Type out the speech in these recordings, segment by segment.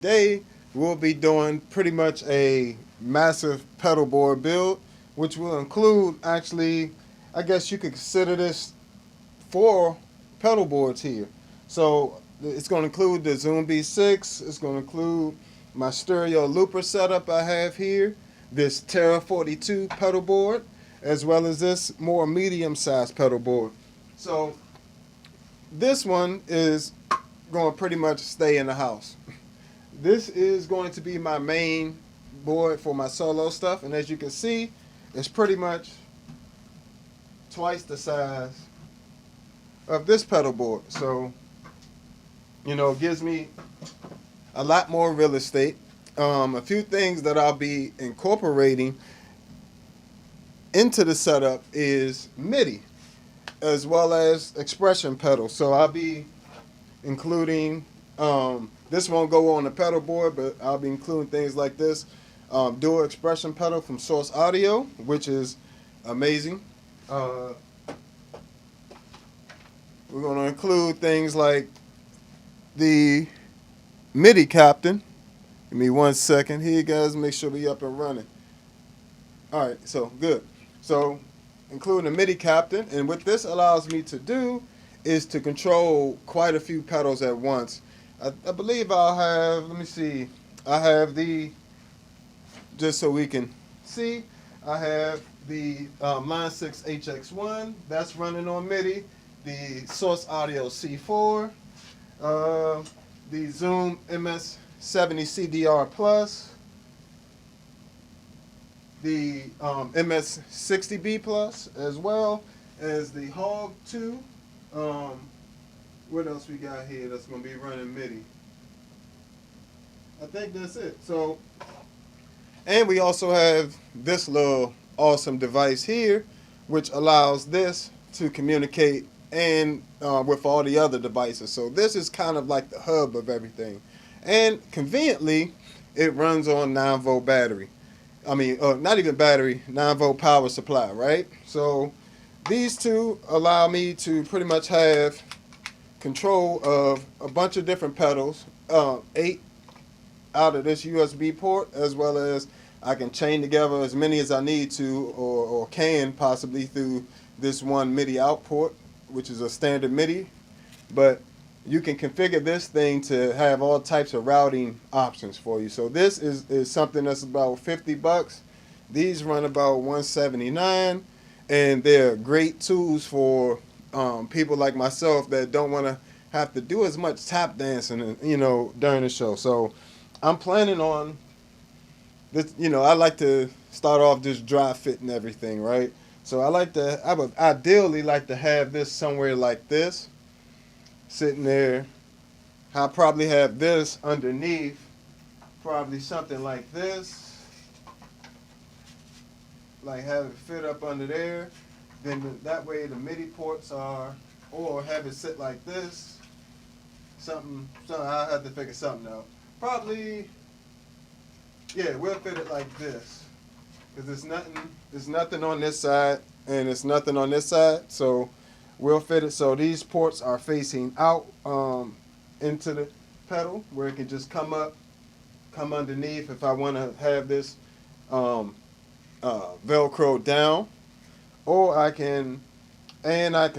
Today we'll be doing pretty much a massive pedal board build, which will include actually, I guess you could consider this four pedal boards here. So it's going to include the Zoom B6. It's going to include my stereo looper setup I have here, this Terra 42 pedal board, as well as this more medium-sized pedal board. So this one is going to pretty much stay in the house. This is going to be my main board for my solo stuff, and as you can see, it's pretty much twice the size of this pedal board. So, it gives me a lot more real estate. A few things that I'll be incorporating into the setup is MIDI as well as expression pedals. So I'll be including, this won't go on the pedal board, but I'll be including things like this. Dual expression pedal from Source Audio, which is amazing. We're going to include things like the MIDI captain. Give me 1 second here, guys. Make sure we up and running. All right, so good. So including the MIDI captain, and what this allows me to do is to control quite a few pedals at once. I believe I'll have, let me see, I have the, just so we can see, I have the Line 6 HX1, that's running on MIDI, the Source Audio C4, the Zoom MS-70 CDR Plus, the MS-60B Plus, as well as the Hog 2. What else we got here that's going to be running MIDI? I think that's it. So, and we also have this little awesome device here, which allows this to communicate and with all the other devices. So this is kind of like the hub of everything. And conveniently, it runs on 9-volt battery. I mean, not even battery, 9-volt power supply, right? So these two allow me to pretty much have control of a bunch of different pedals, 8 out of this USB port, as well as I can chain together as many as I need to, or can possibly, through this one MIDI out port, which is a standard MIDI. But you can configure this thing to have all types of routing options for you. So this is something that's about 50 bucks. These run about 179, and they're great tools for people like myself that don't want to have to do as much tap dancing, during the show. So I'm planning on this. I like to start off just dry fitting everything, right? So I would ideally like to have this somewhere like this, sitting there. I'll probably have this underneath, probably something like this, like have it fit up under there. Then that way the MIDI ports are, or have it sit like this. Something I'll have to figure something out. Probably, yeah, we'll fit it like this, because there's nothing on this side, and it's nothing on this side. So we'll fit it so these ports are facing out into the pedal, where it can just come underneath if I want to have this Velcro down, or I can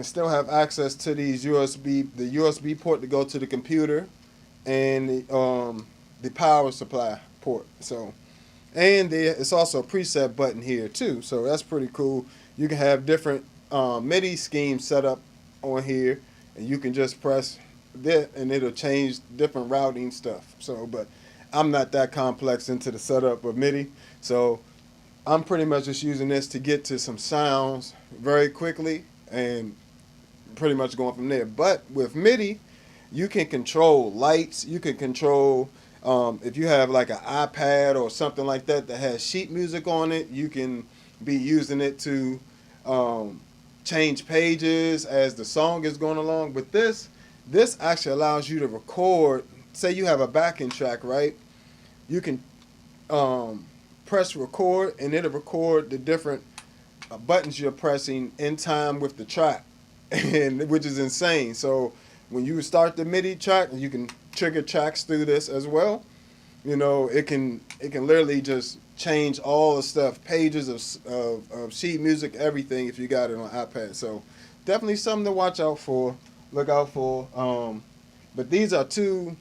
still have access to these the USB port to go to the computer, and the power supply port. So, and it's also a preset button here too. So that's pretty cool. You can have different MIDI schemes set up on here, and you can just press that, and it'll change different routing stuff. So, but I'm not that complex into the setup of MIDI, so I'm pretty much just using this to get to some sounds very quickly, and pretty much going from there. But with MIDI, you can control lights. You can control, if you have like an iPad or something like that that has sheet music on it, you can be using it to change pages as the song is going along. But this actually allows you to record. Say you have a backing track, right? You can press record, and it'll record the different buttons you're pressing in time with the track, and which is insane. So when you start the MIDI track, you can trigger tracks through this as well. You know, it can literally just change all the stuff, pages of sheet music, everything if you got it on iPad. So definitely something to watch out for, look out for. But these are two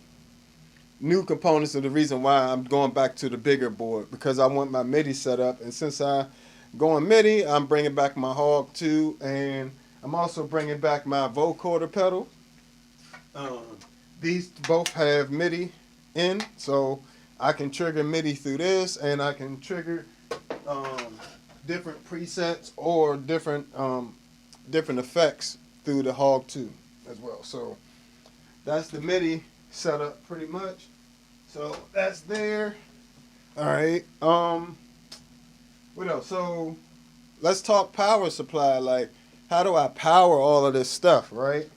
new components of the reason why I'm going back to the bigger board, because I want my MIDI set up, and since I going MIDI, I'm bringing back my Hog 2, and I'm also bringing back my vocoder pedal. Um, these both have MIDI in, so I can trigger MIDI through this, and I can trigger different presets or different effects through the Hog 2 as well. So that's the MIDI setup pretty much. So that's there. All right. What else? So let's talk power supply. Like, how do I power all of this stuff, right?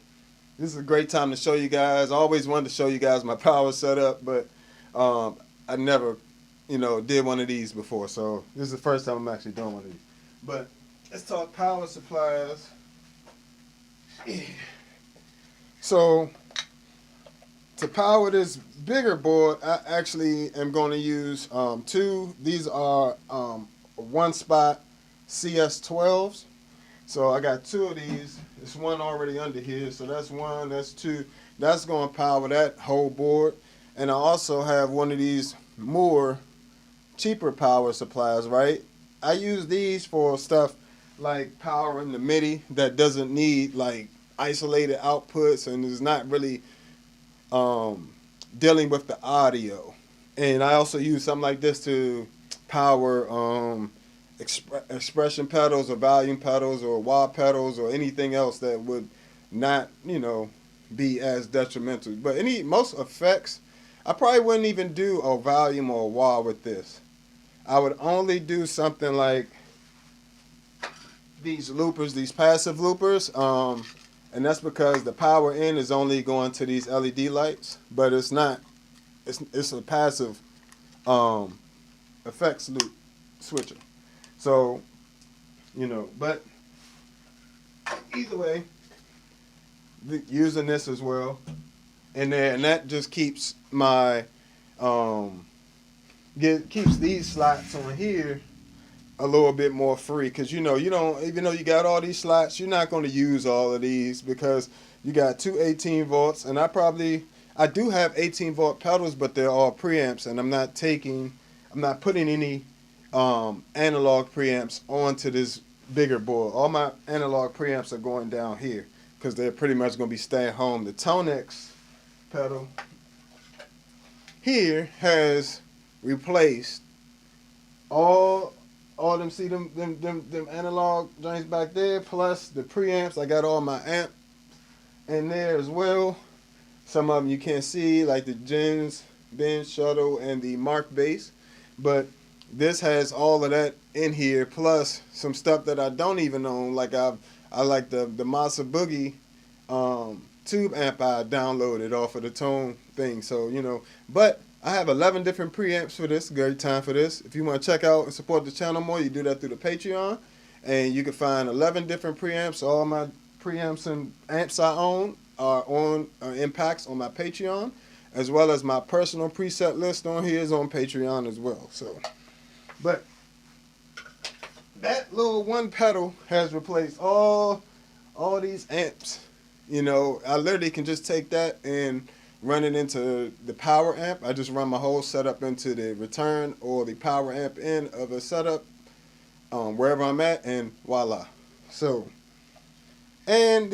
This is a great time to show you guys. I always wanted to show you guys my power setup, but I never, did one of these before. So this is the first time I'm actually doing one of these. But let's talk power supplies. So to power this bigger board, I actually am going to use two. These are one spot CS12s. So I got two of these. There's one already under here. So that's one, that's two. That's going to power that whole board. And I also have one of these more cheaper power supplies, right? I use these for stuff like powering the MIDI that doesn't need like isolated outputs and is not really dealing with the audio. And I also use something like this to power expression pedals or volume pedals or wah pedals or anything else that would not, be as detrimental. But most effects, I probably wouldn't even do a volume or a wah with this. I would only do something like these loopers, these passive loopers, and that's because the power in is only going to these LED lights, but it's not. It's a passive effects loop switcher. So, but either way, using this as well, and that just keeps my keeps these slots on here a little bit more free, because you don't, even though you got all these slots, you're not going to use all of these because you got two 18 volts, and I do have 18 volt pedals, but they're all preamps, and I'm not putting any analog preamps onto this bigger board. All my analog preamps are going down here because they're pretty much going to be staying home. The ToneX pedal here has replaced all them, see them analog joints back there, plus the preamps. I got all my amps in there as well. Some of them you can't see, like the Jens, Benz Shuttle, and the Mark Bass. But this has all of that in here, plus some stuff that I don't even own. Like I like the Masa Boogie tube amp I downloaded off of the Tone thing. So, but I have 11 different preamps for this. Great time for this. If you want to check out and support the channel more, you do that through the Patreon. And you can find 11 different preamps. All my preamps and amps I own are on impacts on my Patreon, as well as my personal preset list on here is on Patreon as well. So, but that little one pedal has replaced all these amps. I literally can just take that and run it into the power amp. I just run my whole setup into the return or the power amp in of a setup wherever I'm at, and voila. So, and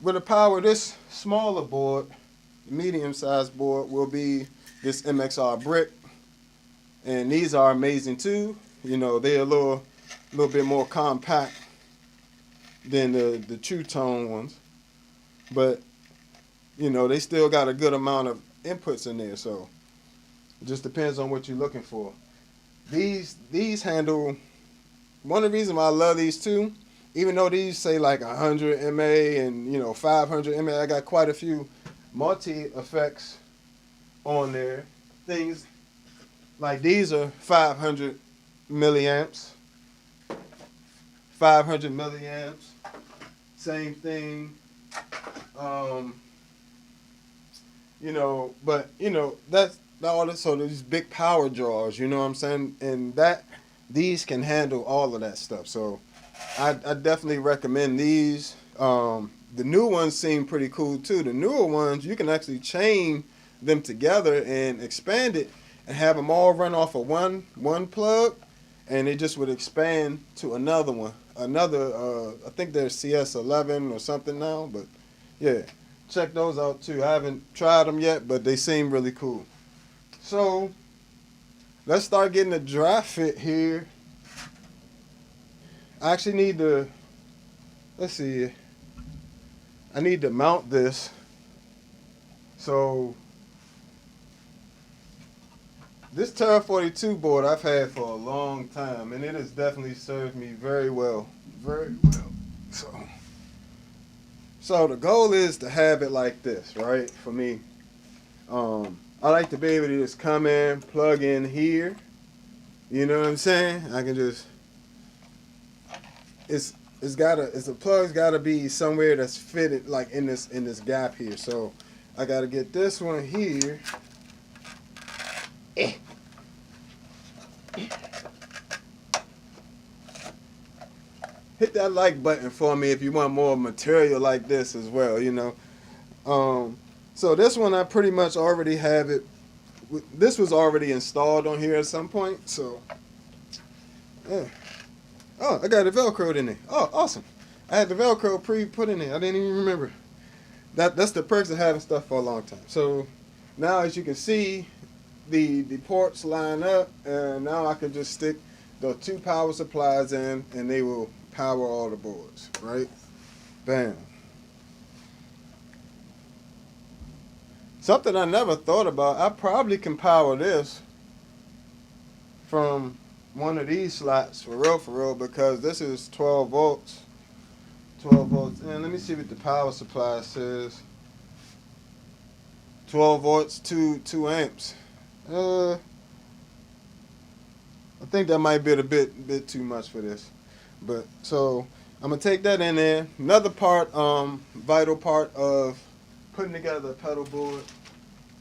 with the power, this smaller board, the medium-sized board, will be this MXR brick, and these are amazing too. They're a little bit more compact than the True Tone ones, but they still got a good amount of inputs in there. So it just depends on what you're looking for. These handle. One of the reasons why I love these too, even though these say like 100 MA and 500 MA, I got quite a few multi effects on there. Things like these are 500 milliamps. 500 milliamps. Same thing. But that's all this, so these big power drawers, you know what I'm saying? And these can handle all of that stuff. So I definitely recommend these. The new ones seem pretty cool too. The newer ones, you can actually chain them together and expand it and have them all run off of one plug, and it just would expand to another one. I think they're CS11 or something now, but yeah, check those out too. I haven't tried them yet, but they seem really cool. So let's start getting a dry fit here. I actually need to, let's see, I need to mount this. So this Terra 42 board I've had for a long time, and it has definitely served me very well, very well. So the goal is to have it like this, right? For me, I like to be able to just come in, plug in here. You know what I'm saying? I can just, the plug's gotta be somewhere that's fitted, like in this gap here. So I gotta get this one here. Hit that like button for me if you want more material like this as well, you know. So this one I pretty much already have it. This was already installed on here at some point, so yeah. Oh, I got it Velcroed in there. Oh, awesome. I had the Velcro put in there. I didn't even remember. That's the perks of having stuff for a long time. So now, as you can see, the ports line up, and now I can just stick the 2 power supplies in, and they will power all the boards, right? Bam. Something I never thought about, I probably can power this from one of these slots, for real, because this is 12 volts. 12 volts. And let me see what the power supply says. 12 volts, 2 amps. I think that might be a bit too much for this. But so I'm gonna take that in there. Another part, vital part of putting together a pedal board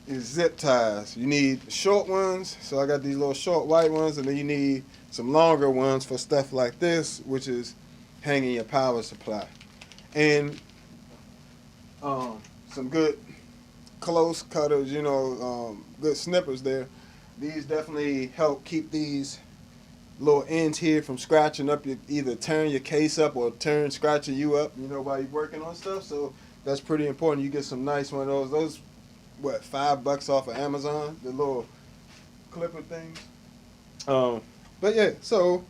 is zip ties. You need short ones, so I got these little short white ones, and then you need some longer ones for stuff like this, which is hanging your power supply. And some good close cutters, you know, good snippers there. These definitely help keep these little ends here from scratching up, either tearing your case up or scratching you up, you know, while you're working on stuff. So that's pretty important. You get some nice one of those. Those, what, $5 off of Amazon, the little clipper things. But yeah, so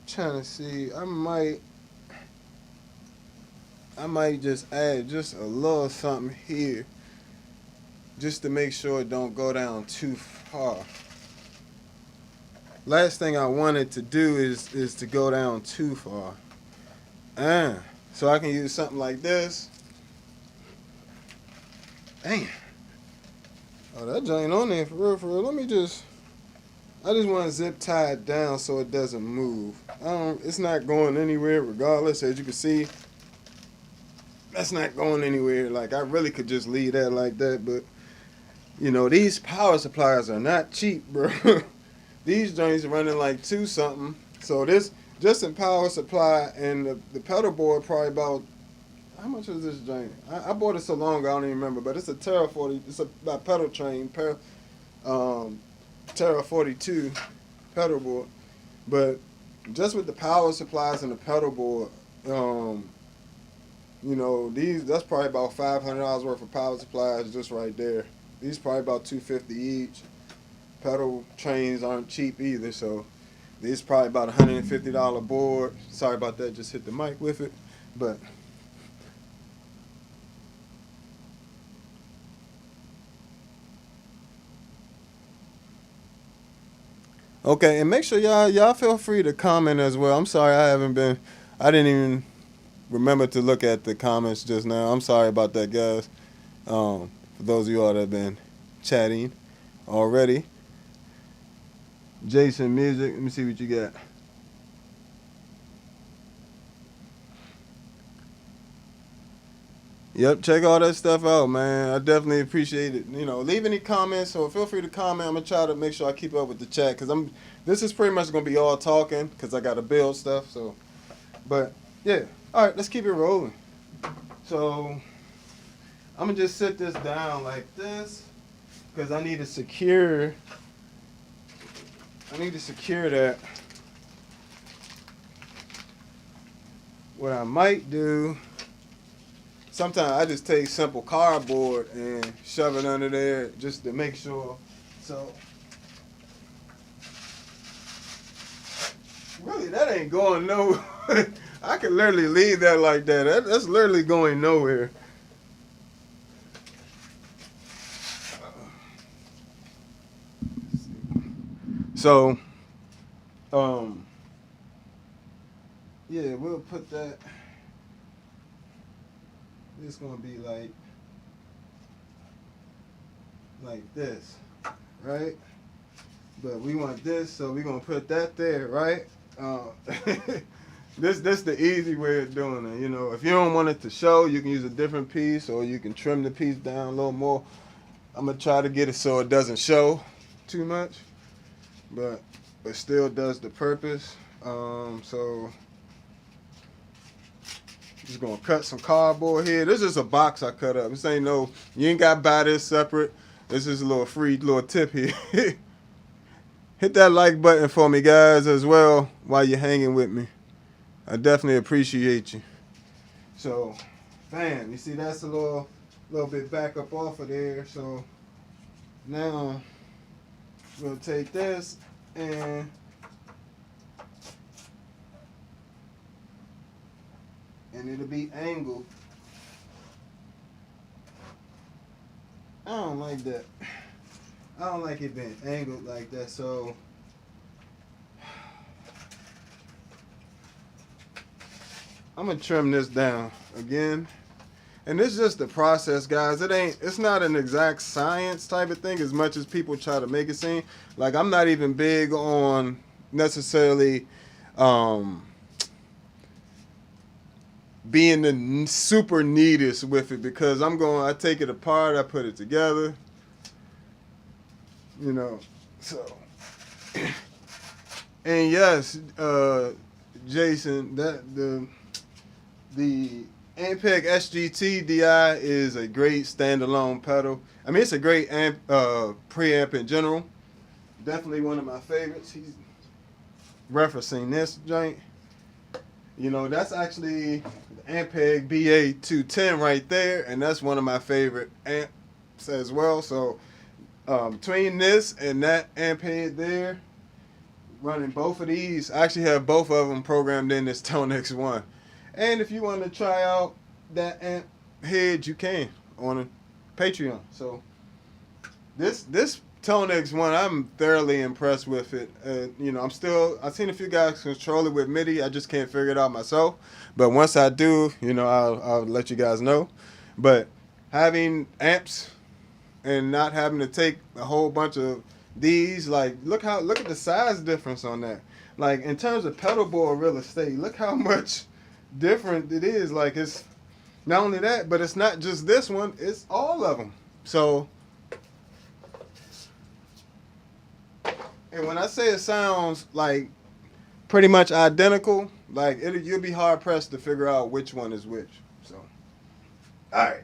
trying to see, I might just add just a little something here, just to make sure it don't go down too far. Last thing I wanted to do is to go down too far. So I can use something like this. Dang. Oh, that joint on there for real. Let me just, I just want to zip tie it down so it doesn't move. It's not going anywhere regardless. As you can see, that's not going anywhere. Like, I really could just leave that like that, but you know, these power supplies are not cheap, bro. These joints are running like 2 something. So this, just in power supply, and the pedal board probably about, how much was this joint? I bought it so long ago, I don't even remember, but it's a Terra 40, it's a pedal train, Terra 42 pedal board. But just with the power supplies and the pedal board, you know, that's probably about $500 worth of power supplies just right there. These probably about $250 each. Pedal trains aren't cheap either, so these probably about $150 board. Sorry about that, just hit the mic with it. But okay, and make sure y'all feel free to comment as well. I'm sorry I didn't even remember to look at the comments just now. I'm sorry about that, guys. For those of you all that have been chatting already. Jason Music, let me see what you got. Yep, check all that stuff out, man. I definitely appreciate it. You know, leave any comments, or feel free to comment. I'm gonna try to make sure I keep up with the chat, because this is pretty much gonna be all talking, because I gotta build stuff. So, but yeah, all right, let's keep it rolling. So I'm gonna just sit this down like this, because I need to secure that. What I might do, sometimes I just take simple cardboard and shove it under there just to make sure. So really, that ain't going nowhere. I can literally leave that like that. That's literally going nowhere. So, yeah, we'll put that. It's gonna be like this, right? But we want this, so we're gonna put that there, right? This the easy way of doing it. You know, if you don't want it to show, you can use a different piece, or you can trim the piece down a little more. I'm gonna try to get it so it doesn't show too much, but still does the purpose. So just gonna cut some cardboard here. This is a box I cut up. This ain't no, you ain't gotta buy this separate. This is a little free little tip here. Hit that like button for me, guys, as well, while you're hanging with me. I definitely appreciate you. So, bam, you see that's a little bit back up off of there. So now we'll take this and it'll be angled. I don't like that. I don't like it being angled like that, so I'm gonna trim this down again. And this is just the process, guys. It's not an exact science type of thing as much as people try to make it seem. Like, I'm not even big on necessarily being the super neatest with it, because I take it apart, I put it together, you know. So, and yes, Jason, that the Ampeg SGT DI is a great standalone pedal. I mean, it's a great preamp in general. Definitely one of my favorites. He's referencing this joint. You know, that's actually the Ampeg BA210 right there, and that's one of my favorite amps as well. So between this and that amp head there, running both of these, I actually have both of them programmed in this ToneX one. And if you want to try out that amp head, you can on a Patreon. So this ToneX one, I'm thoroughly impressed with it. You know, I've seen a few guys control it with MIDI. I just can't figure it out myself. But once I do, you know, I'll let you guys know. But having amps and not having to take a whole bunch of these, like, look at the size difference on that. Like, in terms of pedalboard real estate, look how much different it is. Like, it's not only that, but it's not just this one, it's all of them. So, and when I say it sounds like pretty much identical, like, you'll be hard pressed to figure out which one is which. So, all right,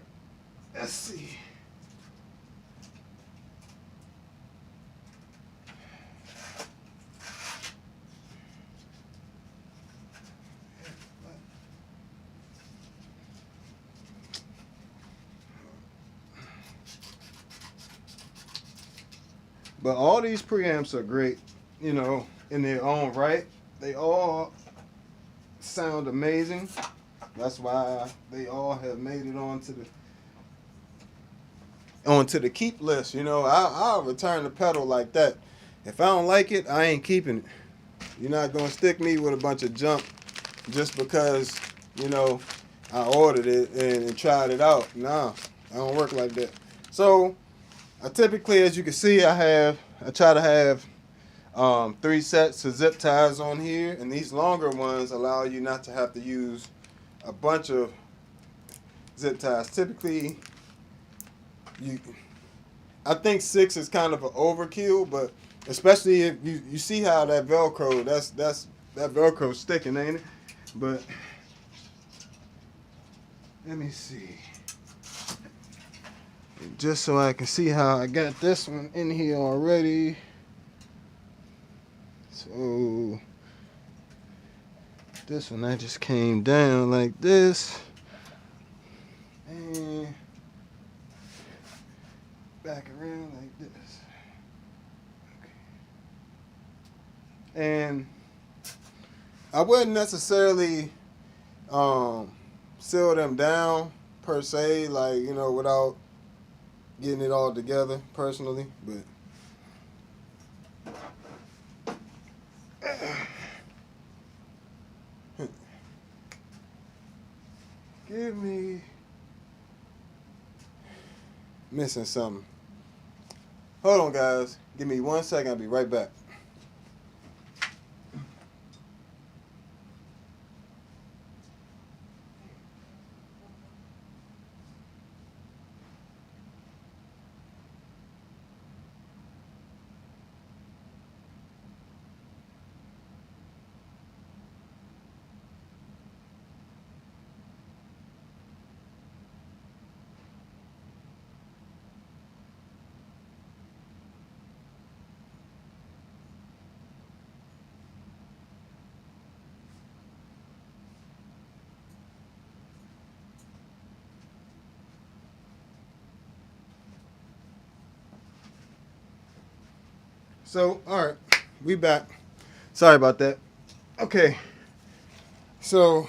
let's see. But all these preamps are great, you know, in their own right. They all sound amazing. That's why they all have made it onto the keep list. You know, I'll return the pedal like that. If I don't like it, I ain't keeping it. You're not gonna stick me with a bunch of junk just because, you know, I ordered it and tried it out. Nah, I don't work like that. So I typically, as you can see, I try to have 3 sets of zip ties on here, and these longer ones allow you not to have to use a bunch of zip ties. Typically, I think 6 is kind of an overkill, but especially if you see how that Velcro, that Velcro sticking, ain't it? But let me see. Just so I can see how I got this one in here already. So this one, I just came down like this. And back around like this. Okay. And I wouldn't necessarily seal them down per se, like, you know, without getting it all together personally, but give me missing something. Hold on, guys. Give me 1 second. I'll be right back. So, all right, we back. Sorry about that. Okay, so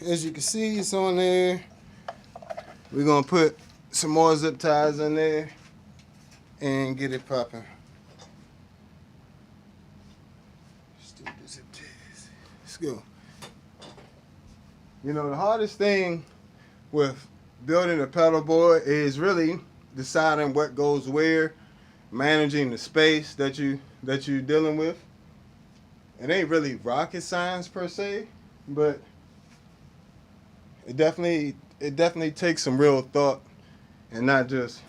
as you can see, it's on there. We're gonna put some more zip ties in there and get it popping. Let's go. You know, the hardest thing with building a pedal board is really deciding what goes where, managing the space that you're dealing with. It ain't really rocket science per se, but it definitely takes some real thought and not just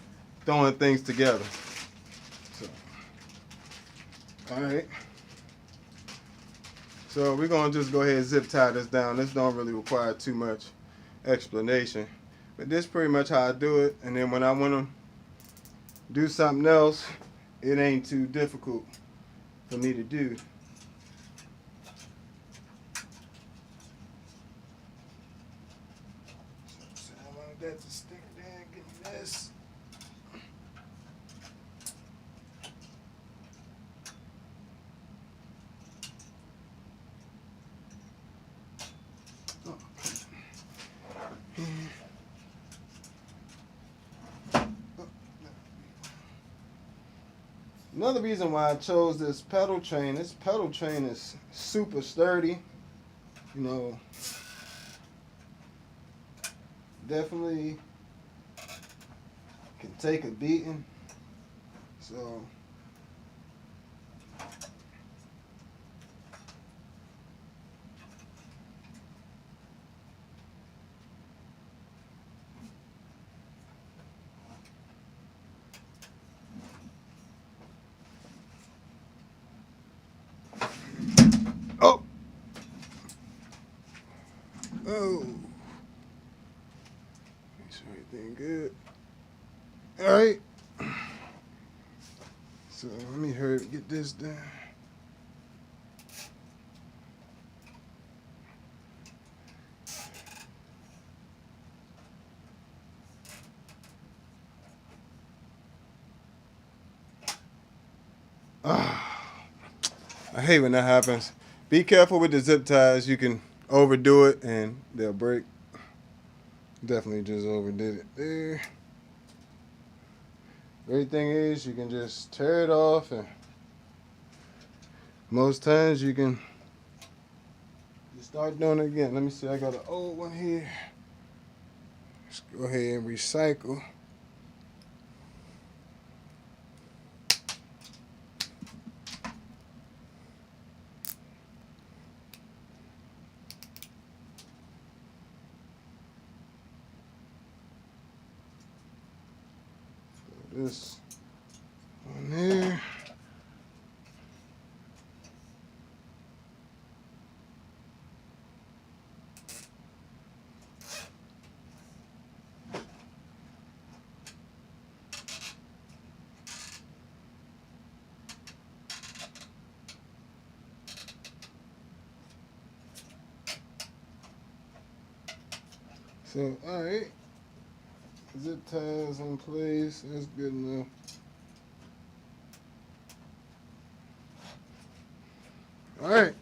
throwing things together. So, all right. So we're gonna just go ahead and zip tie this down. This don't really require too much explanation, but this is pretty much how I do it. And then when I want to do something else, it ain't too difficult for me to do. So I want that to stick there. Give me this. Another reason why I chose this pedal train is super sturdy. You know, definitely can take a beating. So oh, make sure everything good. All right. So let me hurry up and get this done. I hate when that happens. Be careful with the zip ties. You can overdo it and they'll break. Definitely just overdid it there. Great thing is you can just tear it off, and most times you can just start doing it again. Let me see, I got an old one here. Let's go ahead and recycle. this on there. So, alright, zip ties in place, that's good enough. Alright,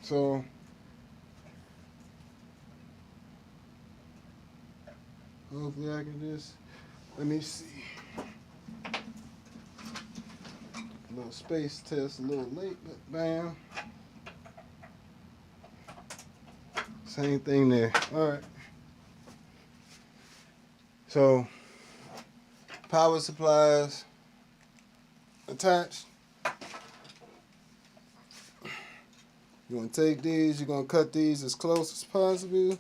so hopefully I can just, let me see. A little space test, a little late, but bam. Same thing there. Alright. So, power supplies attached. You're going to take these, you're going to cut these as close as possible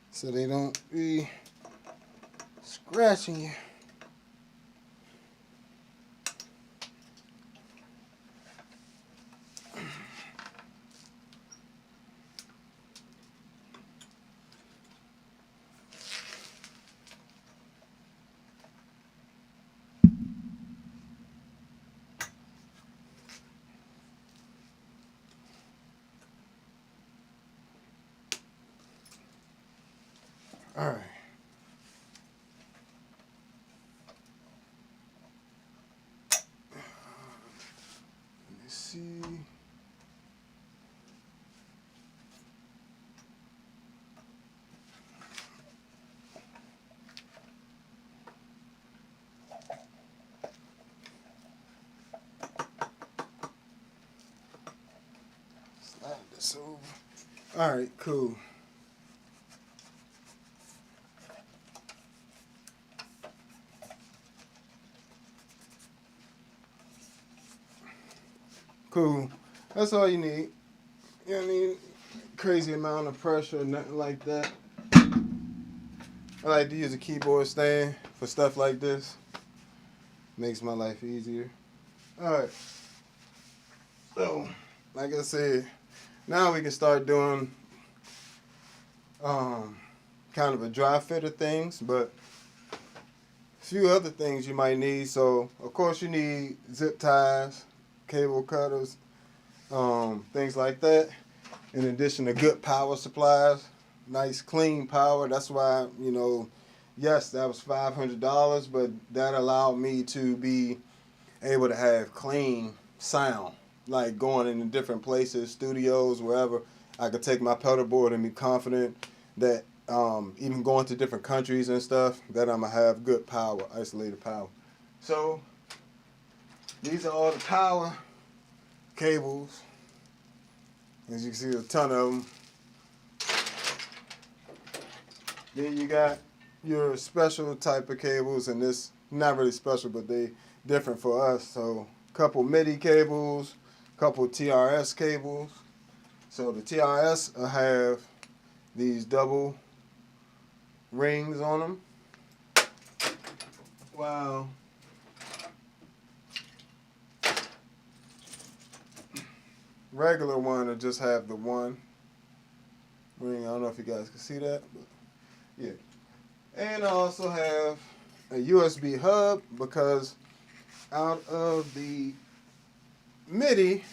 so they don't be scratching you. All right. Let me see. Slide this over. All right, cool. Cool. That's all you need. You don't need crazy amount of pressure or nothing like that. I like to use a keyboard stand for stuff like this. Makes my life easier. Alright. So, like I said, now we can start doing kind of a dry fit of things, but a few other things you might need. So, of course, you need zip ties, cable cutters, things like that. In addition to good power supplies, nice clean power. That's why, you know, yes, that was $500, but that allowed me to be able to have clean sound, like going into different places, studios, wherever. I could take my pedal board and be confident that even going to different countries and stuff, that I'm gonna have good power, isolated power. So these are all the power cables. As you can see, a ton of them. Then you got your special type of cables, and this not really special, but they different for us. So a couple MIDI cables, a couple TRS cables. So the TRS will have these double rings on them. Wow. Regular one will just have the one ring. I don't know if you guys can see that, but yeah. And I also have a USB hub, because out of the MIDI,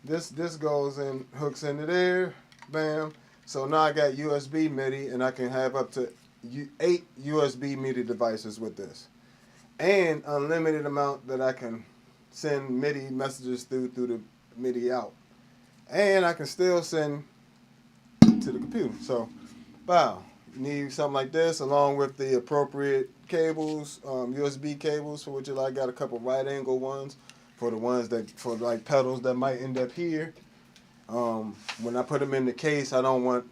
this goes and hooks into there, bam. So now I got USB MIDI, and I can have up to 8 USB MIDI devices with this, and unlimited amount that I can send MIDI messages through the MIDI out, and I can still send to the computer. So, wow, you need something like this along with the appropriate cables, USB cables for what you like. Got a couple right angle ones for the ones that for like pedals that might end up here. When I put them in the case, I don't want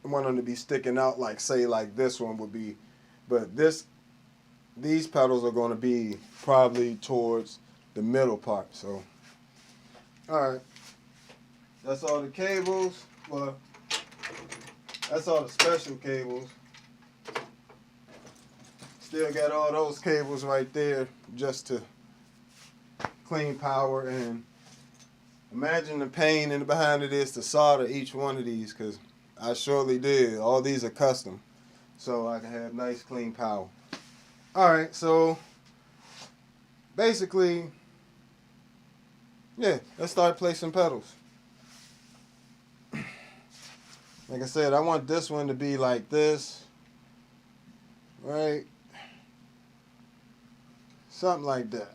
them to be sticking out like, say, like this one would be, but these pedals are going to be probably towards the middle part. So, all right, that's all the cables. Well, that's all the special cables. Still got all those cables right there just to clean power. And imagine the pain in the behind it is to solder each one of these, because I surely did. All these are custom, so I can have nice clean power. Alright, so basically, yeah, let's start placing pedals. Like I said, I want this one to be like this, right? Something like that.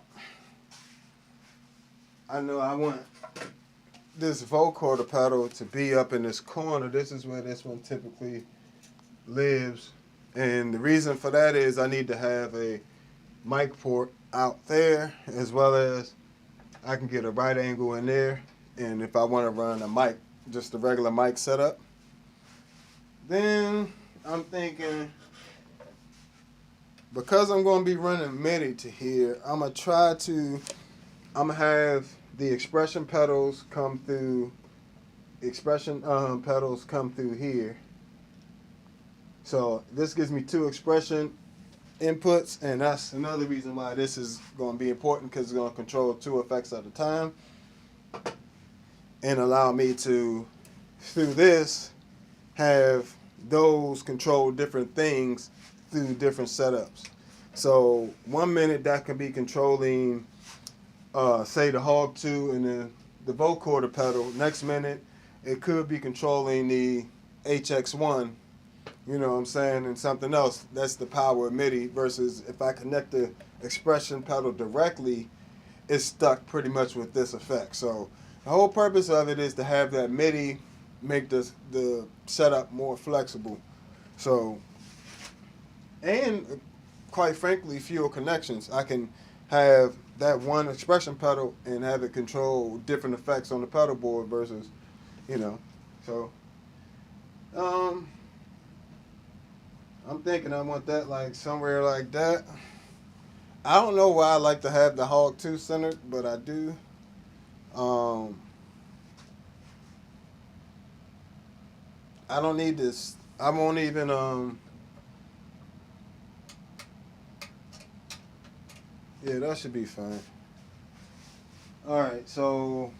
I know I want this vocoder pedal to be up in this corner. This is where this one typically lives. And the reason for that is I need to have a mic port out there, as well as I can get a right angle in there. And if I want to run a mic, just a regular mic setup, then I'm thinking, because I'm going to be running MIDI to here, I'm going to have the expression pedals come through, here. So this gives me 2 expression inputs, and that's another reason why this is going to be important, because it's going to control 2 effects at a time and allow me to, through this, have those control different things through different setups. So 1 minute that can be controlling say the Hog 2 and the vocoder pedal. Next minute it could be controlling the HX1, you know what I'm saying, and something else. That's the power of MIDI, versus if I connect the expression pedal directly, it's stuck pretty much with this effect. So the whole purpose of it is to have that MIDI make the setup more flexible. So, and quite frankly, fewer connections. I can have that one expression pedal and have it control different effects on the pedal board versus, you know. So I'm thinking I want that like somewhere like that. I don't know why I like to have the Hog 2 centered, but I do. I don't need this. I won't even yeah, that should be fine. Alright, so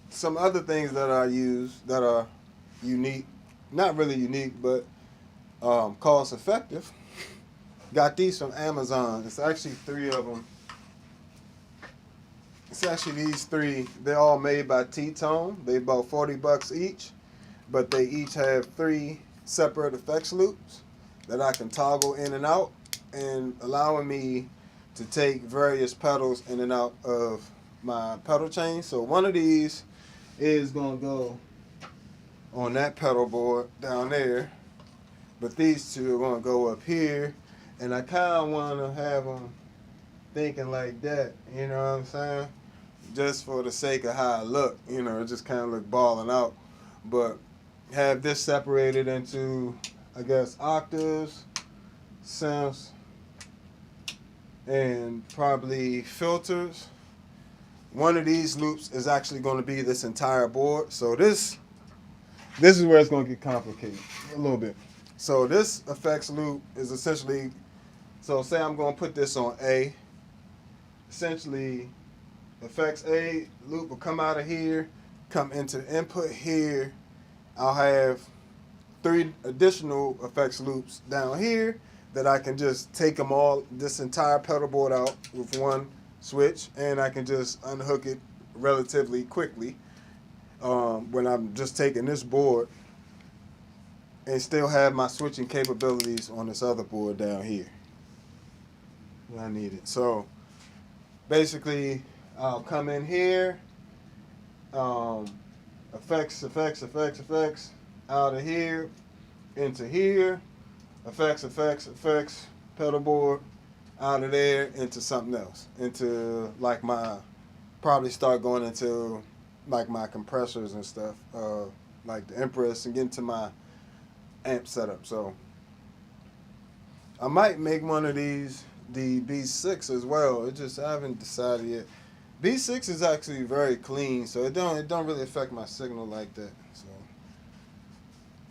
some other things that I use that are unique, not really unique, but cost effective. Got these from Amazon. It's actually 3 of them. It's actually these 3. They're all made by T-Tone. They about $40 each, but they each have 3 separate effects loops that I can toggle in and out, and allowing me to take various pedals in and out of my pedal chain. So one of these is going to go on that pedal board down there, but these 2 are going to go up here, and I kind of want to have them thinking like that, you know what I'm saying? Just for the sake of how I look, you know, it just kind of look balling out. But have this separated into, I guess, octaves, cents, and probably filters. One of these loops is actually going to be this entire board. So this is where it's going to get complicated a little bit. So this effects loop is essentially, so say I'm going to put this on A. Essentially, effects A loop will come out of here, come into input here. I'll have 3 additional effects loops down here that I can just take them all, this entire pedal board out with one switch, and I can just unhook it relatively quickly when I'm just taking this board, and still have my switching capabilities on this other board down here when I need it. So basically, I'll come in here, effects, out of here, into here, effects, pedal board, out of there, into something else, into like probably start going into like my compressors and stuff, like the Empress, and get into my amp setup. So I might make one of these the B6 as well. I haven't decided yet. B6 is actually very clean, so it don't really affect my signal like that. So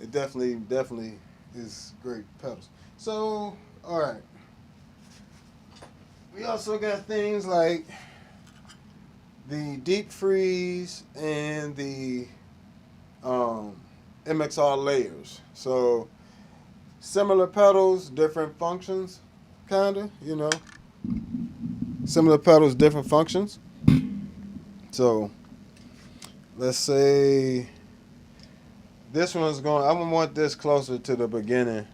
it definitely is great pedals. So, all right. We also got things like the deep freeze and the MXR layers. So similar pedals, different functions, kinda, you know. Similar pedals, different functions. So let's say this one's going, I want this closer to the beginning.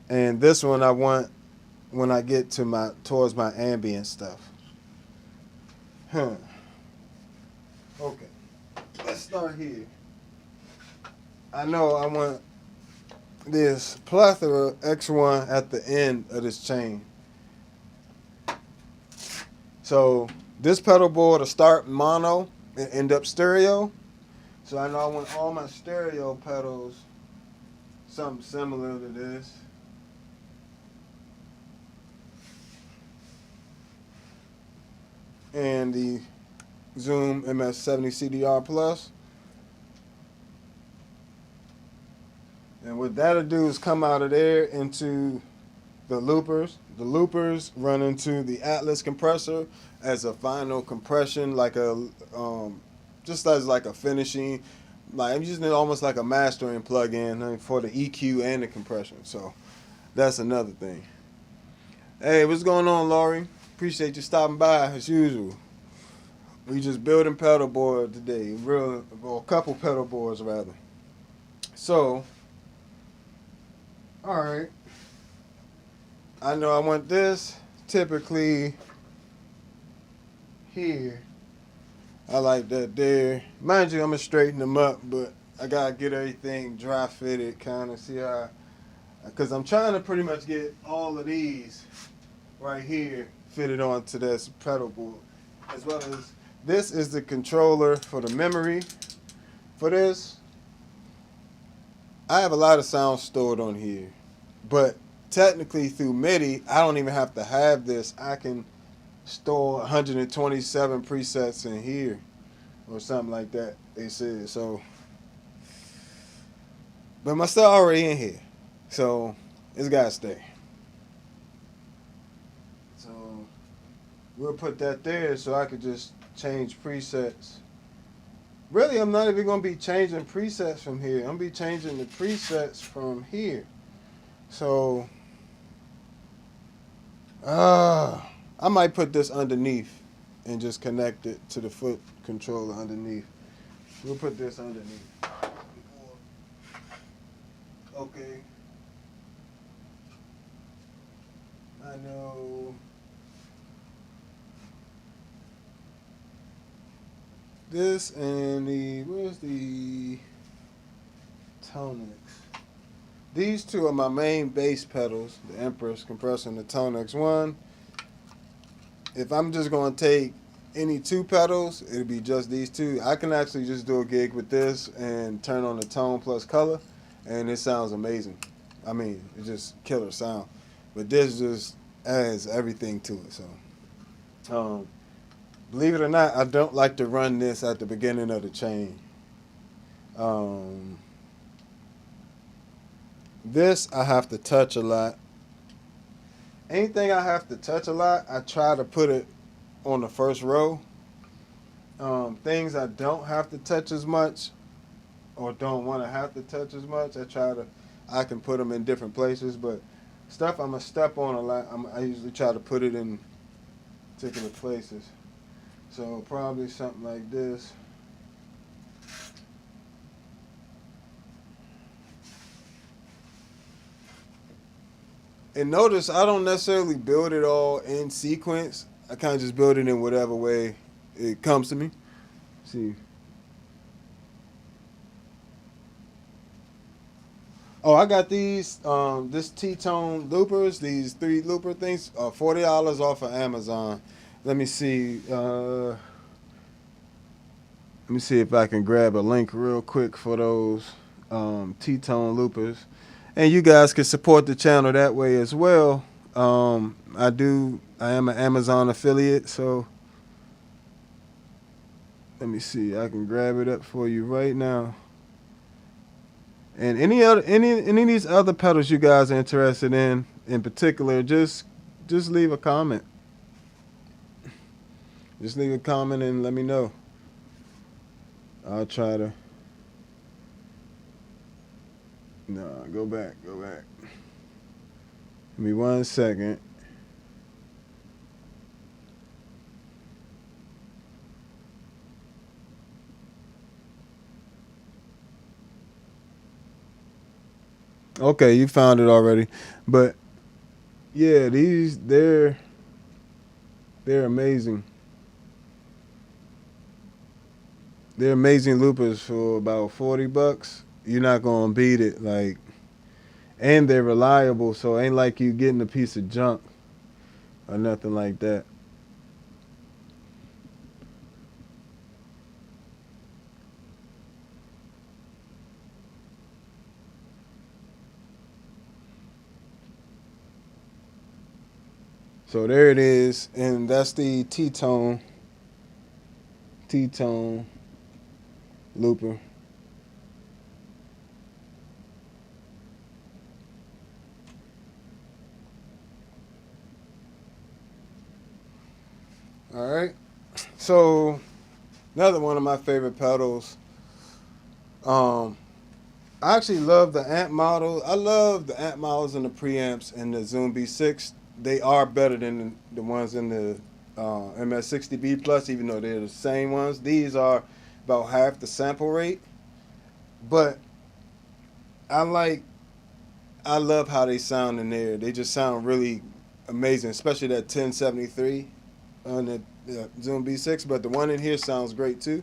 And this one I want when I get to towards my ambient stuff. Okay. Let's start here. I know I want this plethora X1 at the end of this chain. So this pedal board will start mono and end up stereo. So I know I want all my stereo pedals something similar to this. And the Zoom MS-60B Plus. And what that'll do is come out of there into the loopers. The loopers run into the Atlas compressor as a final compression, like a just as like a finishing. Like I'm using it almost like a mastering plug-in for the EQ and the compression. So that's another thing. Hey, what's going on, Laurie? Appreciate you stopping by as usual. We just building pedal board today, a couple pedal boards rather. So, all right. I know I want this typically here. I like that there. Mind you, I'm gonna straighten them up, but I gotta get everything dry fitted, kind of see how. Because I'm trying to pretty much get all of these right here fitted onto this pedal board, as well as this is the controller for the memory for this. I have a lot of sound stored on here, but technically through MIDI I don't even have to have this. I can store 127 presets in here or something like that, they said. So but my stuff already in here, so it's gotta stay. So we'll put that there so I could just change presets. Really, I'm not even going to be changing presets from here. I'm going to be changing the presets from here. So I might put this underneath and just connect it to the foot controller underneath. We'll put this underneath. Okay. I know this and where's the ToneX? These two are my main bass pedals, the Empress compressor and the ToneX one. If I'm just going to take any two pedals, it'll be just these two. I can actually just do a gig with this and turn on the tone plus color, and it sounds amazing. I mean, it's just killer sound. But this just adds everything to it. So, believe it or not, I don't like to run this at the beginning of the chain. This I have to touch a lot. Anything I have to touch a lot, I try to put it on the first row. Things I don't have to touch as much or don't want to have to touch as much, I can put them in different places. But stuff I'm going to step on a lot, I usually try to put it in particular places. So probably something like this. And notice I don't necessarily build it all in sequence. I kind of just build it in whatever way it comes to me. See. Oh, I got these, this T-Tone loopers, these 3 looper things, $40 off of Amazon. Let me see. Let me see if I can grab a link real quick for those T-Tone loopers. And you guys can support the channel that way as well. I am an Amazon affiliate, so let me see. I can grab it up for you right now. And any of these other pedals you guys are interested in particular, just leave a comment. Just leave a comment and let me know. I'll try to. No, go back. Give me 1 second. Okay, you found it already. But yeah, they're amazing. They're amazing loopers for about $40. You're not gonna beat it, like, and they're reliable, so it ain't like you getting a piece of junk or nothing like that. So there it is, and that's the T-tone looper. All right. So another one of my favorite pedals. I actually love the amp model. I love the amp models and the preamps in the Zoom B6. They are better than the ones in the MS-60B Plus, even though they're the same ones. These are about half the sample rate, but I love how they sound in there. They just sound really amazing, especially that 1073 on the Zoom B6. But the one in here sounds great too.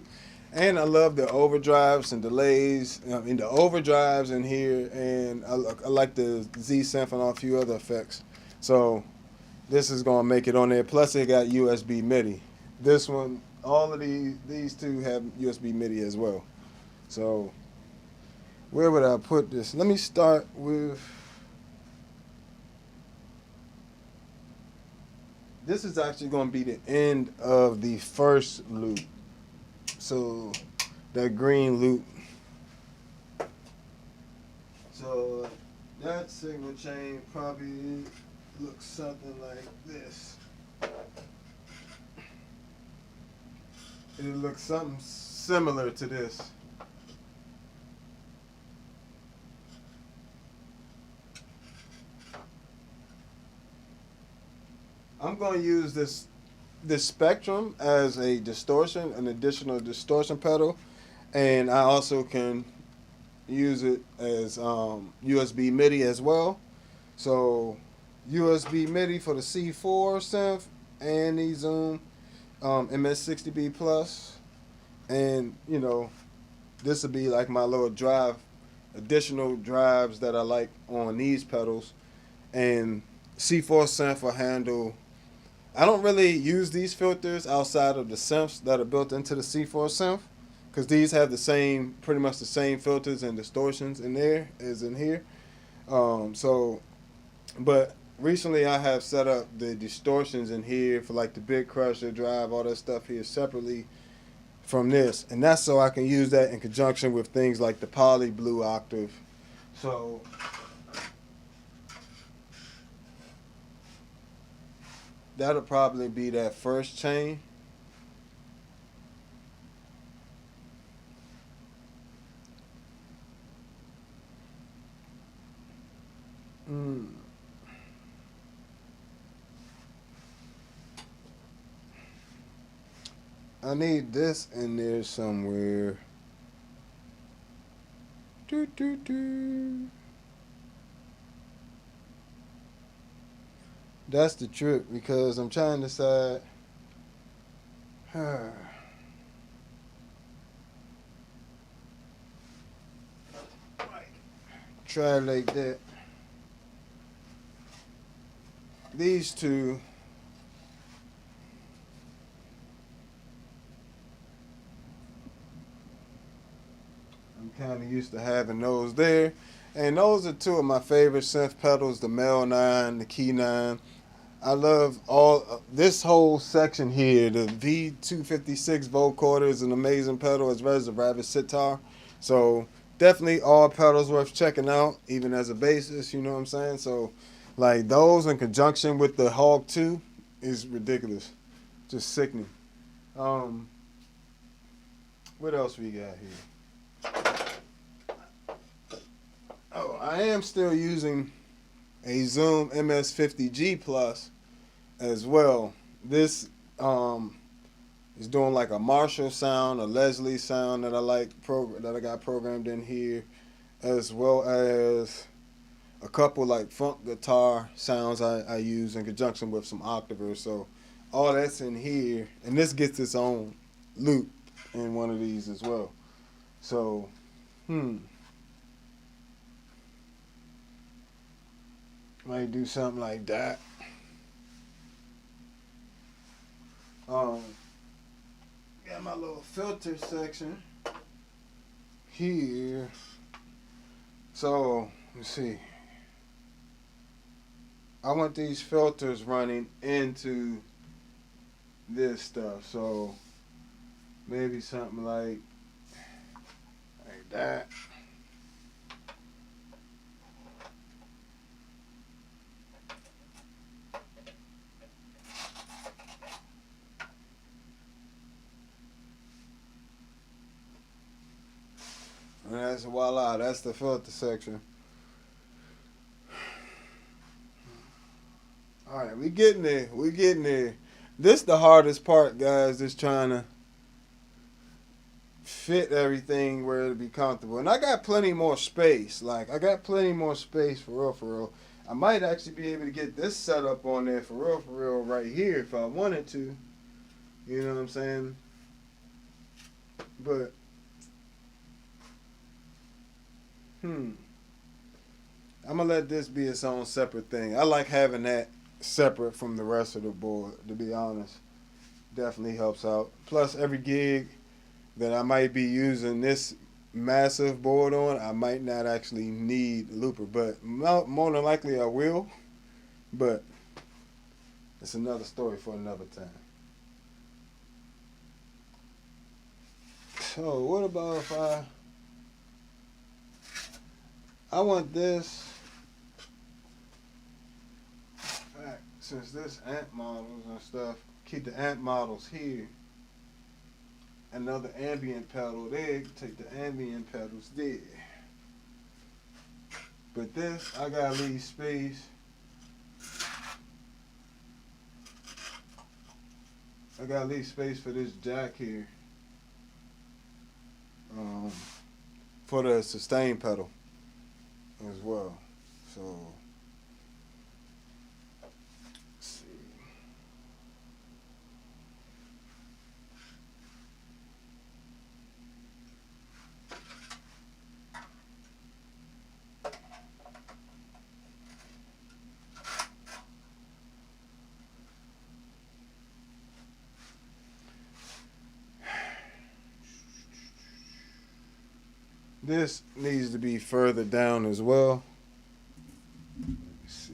And I love the overdrives and delays in the overdrives in here, and I like the Z synth and a few other effects. So this is gonna make it on there. Plus it got USB MIDI. This one, all of these two have USB MIDI as well. So where would I put this? Let me start with. This is actually going to be the end of the first loop. So that green loop. So that signal chain probably looks something like this. It looks something similar to this. I'm going to use this Spectrum as a distortion, an additional distortion pedal, and I also can use it as USB MIDI as well. So USB MIDI for the C4 synth and the Zoom MS-60B Plus, and you know, this will be like my little drive, additional drives that I like on these pedals, and C4 synth will handle. I don't really use these filters outside of the synths that are built into the C4 synth, because these have pretty much the same filters and distortions in there as in here. But recently I have set up the distortions in here for like the Big Crusher drive, all that stuff here separately from this, and that's so I can use that in conjunction with things like the Poly Blue Octave. So that'll probably be that first chain. I need this in there somewhere. Doo, doo, doo. That's the trick, because I'm trying to decide. Try like that. These two. I'm kind of used to having those there. And those are two of my favorite synth pedals, the Mel 9, the Key 9. I love this whole section here. The V256 vocoder is an amazing pedal, as well as the Rabbit sitar. So definitely all pedals worth checking out, even as a bassist. You know what I'm saying? So, like those in conjunction with the Hog 2 is ridiculous, just sickening. Um, what else we got here? Oh, I am still using a Zoom MS-50G Plus as well. This is doing like a Marshall sound, a Leslie sound that I like that I got programmed in here, as well as a couple like funk guitar sounds I use in conjunction with some octavers. So all that's in here, and this gets its own loop in one of these as well. So, might do something like that. Um, got my little filter section here. So let's see. I want these filters running into this stuff. So maybe something like that. And that's voila, that's the filter section. Alright, we getting there. We getting there. This the hardest part, guys, is trying to fit everything where it'll be comfortable. And I got plenty more space. Like, I got plenty more space for real, for real. I might actually be able to get this set up on there for real, right here if I wanted to. You know what I'm saying? But, I'm going to let this be its own separate thing. I like having that separate from the rest of the board, to be honest. Definitely helps out. Plus, every gig that I might be using this massive board on, I might not actually need looper, but more than likely I will. But it's another story for another time. So what about if I want this, in fact, since this amp models and stuff, keep the amp models here. Another ambient pedal there, take the ambient pedals there. But this, I gotta leave space. I gotta leave space for this jack here. For the sustain pedal as well. So, let's see. This needs to be further down as well. Let's see.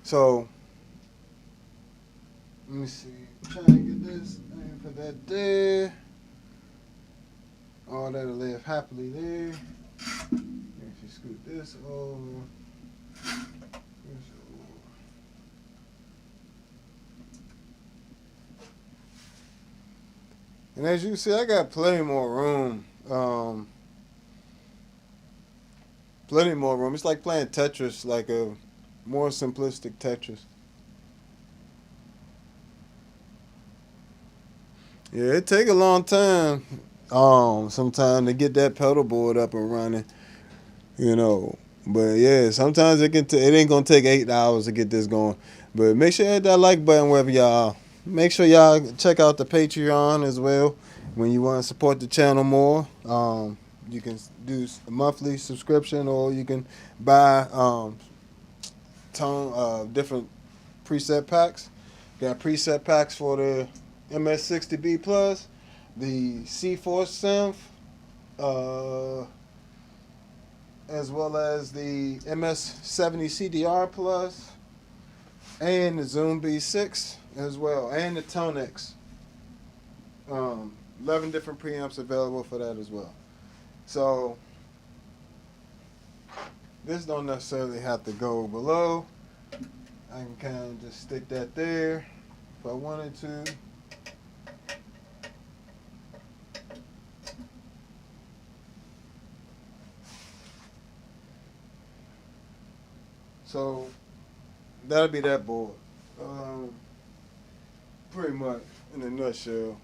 So let me see. Try to get this. And put that there. All that'll live happily there. If you scoot this over. And as you see, I got plenty more room. Plenty more room. It's like playing Tetris, like a more simplistic Tetris. Yeah, it take a long time. Sometimes to get that pedal board up and running, you know. But yeah, sometimes it ain't gonna take 8 hours to get this going. But make sure you hit that like button wherever y'all are. Make sure y'all check out the Patreon as well when you want to support the channel more. You can do a monthly subscription, or you can buy different preset packs. Got preset packs for the MS-60B Plus, the C4 synth, as well as the MS-70 CDR Plus, and the Zoom B6 as well, and the ToneX. 11 different preamps available for that as well. So this don't necessarily have to go below. I can kind of just stick that there if I wanted to. So that'll be that board. Pretty much in a nutshell.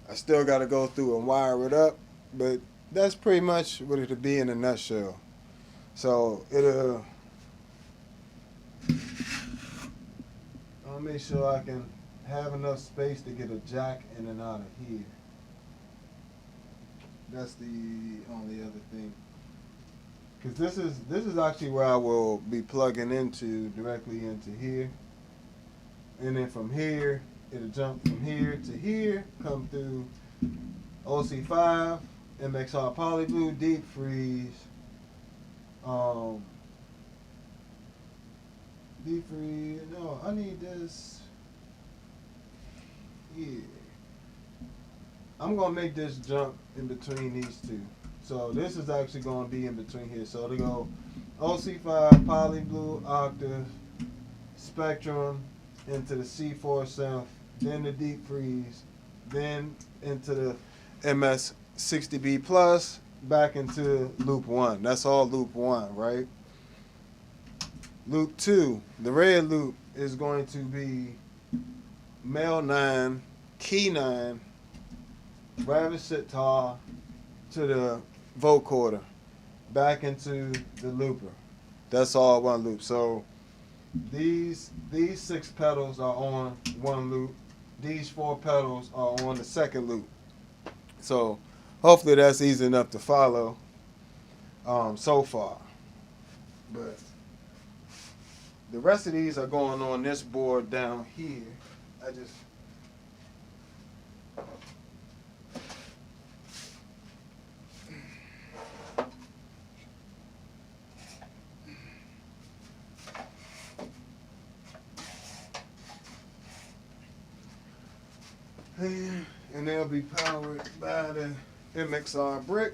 I still got to go through and wire it up, but that's pretty much what it'll be in a nutshell. So I'll make sure I can have enough space to get a jack in and out of here. That's the only other thing. Because this is actually where I will be plugging directly into here. And then from here, it'll jump from here to here, come through OC5, MXR Polyblue, Deep Freeze, no, I need this here. I'm going to make this jump in between these two. So this is actually going to be in between here. So to go OC5, Polyblue, Octave, Spectrum, into the C4 synth, then the Deep Freeze, then into the MS-60B Plus, back into loop 1. That's all loop 1, right? Loop 2, the red loop is going to be male 9, key 9, rabbit sitar to the vocoder, back into the looper. That's all one loop. So these 6 pedals are on one loop. These 4 pedals are on the second loop. So hopefully that's easy enough to follow so far. But the rest of these are going on this board down here. I just and they'll be powered by the MXR brick.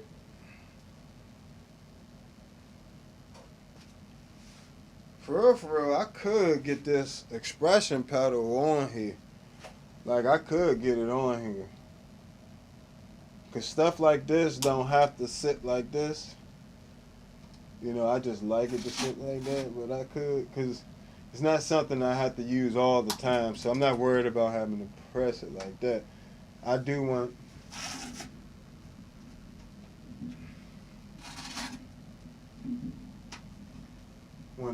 For real, I could get this expression pedal on here. Like, I could get it on here. Because stuff like this don't have to sit like this. You know, I just like it to sit like that, but I could, because it's not something I have to use all the time, so I'm not worried about having to press it like that. I do want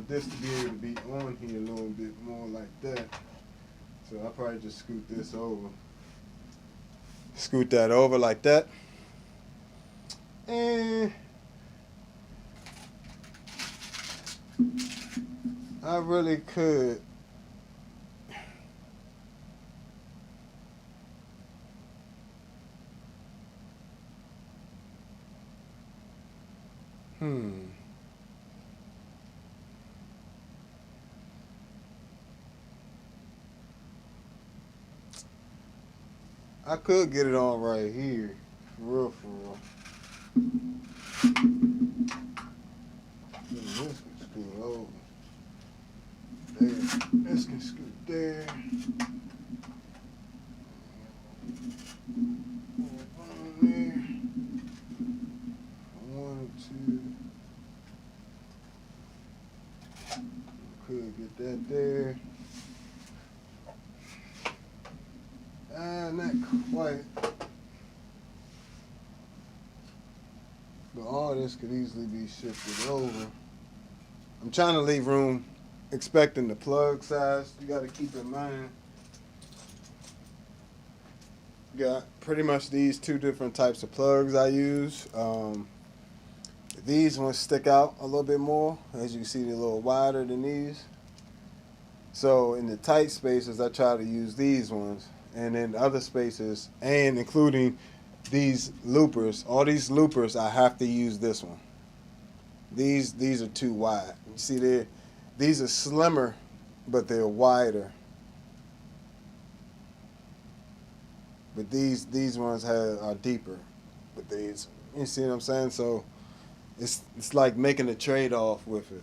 this to be able to be on here a little bit more like that. So I'll probably just scoot this over. Scoot that over like that. And I really could I could get it on right here. For real, for real. This can scoot over. There. This can scoot there. On there. I wanted to. Could get that there. Not quite. But all this could easily be shifted over. I'm trying to leave room, expecting the plug size. You got to keep in mind. Got pretty much these two different types of plugs I use. These ones stick out a little bit more. As you can see, they're a little wider than these. So in the tight spaces, I try to use these ones. And in other spaces, and including these loopers, all these loopers, I have to use this one. These are too wide. You see, these are slimmer, but they're wider. But these ones are deeper. But these, you see what I'm saying? So it's like making a trade-off with it.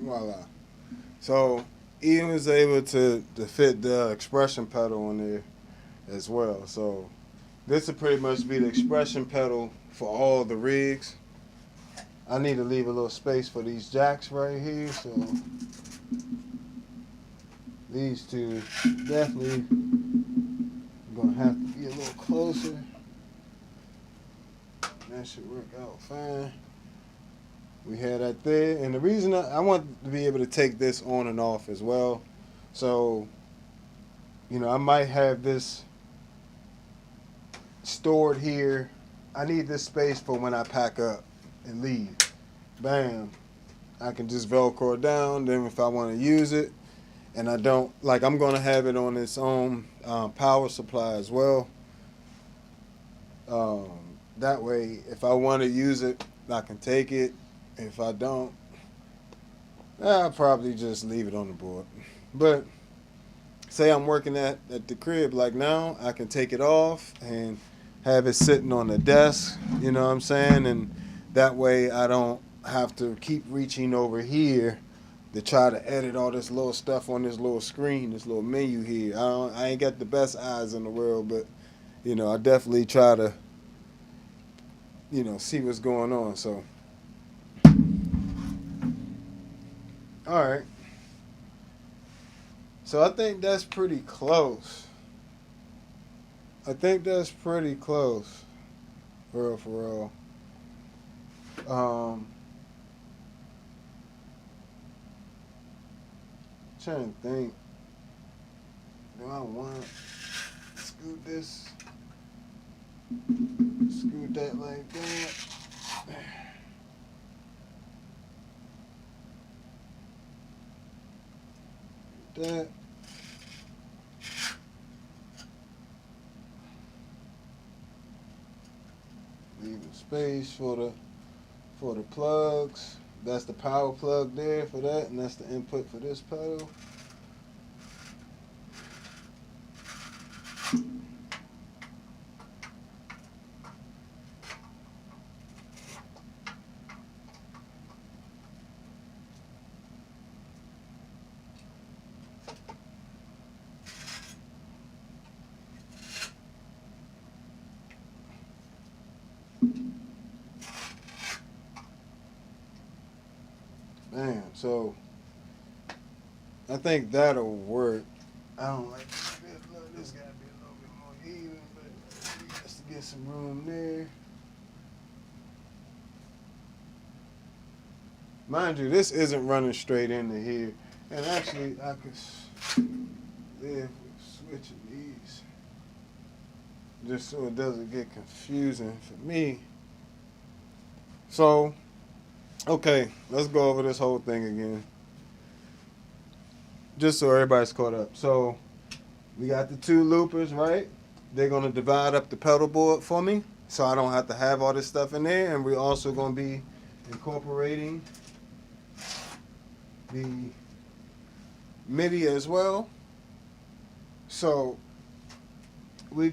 Voila. So Ian was able to fit the expression pedal on there as well. So this will pretty much be the expression pedal for all the rigs. I need to leave a little space for these jacks right here. So these two definitely gonna have to be a little closer. That should work out fine. We had that there, and the reason I want to be able to take this on and off as well. So, you know, I might have this stored here. I need this space for when I pack up and leave. Bam. I can just Velcro it down. Then if I want to use it, and I don't, like, I'm going to have it on its own power supply as well. That way, if I want to use it, I can take it. If I don't, I'll probably just leave it on the board. But say I'm working at the crib like now, I can take it off and have it sitting on the desk, you know what I'm saying? And that way I don't have to keep reaching over here to try to edit all this little stuff on this little screen, this little menu here. I ain't got the best eyes in the world, but, you know, I definitely try to, you know, see what's going on. So, all right. So I think that's pretty close. I think that's pretty close. For real, for real. Trying to think. Do I want to scoot this? Scoot that like that. That. Leaving space for the plugs. That's the power plug there for that, and that's the input for this pedal. Damn. So I think that'll work. I don't like this. This gotta be a little bit more even, but just to get some room there. Mind you, this isn't running straight into here. And actually, I could live with switching these. Just so it doesn't get confusing for me. So, okay, let's go over this whole thing again. Just so everybody's caught up. So, we got the two loopers, right? They're going to divide up the pedal board for me, so I don't have to have all this stuff in there. And we're also going to be incorporating the MIDI as well. So we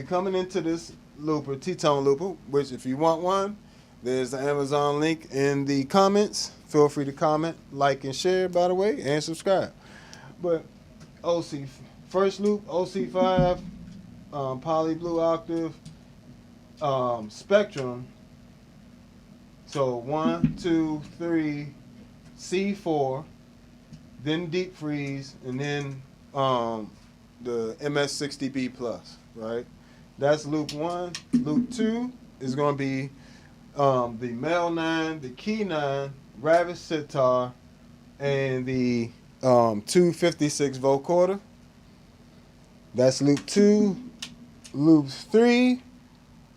coming into this looper, T-Tone looper, which if you want one, there's the Amazon link in the comments. Feel free to comment, like, and share, by the way, and subscribe. But OC, first loop, OC5, Poly Blue Octave, Spectrum. So 1, 2, 3, C4, then Deep Freeze, and then the MS-60B plus, right? That's loop 1. Loop 2 is going to be the Mel 9, the Key 9, Ravis Sitar, and the 256 vocoder. That's loop 2. Loop 3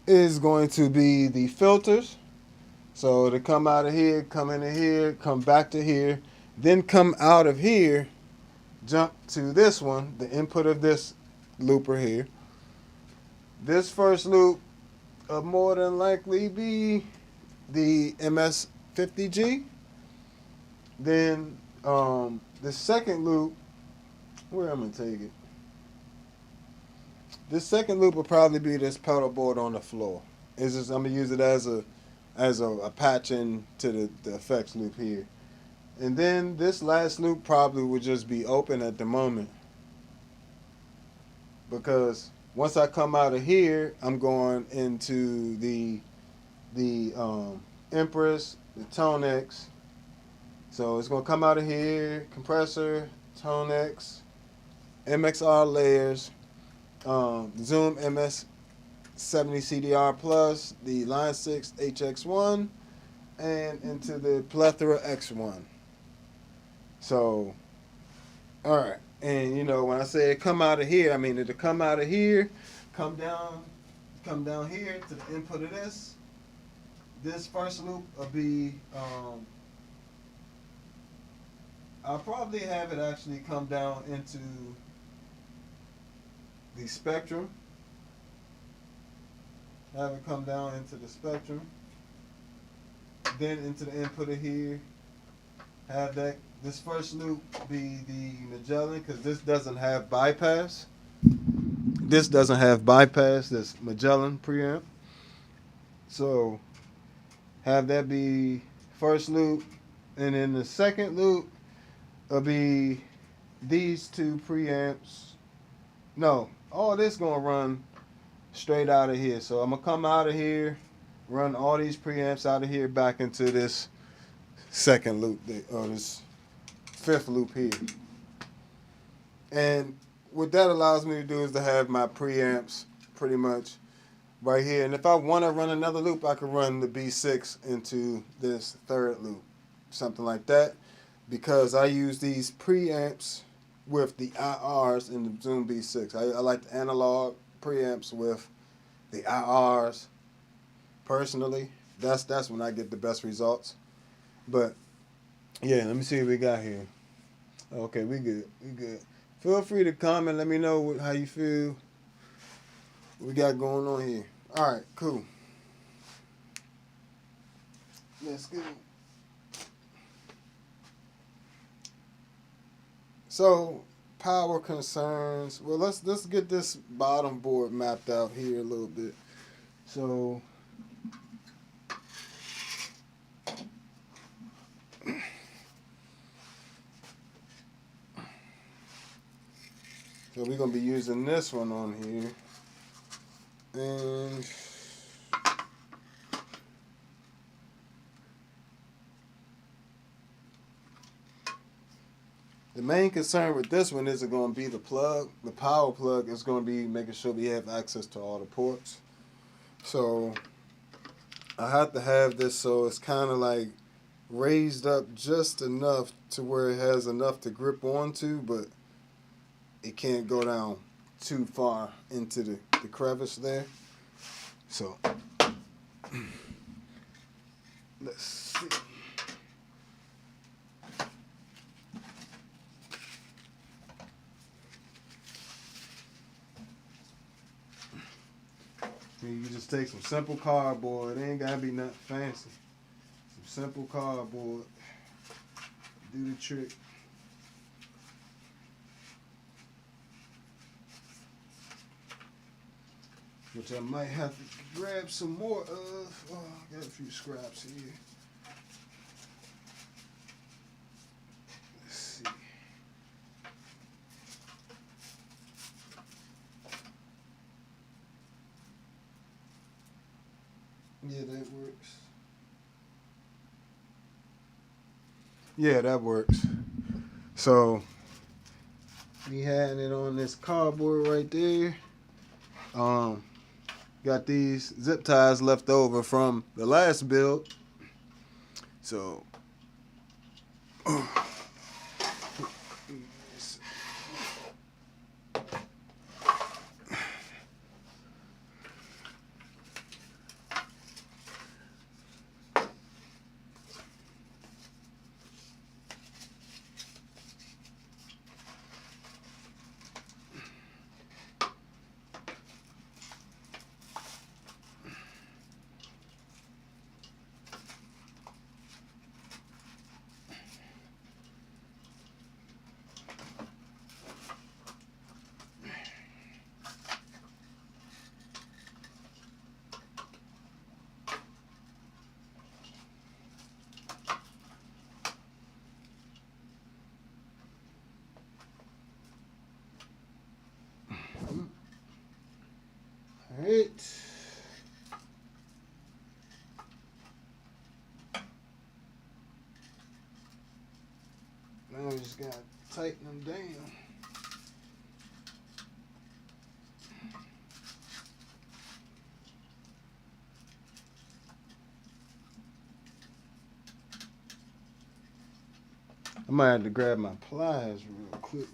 is going to be the filters. So to come out of here, come into here, come back to here, then come out of here, jump to this one, the input of this looper here. This first loop will more than likely be the MS-50G. Then the second loop, where I'm going to take it? This second loop will probably be this pedal board on the floor. It's just, I'm going to use it as a patch in to the effects loop here. And then this last loop probably would just be open at the moment, because once I come out of here, I'm going into the Empress, the ToneX. So it's going to come out of here, compressor, ToneX, MXR layers, Zoom MS-60B CDR Plus, the Line 6 HX1, and into the Plethora X1. So, all right. And, you know, when I say come out of here, I mean it'll come out of here, come down here to the input of this. This first loop will be, I'll probably have it actually come down into the Spectrum. Have it come down into the Spectrum. Then into the input of here. Have that. This first loop be the Magellan, because this doesn't have bypass. This doesn't have bypass. This Magellan preamp. So have that be first loop, and then the second loop will be these two preamps. No, all this gonna run straight out of here. So I'm gonna come out of here, run all these preamps out of here back into this second loop, or this fifth loop here. And what that allows me to do is to have my preamps pretty much right here. And if I want to run another loop, I could run the B6 into this third loop, something like that, because I use these preamps with the IRs in the Zoom B6. I like the analog preamps with the IRs personally. That's when I get the best results. But yeah, let me see what we got here. Okay, we good. Feel free to comment. Let me know how you feel. What we got going on here. All right, cool. Let's go. So, power concerns. Well, let's get this bottom board mapped out here a little bit. So, we're going to be using this one on here. And The main concern with this one isn't going to be the plug. The power plug is going to be making sure we have access to all the ports. So I have to have this so it's kind of like raised up just enough to where it has enough to grip onto, but it can't go down too far into the crevice there. So let's see. You just take some simple cardboard. It ain't gotta be nothing fancy. Some simple cardboard. Do the trick. Which I might have to grab some more of. Oh, I got a few scraps here. Let's see. Yeah, that works. Yeah, that works. So, we had it on this cardboard right there. Got these zip ties left over from the last build. So, alright. Now we just gotta tighten them down. I might have to grab my pliers real quick.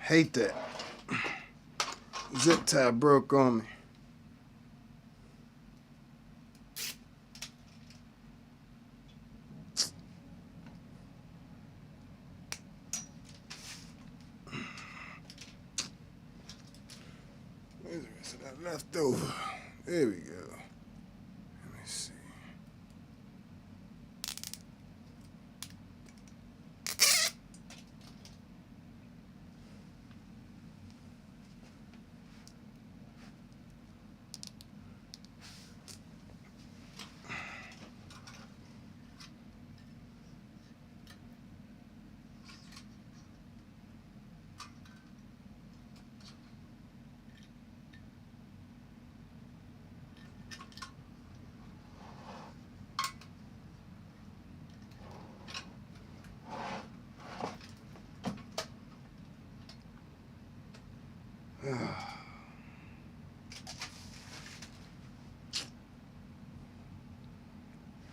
Hate that. Zip tie broke on me. Where's the rest of that left over? There we go. Let me see.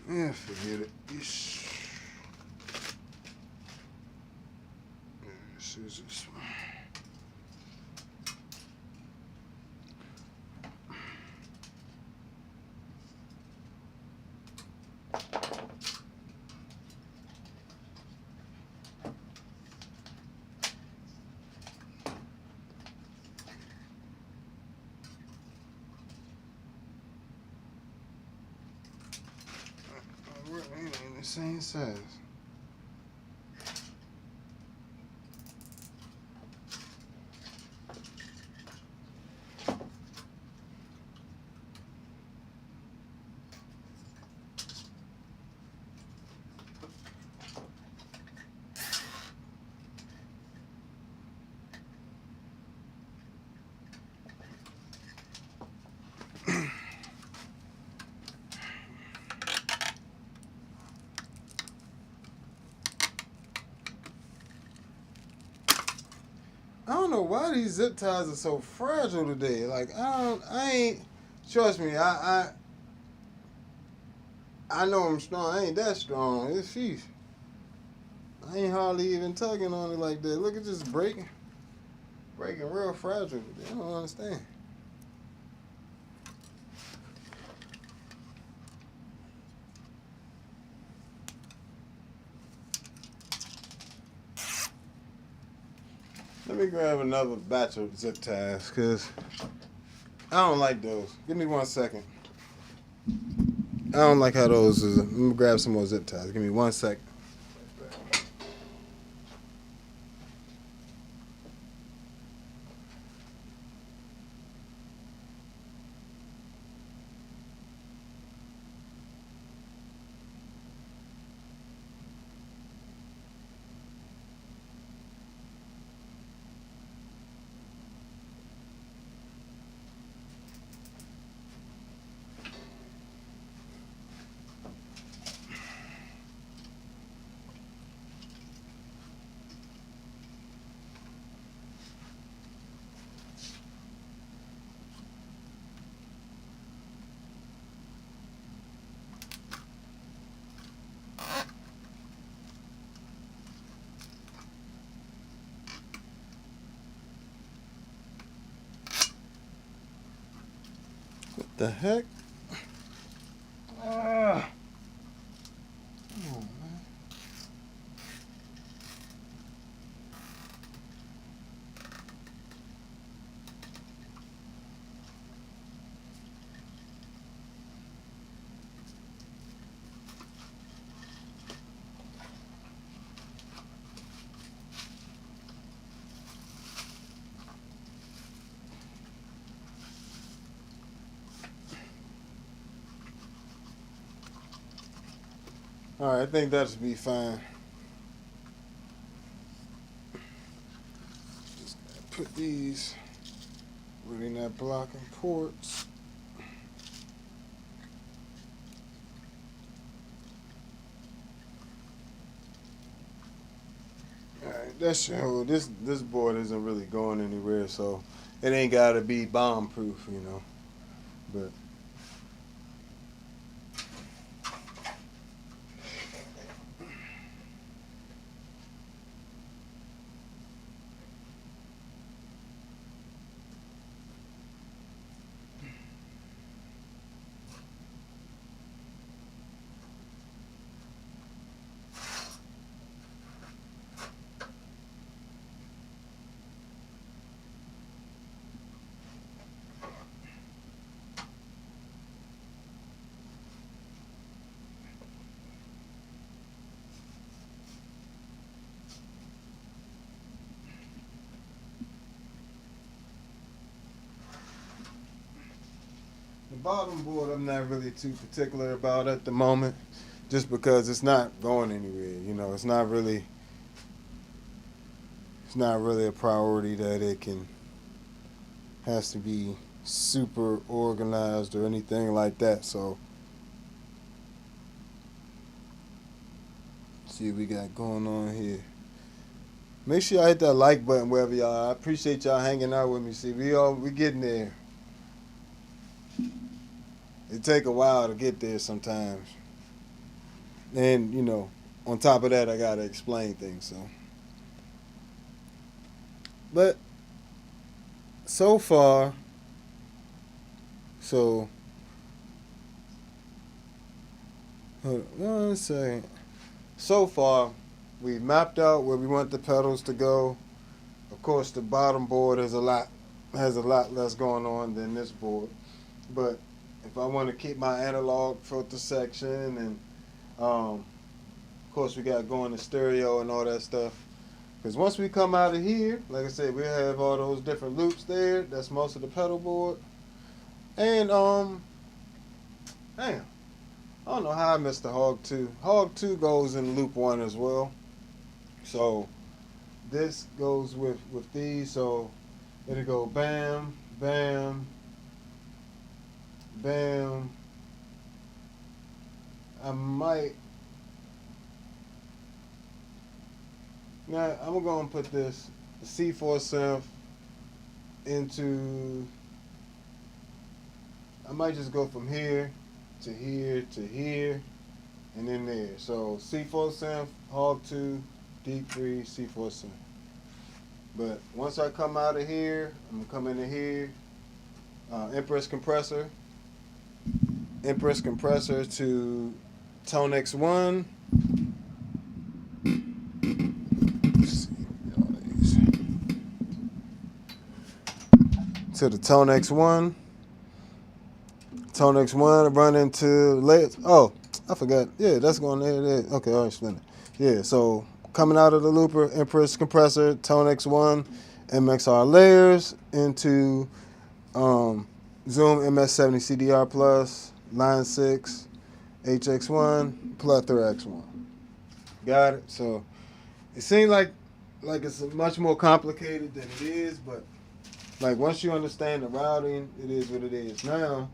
Yeah, forget it. Scissors. ain't the same size. I don't know why these zip ties are so fragile today. Like I ain't. Trust me, I know I'm strong. I ain't that strong. It's sheesh. I ain't hardly even tugging on it like that. Look at this breaking real fragile today. I don't understand. Let me grab another batch of zip ties, because I don't like those. Give me 1 second. I don't like how those is. Let me grab some more zip ties. Give me 1 second. What the heck? Ah. Come on, man. All right, I think that should be fine. Just put these really not blocking ports. All right, that should hold. This board isn't really going anywhere, so it ain't gotta be bomb proof, you know. But the bottom board I'm not really too particular about at the moment, just because it's not going anywhere. You know, it's not really a priority that has to be super organized or anything like that. So let's see what we got going on here. Make sure y'all hit that like button wherever y'all are. I appreciate y'all hanging out with me. See, we getting there. It take a while to get there sometimes. And, you know, on top of that, I got to explain things, so. But, so far, hold on 1 second. So far, we mapped out where we want the pedals to go. Of course, the bottom board has a lot less going on than this board. But if I want to keep my analog filter section and Of course, we got going to stereo and all that stuff. Because once we come out of here, like I said, we have all those different loops there. That's most of the pedal board. And damn, I don't know how I missed the Hog 2. Hog 2 goes in loop 1 as well. So this goes with these. So it'll go bam, bam, bam. I might. Now I'm gonna put this the C4 synth into. I might just go from here to here to here, and then there. So C4 synth, Hog 2, Deep 3, C4 synth. But once I come out of here, I'm gonna come into here. Empress compressor to ToneX 1. To the ToneX 1. ToneX 1 run into layers. Oh, I forgot. Yeah, that's going there. Okay, I'll explain it. Yeah, so coming out of the looper, Empress compressor, ToneX 1, MXR layers into Zoom MS-60 CDR Plus, Line 6, HX1, Plethora X1. Got it? So it seems like it's much more complicated than it is, but like once you understand the routing, it is what it is. Now,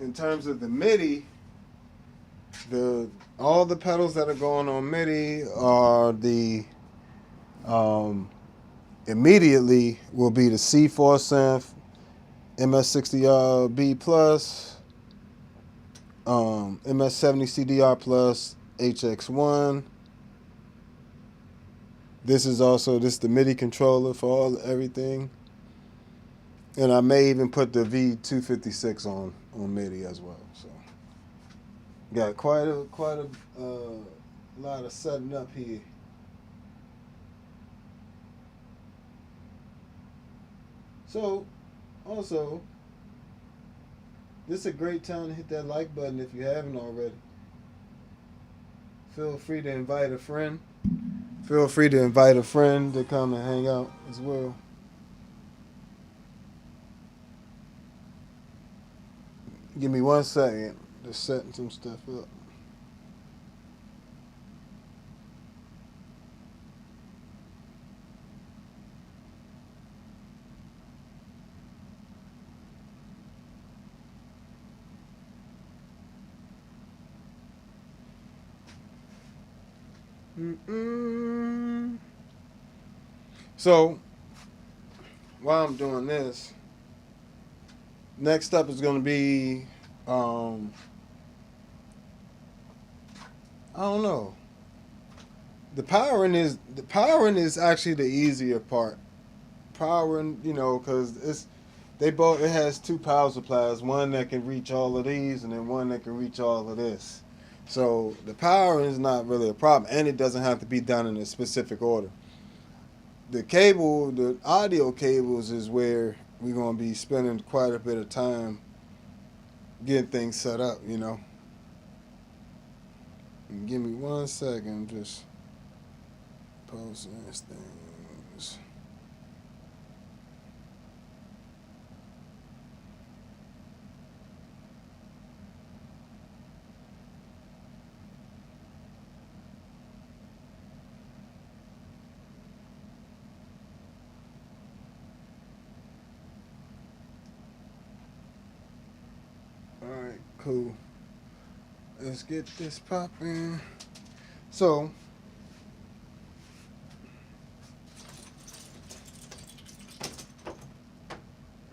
in terms of the MIDI, all the pedals that are going on MIDI are the immediately will be the C4 synth, MS-60B plus, MS-70 CDR plus, HX1. This is the MIDI controller for everything. And I may even put the V256 on MIDI as well. So got quite a lot of setting up here. So also, this is a great time to hit that like button if you haven't already. Feel free to invite a friend. Feel free to invite a friend to come and hang out as well. Give me 1 second. Just setting some stuff up. So, while I'm doing this, next up is going to be, I don't know. The powering is actually the easier part. Powering, because it has 2 power supplies, one that can reach all of these, and then one that can reach all of this. So the powering is not really a problem, and it doesn't have to be done in a specific order. The audio cables is where we're going to be spending quite a bit of time getting things set up, And give me 1 second, just posting these things. Alright, cool. Let's get this popping. So,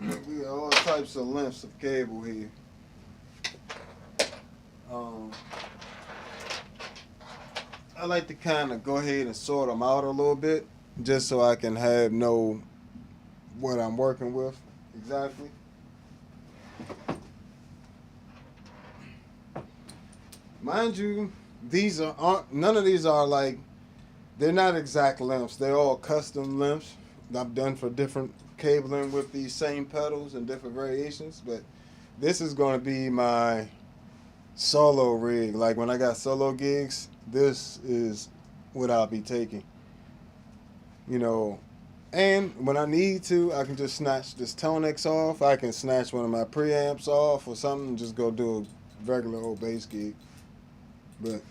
we got all types of lengths of cable here. I like to kind of go ahead and sort them out a little bit, just so I can know what I'm working with exactly. Mind you, none of these are they're not exact lengths. They're all custom lengths I've done for different cabling with these same pedals and different variations. But this is going to be my solo rig. Like when I got solo gigs, this is what I'll be taking. You know, and when I need to, I can just snatch this ToneX off. I can snatch one of my preamps off or something and just go do a regular old bass gig. But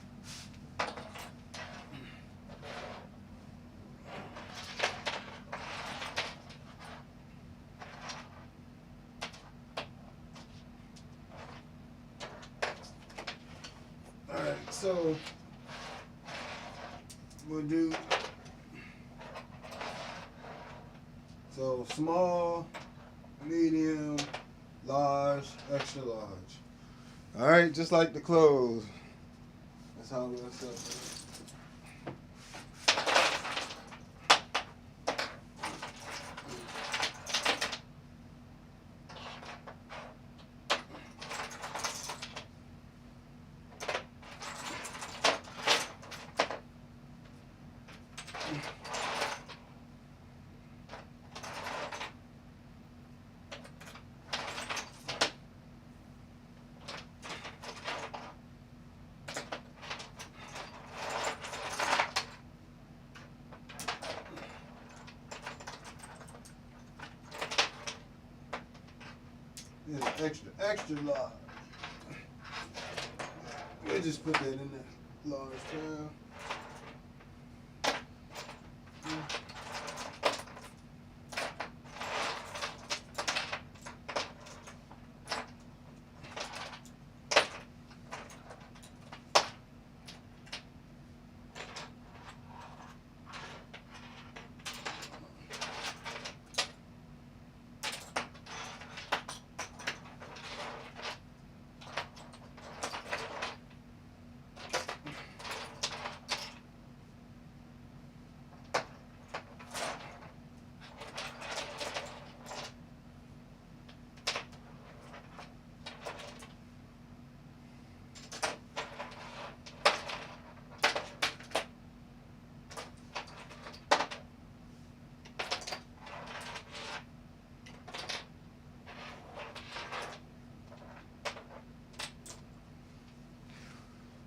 alright, so we'll do small, medium, large, extra large. Alright, just like the clothes. That's how I'm gonna set it. Extra large. We'll just put that in that large tile.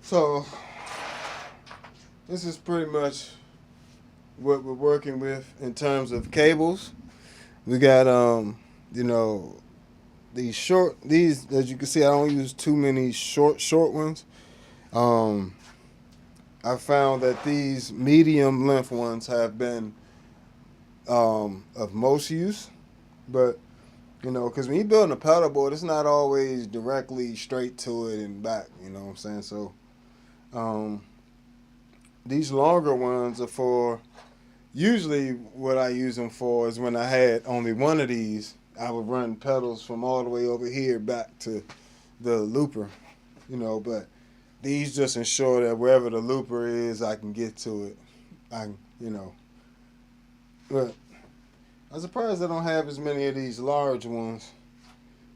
So this is pretty much what we're working with in terms of cables. We got you know, these as you can see, I don't use too many short ones. I found that these medium length ones have been of most use, but you know, because when you're building a pedal board, it's not always directly straight to it and back. You know what I'm saying? So these longer ones are for, usually what I use them for is when I had only one of these, I would run pedals from all the way over here back to the looper, you know, but these just ensure that wherever the looper is, I can get to it. You know, but I'm surprised I don't have as many of these large ones,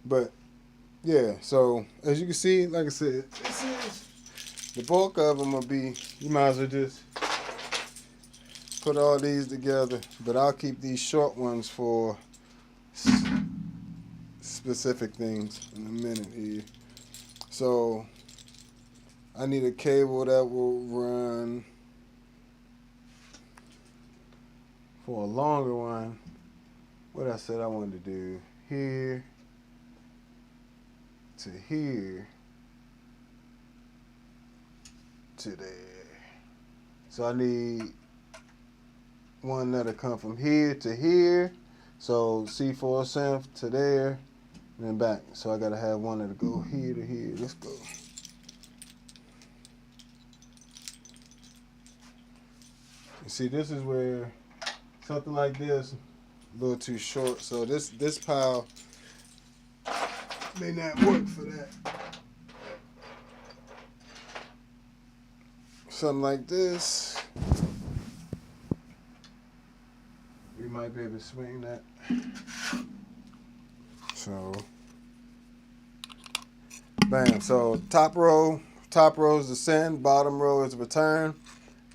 but yeah, so as you can see, like I said, this is the bulk of them will be, you might as well just put all these together, but I'll keep these short ones for specific things in a minute here. So I need a cable that will run for a longer one. What I said I wanted to do, here to here to there. So I need one that'll come from here to here. So C4 synth to there and then back. So I gotta have one that'll go here to here. Let's go. You see, this is where something like this, a little too short. So this pile may not work for that. Something like this, we might be able to swing that. So, bam. So top row is the send, bottom row is the return.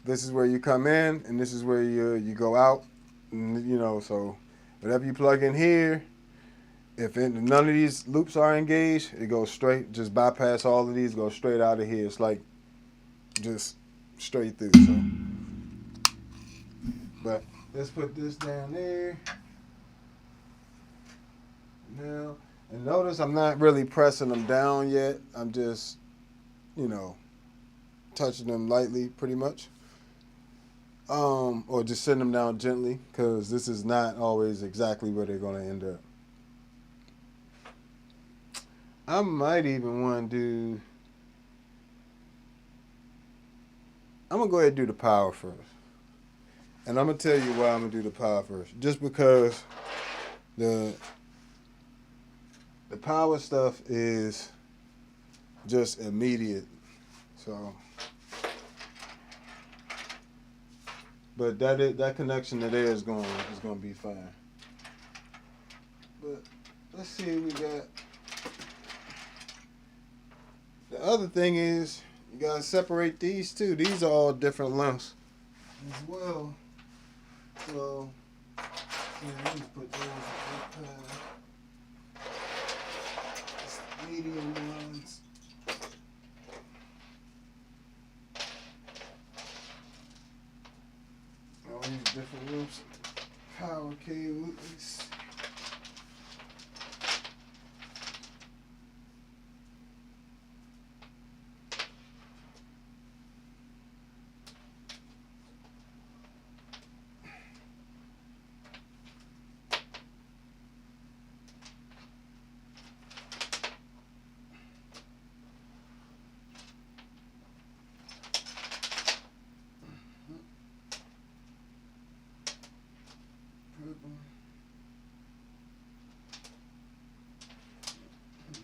This is where you come in, and this is where you go out. And, you know, so whatever you plug in here, If none of these loops are engaged, it goes straight, just bypass all of these, go straight out of here. It's like just straight through. So, but let's put this down there. Now, and notice I'm not really pressing them down yet. I'm just, you know, touching them lightly pretty much. Or just sitting them down gently, because this is not always exactly where they're going to end up. I might even want to do, I'm going to go ahead and do the power first. And I'm going to tell you why I'm going to do the power first. Just because the power stuff is just immediate. So, but that connection to there is going to be fine. But let's see what we got. The other thing is you gotta separate these two. These are all different lengths as well. So let me put those medium ones. All these different loops, power cables.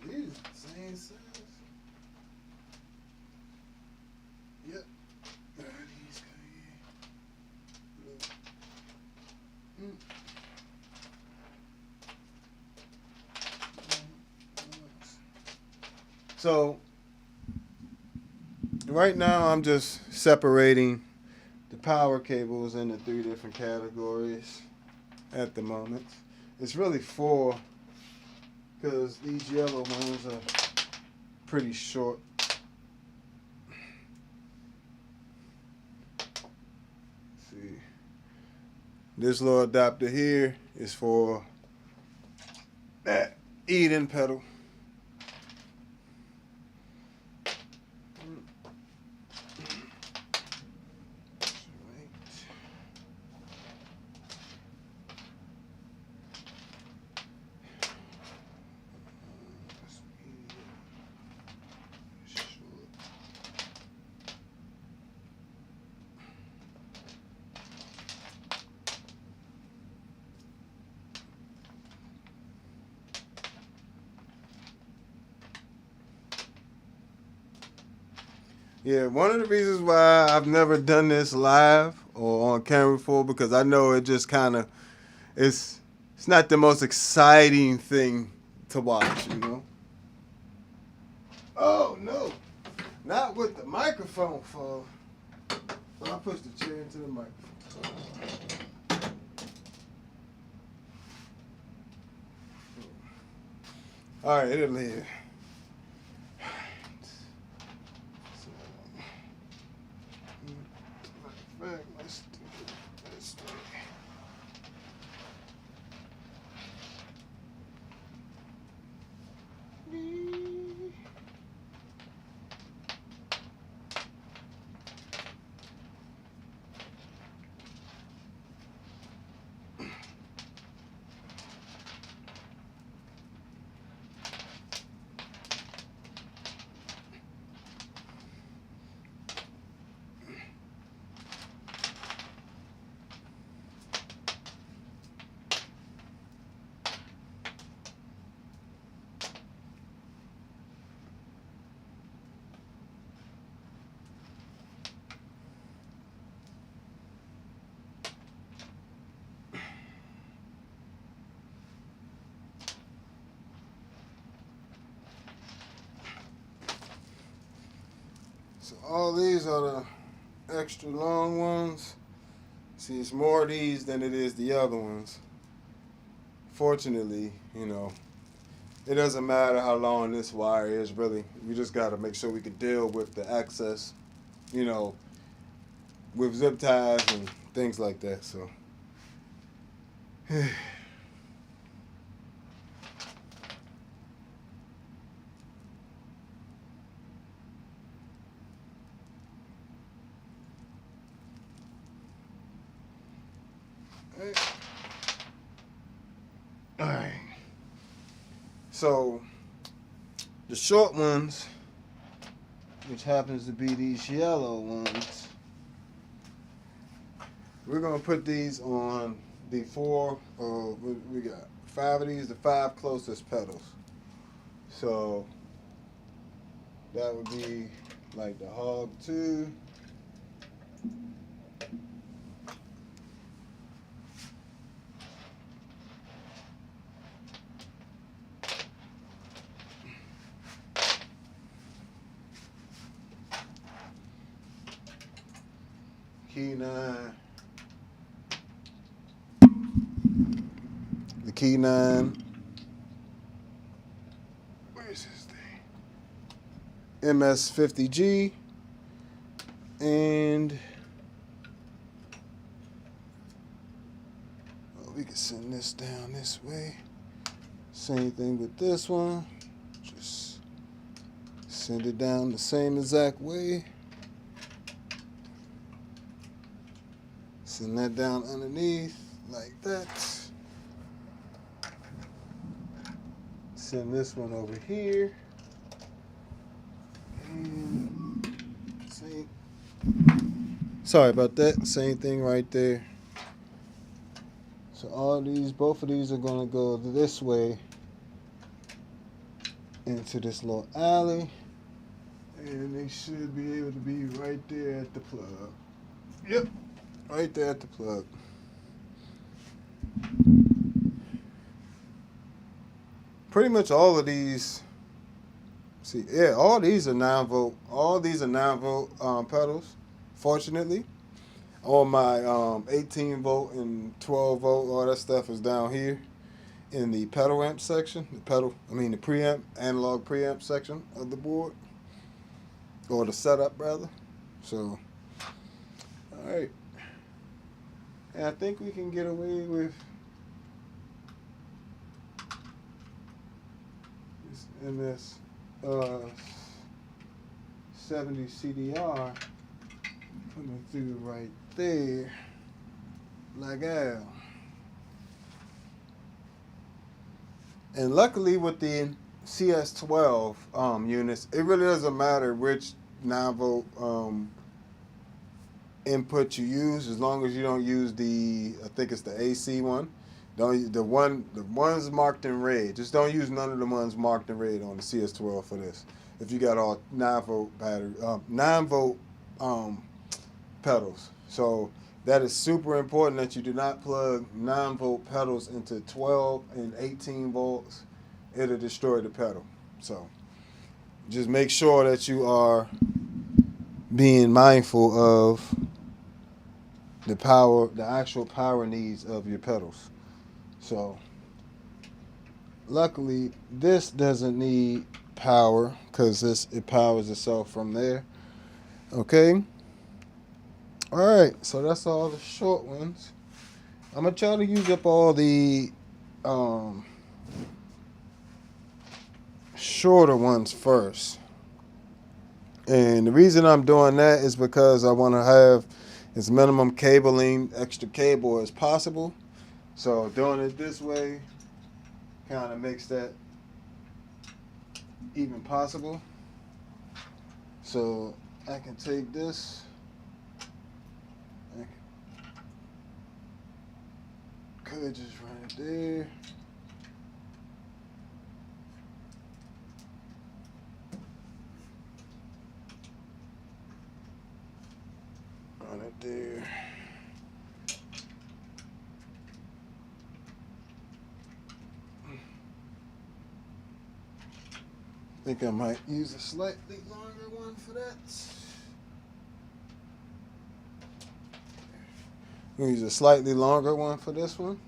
These same size. Yep. These go here. So right now I'm just separating the power cables into 3 different categories at the moment. It's really 4 because these yellow ones are pretty short. Let's see. This little adapter here is for that Eden pedal. Yeah, one of the reasons why I've never done this live or on camera before, because I know it just kind of, it's not the most exciting thing to watch, you know? Oh, no. Not with the microphone fall. So I pushed the chair into the microphone. All right, it'll live. Let's do it this way. So all these are the extra long ones. See, it's more of these than it is the other ones. Fortunately, you know, It doesn't matter how long this wire is, really. We just got to make sure we can deal with the excess, you know, with zip ties and things like that. So, all right. So, the short ones, which happens to be these yellow ones, we're going to put these on the we got 5 of these, the 5 closest pedals. So, that would be like the Hog 2. Key 9. The Key 9. Where's this thing? MS-60B. And we can send this down this way. Same thing with this one. Just send it down the same exact way. Send that down underneath like that. Send this one over here. And same. Sorry about that. Same thing right there. So all these, both of these are going to go this way into this little alley. And they should be able to be right there at the plug. Yep. Right there at the plug. Pretty much all of these, see, yeah, all these are 9-volt. All these are 9-volt pedals, fortunately. All my 18-volt and 12-volt, all that stuff is down here in the pedal amp section. The preamp, analog preamp section of the board. Or the setup, rather. So, all right. And I think we can get away with this MS-70 CDR coming through right there, like that. And luckily with the CS12 units, it really doesn't matter which 9-volt input you use, as long as you don't use I think it's the AC one. The ones marked in red. Just don't use none of the ones marked in red on the CS12 for this. If you got all 9-volt battery, 9-volt pedals. So that is super important that you do not plug 9-volt pedals into 12 and 18 volts. It'll destroy the pedal. So just make sure that you are being mindful of the actual power needs of your pedals. So luckily this doesn't need power because it powers itself from there. Okay. Alright, so that's all the short ones. I'm gonna try to use up all the shorter ones first. And the reason I'm doing that is because I want to have as minimum cabling, extra cable as possible. So doing it this way kind of makes that even possible. So I can take this, I could just run it there. Run it there. I think I might use a slightly longer one for that. We'll use a slightly longer one for this one.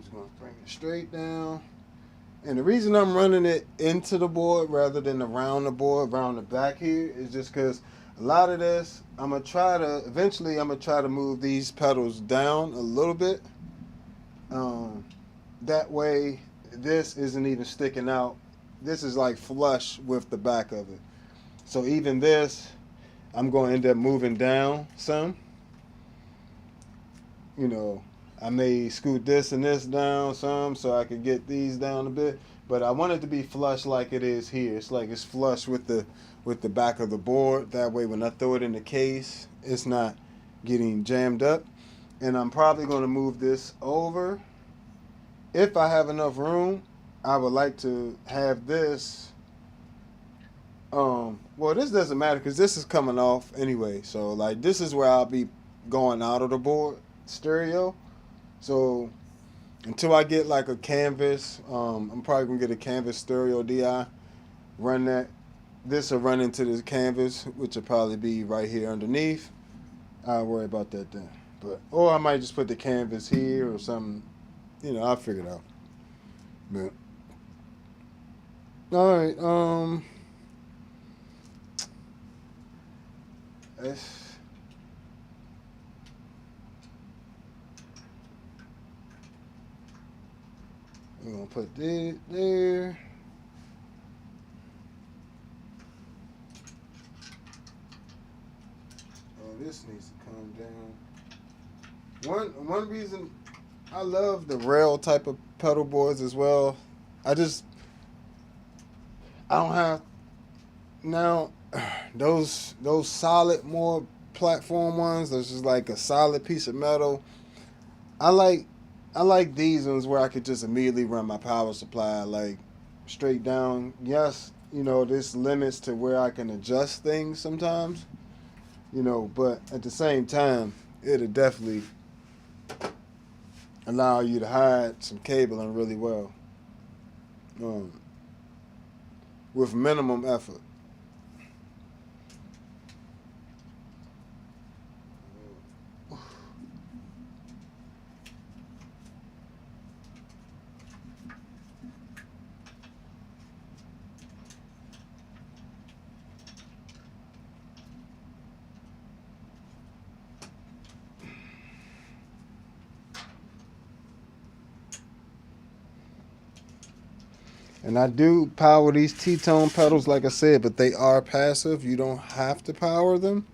just gonna bring it straight down. And the reason I'm running it into the board rather than around the board, around the back here, is just because a lot of this, eventually I'm gonna try to move these pedals down a little bit. That way this isn't even sticking out. This is like flush with the back of it. So even this, I'm going to end up moving down some. You know, I may scoot this and this down some so I can get these down a bit. But I want it to be flush like it is here. It's like it's flush with the back of the board. That way when I throw it in the case, it's not getting jammed up. And I'm probably going to move this over. If I have enough room, I would like to have this. Well, this doesn't matter because this is coming off anyway. So like this is where I'll be going out of the board stereo. So until I get like a canvas, I'm probably gonna get a canvas stereo DI. Run that. This will run into this canvas, which will probably be right here underneath. I'll worry about that then. But or I might just put the canvas here or something. You know, I'll figure it out. But all right. We're gonna put that there. Oh, this needs to come down. One reason I love the rail type of pedal boards as well. I don't have now those solid more platform ones. Those just like a solid piece of metal. I like these ones where I could just immediately run my power supply like straight down. Yes, you know, this limits to where I can adjust things sometimes. You know, but at the same time, it'll definitely allow you to hide some cabling really well with minimum effort. And I do power these T-tone pedals, like I said, but they are passive. You don't have to power them.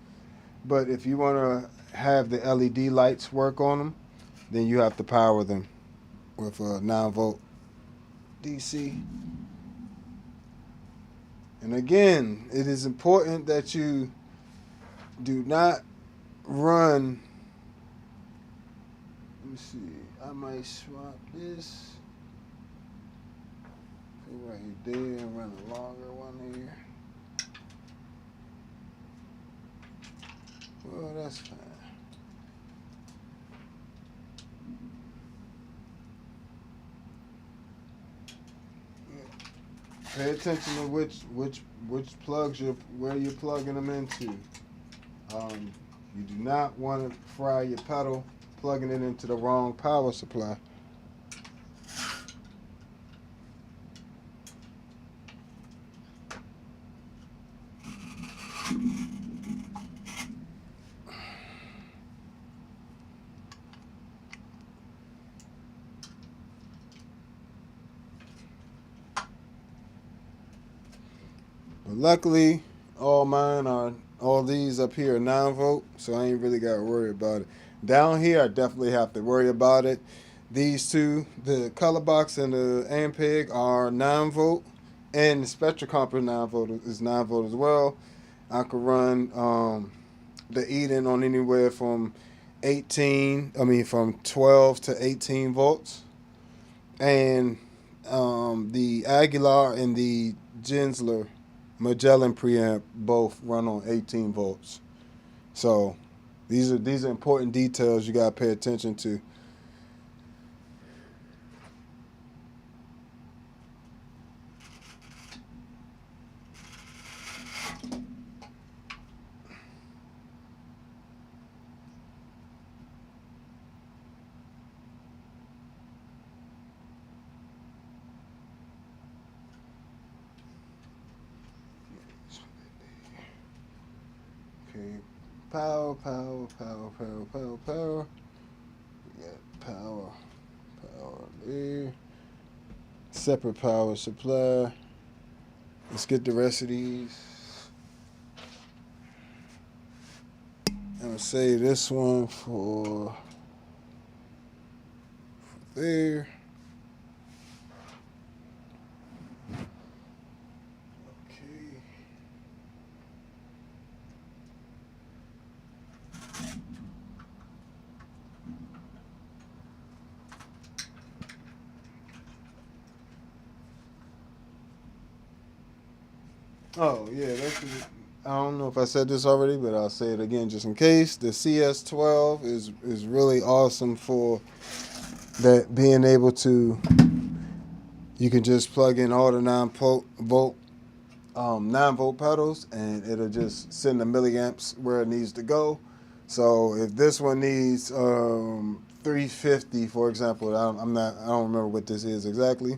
But if you want to have the LED lights work on them, then you have to power them with a 9-volt DC. And again, it is important that you do not run. Let me see. I might swap this. Right there and run a longer one here. Well, that's fine. Pay attention to which plugs where you're plugging them into. You do not want to fry your pedal plugging it into the wrong power supply. But luckily, all these up here are 9-volt, so I ain't really got to worry about it. Down here, I definitely have to worry about it. These two, the color box and the Ampeg, are 9-volt, and the Spectrocomp 9-volt is 9-volt as well. I could run the Eden on anywhere from 12 to 18 volts, and the Aguilar and the Gensler Magellan preamp both run on 18 volts. So these are important details you gotta pay attention to. Power, power, power, power, power, power. We got power, power there. Separate power supply. Let's get the rest of these. I'm gonna save this one for there. Okay. Oh yeah, I don't know if I said this already, but I'll say it again just in case. The CS12 is really awesome for that, being able to, you can just plug in all the 9 volt pedals, and it'll just send the milliamps where it needs to go. So if this one needs 350, for example, I don't remember what this is exactly,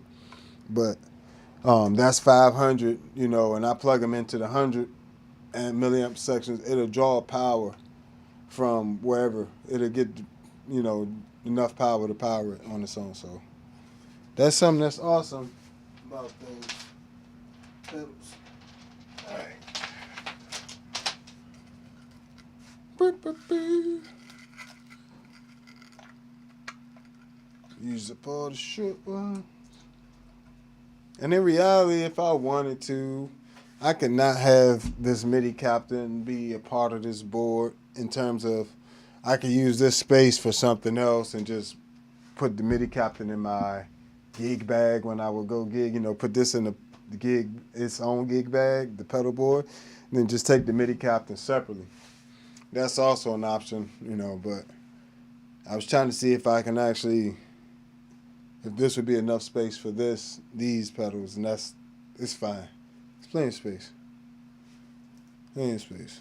but that's 500, and I plug them into the 100 and milliamp sections. It'll draw power from wherever. It'll get, enough power to power it on its own. So that's something that's awesome about those pedals. All right. Use up all the short one. And in reality, if I wanted to, I could not have this MIDI captain be a part of this board, in terms of I could use this space for something else and just put the MIDI captain in my gig bag when I would go gig, put this in the gig, its own gig bag, the pedal board, and then just take the MIDI captain separately. That's also an option, but I was trying to see if I can actually, if this would be enough space for these pedals, and it's fine. It's plenty of space. Plenty of space.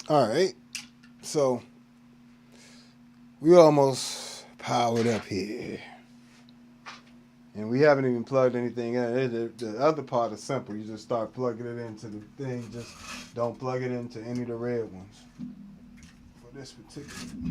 All right, so we almost powered up here, and we haven't even plugged anything in. The other part is simple. You just start plugging it into the thing. Just don't plug it into any of the red ones for this particular.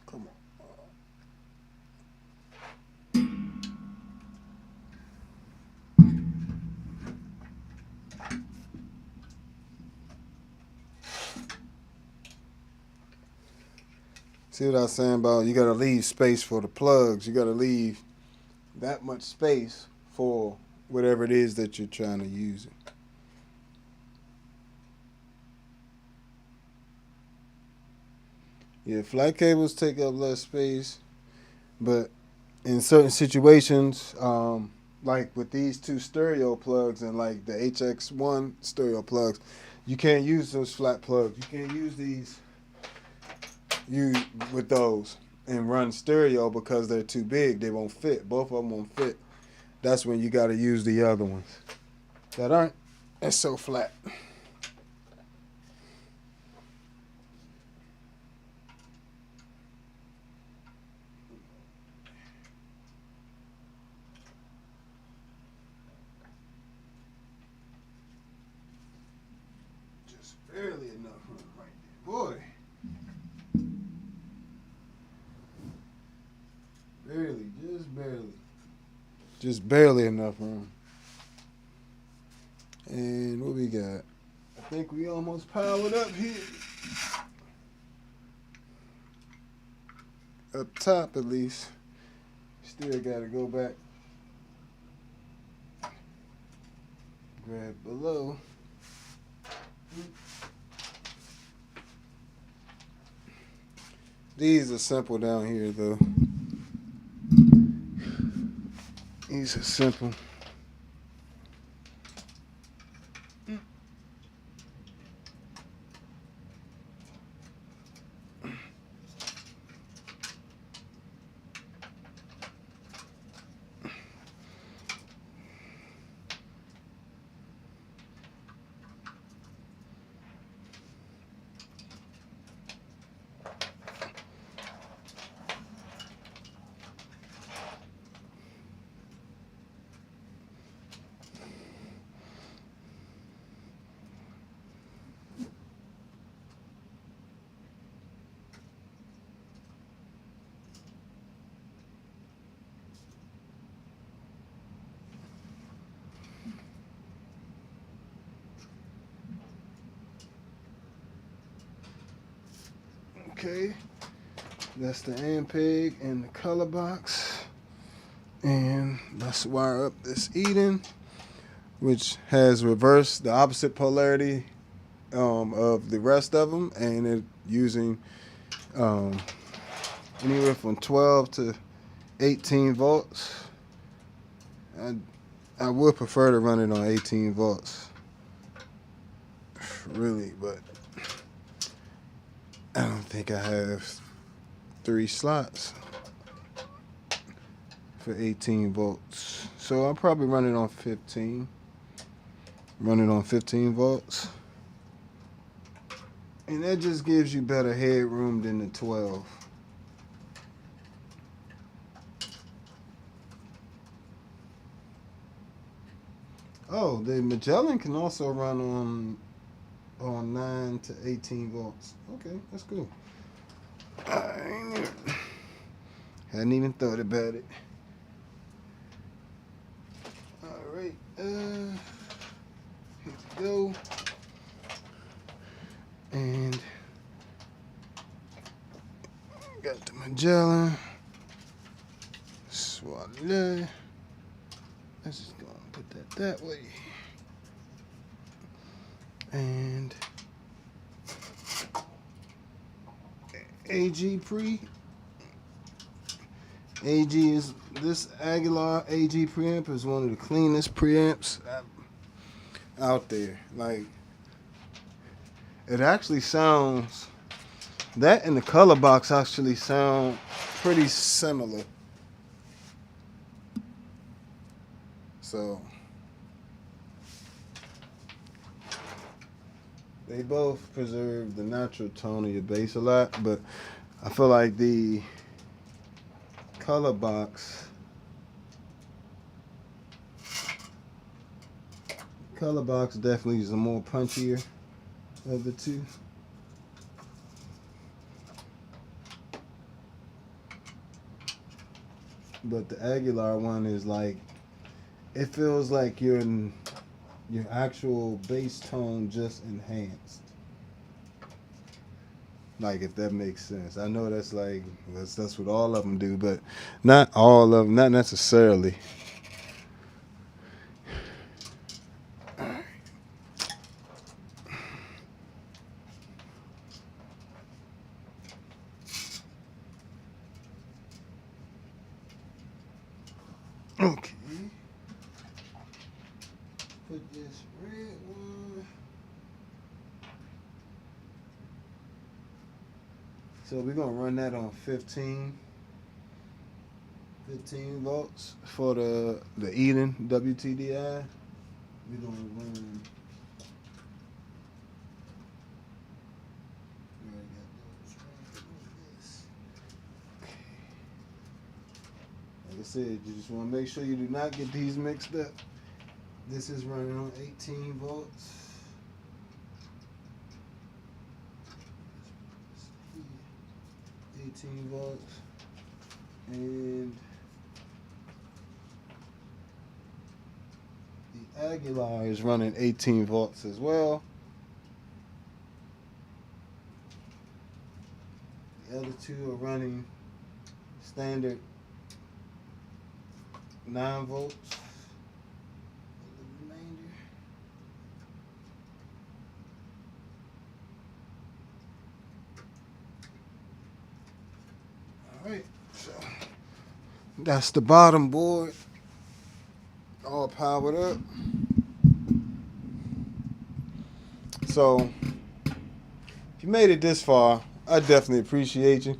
Come on. See what I was saying about, you got to leave space for the plugs. You got to leave that much space for whatever it is that you're trying to use. Yeah, flat cables take up less space, but in certain situations, like with these two stereo plugs and like the HX1 stereo plugs, you can't use those flat plugs. You can't use these with those and run stereo because they're too big. They won't fit. Both of them won't fit. That's when you got to use the other ones that aren't so flat. Just barely enough room right there, boy. Barely, just barely. Just barely enough room. And what we got? I think we almost powered up here. Up top, at least. Still got to go back. Grab below. These are simple down here, though. These are simple. Okay, that's the Ampeg and the color box. And let's wire up this Eden, which has reversed the opposite polarity of the rest of them, and it using anywhere from 12 to 18 volts. I would prefer to run it on 18 volts, really, but I don't think I have 3 slots for 18 volts. So I'll probably run it on 15. Run it on 15 volts. And that just gives you better headroom than the 12. Oh, the Magellan can also run on 9 to 18 volts. Okay, that's cool. I hadn't even thought about it. Alright, here we go. And got the Magellan. Swallow. Let's just go and put that way. And AG pre. AG is this Aguilar AG preamp is one of the cleanest preamps out there. Like, it actually sounds, that and the color box actually sound pretty similar. So they both preserve the natural tone of your bass a lot, but I feel like the color box definitely is the more punchier of the two. But the Aguilar one is like, it feels like your actual bass tone just enhanced. Like, if that makes sense. I know that's like, that's what all of them do, but not all of them, not necessarily. Okay. Put this red one. So we're gonna run that on 15 volts for the Eden WTDI. We're gonna run. Like I said, you just want to make sure you do not get these mixed up. This is running on 18 volts. And the Aguilar is running 18 volts as well. The other two are running standard 9 volts. The remainder. All right, so that's the bottom board, all powered up. So if you made it this far, I definitely appreciate you.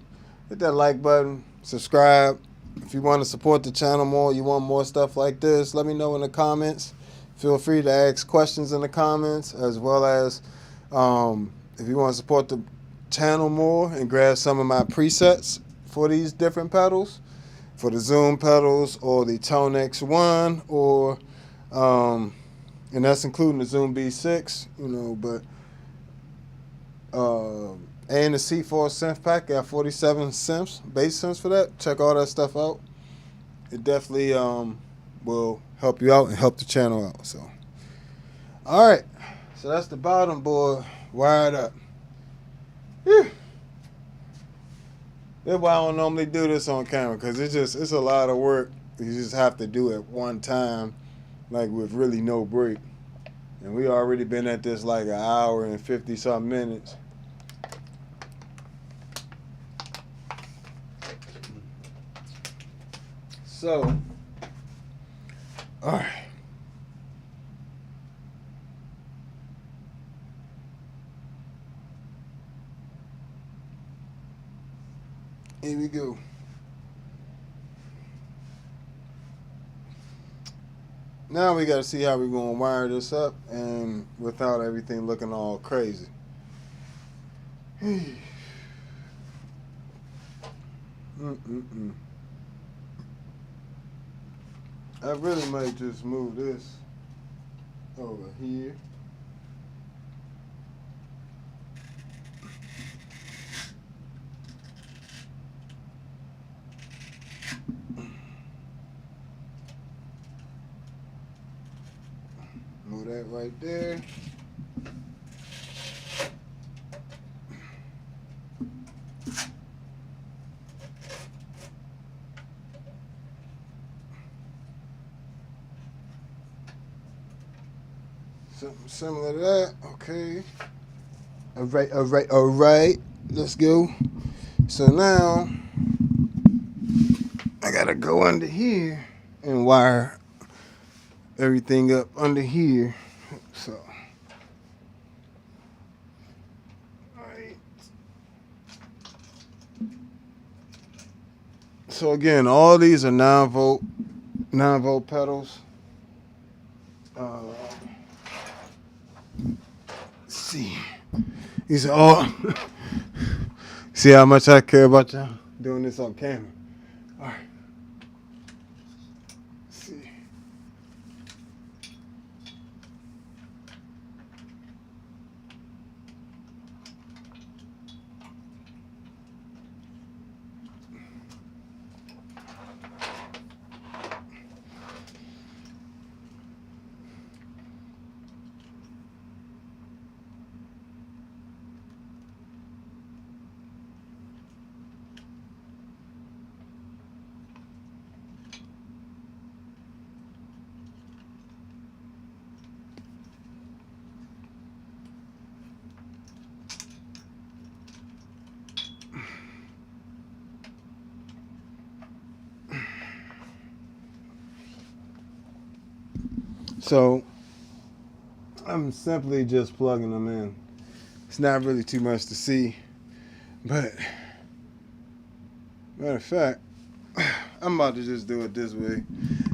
Hit that like button, subscribe. If you want to support the channel more, you want more stuff like this, let me know in the comments. Feel free to ask questions in the comments, as well as if you want to support the channel more and grab some of my presets for these different pedals, for the Zoom pedals or the ToneX 1, or and that's including the Zoom B6, you know, but and the C4 synth pack, got 47 synths, bass synths for that. Check all that stuff out. It definitely will help you out and help the channel out. So, all right, so that's the bottom board wired up. Whew. That's why I don't normally do this on camera, because it's a lot of work. You just have to do it one time, like with really no break. And we already been at this like an hour and 50-something minutes. So, all right. Here we go. Now we got to see how we're going to wire this up and without everything looking all crazy. I really might just move this over here. Move that right there. Something similar to that. Okay. All right. Let's go. So now I gotta go under here and wire everything up under here. So, all right. So again, all these are 9 volt pedals. Let's see, these are all. See how much I care about y'all doing this on camera. All right. Let's see. So I'm simply just plugging them in. It's not really too much to see, but matter of fact, I'm about to just do it this way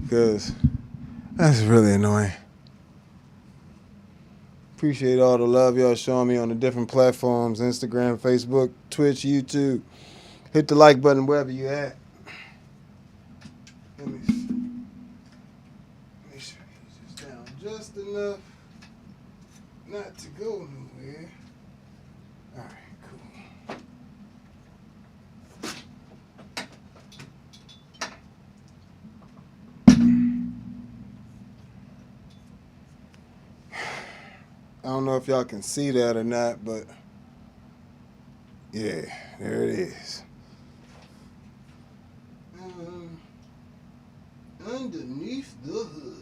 because that's really annoying. Appreciate all the love y'all showing me on the different platforms: Instagram, Facebook, Twitch, YouTube. Hit the like button wherever you at. Let me make sure he's just down just enough not to go nowhere. All right, cool. I don't know if y'all can see that or not, but yeah, there it is. Underneath the hood.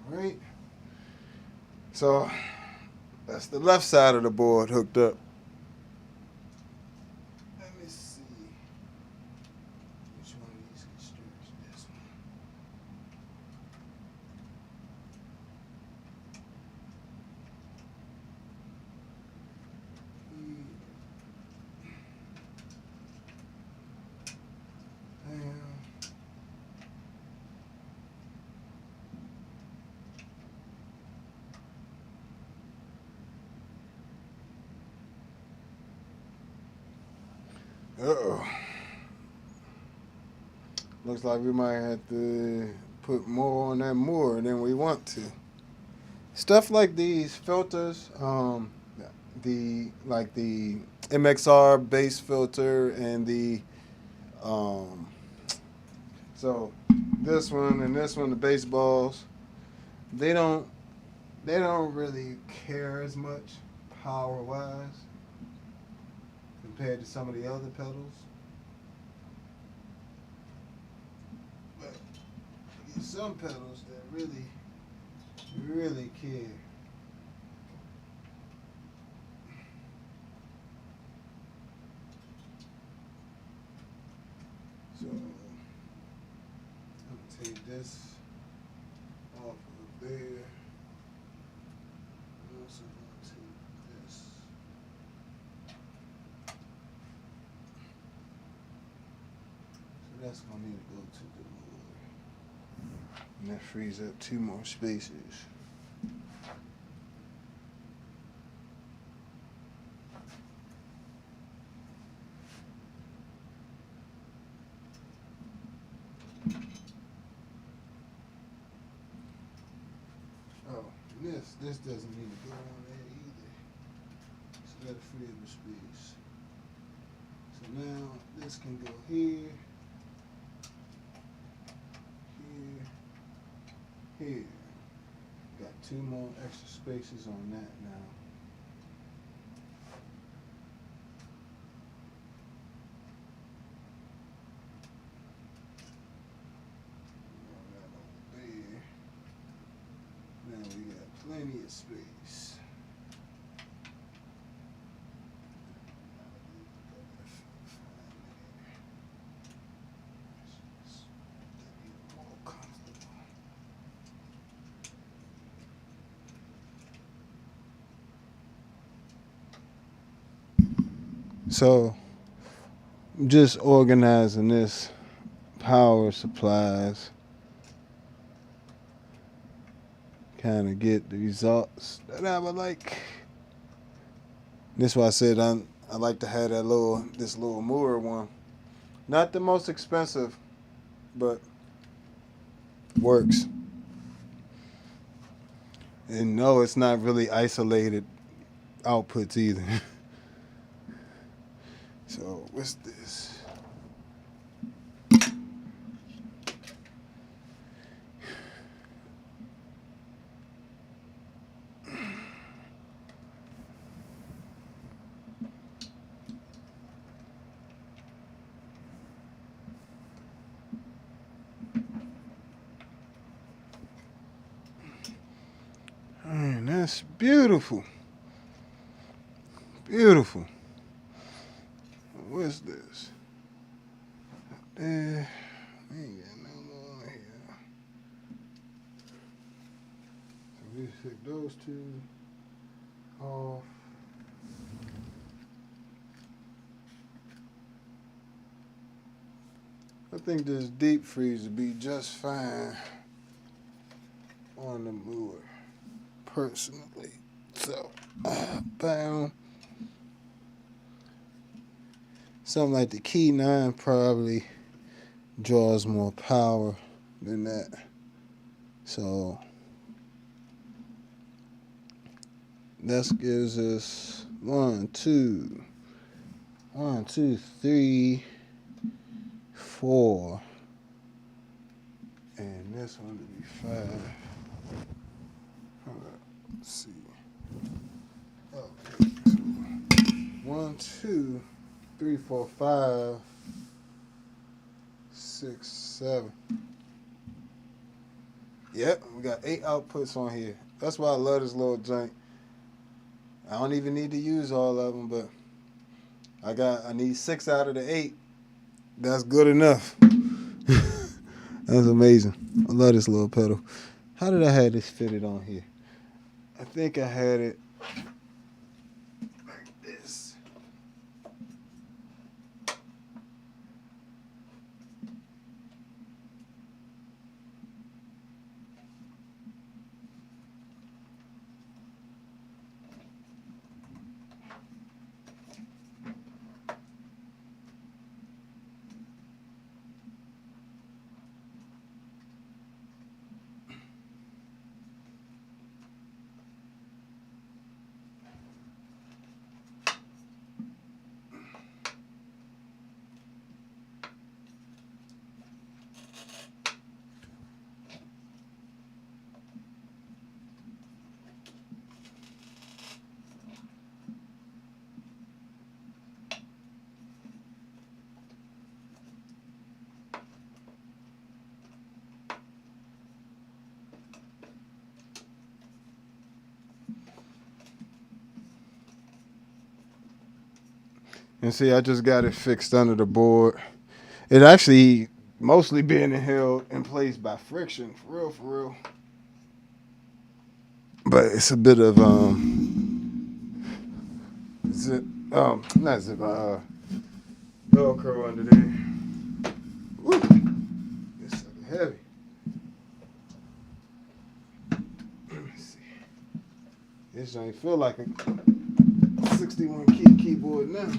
Right. So that's the left side of the board hooked up. Let me see which one of these constricts this one. Uh-oh. Looks like we might have to put more on that more than we want to. Stuff like these filters, the MXR bass filter and the so this one and this one, the baseballs, they don't really care as much power wise compared to some of the other pedals. But there's some pedals that really care. So I'm gonna take this off of there. I'm also gonna take this. So that's gonna need to go to the board. And that frees up 2 more spaces. Oh, this doesn't need to go on there either. So that'll free up the space. So now this can go here, here. Got 2 more extra spaces on that now. Now we got plenty of space. So I'm just organizing this power supplies. Kind of get the results that I would like. That's why I said I like to have this little Moore one. Not the most expensive, but works. And no, it's not really isolated outputs either. So what's this? Man, that's beautiful. Beautiful. What's this? There. We ain't got no more here. So we take those two off. I think this deep freeze would be just fine on the Moore, personally. So, bam. Something like the Key 9 probably draws more power than that. So, this gives us 1, 2, 3, 4. And this one to be 5. Hold up. Let's see. Okay. 1, 2, 3, 4, 5, 6, 7. Yep, we got 8 outputs on here. That's why I love this little joint. I don't even need to use all of them, but I need 6 out of the 8. That's good enough. That's amazing. I love this little pedal. How did I have this fitted on here? I think I had it like this. And see, I just got it fixed under the board. It actually mostly being held in place by friction, for real. But it's a bit of not zip, Velcro under there. Woo, it's heavy. Let me see. This don't feel like a 61 key keyboard now.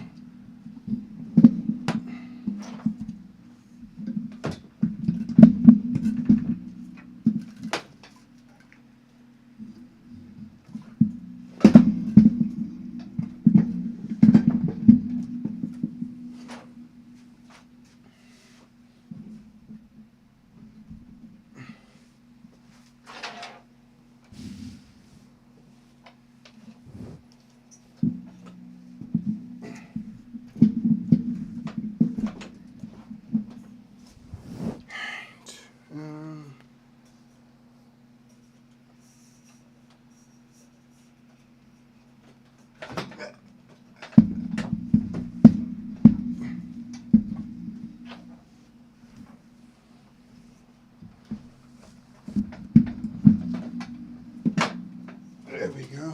There we go.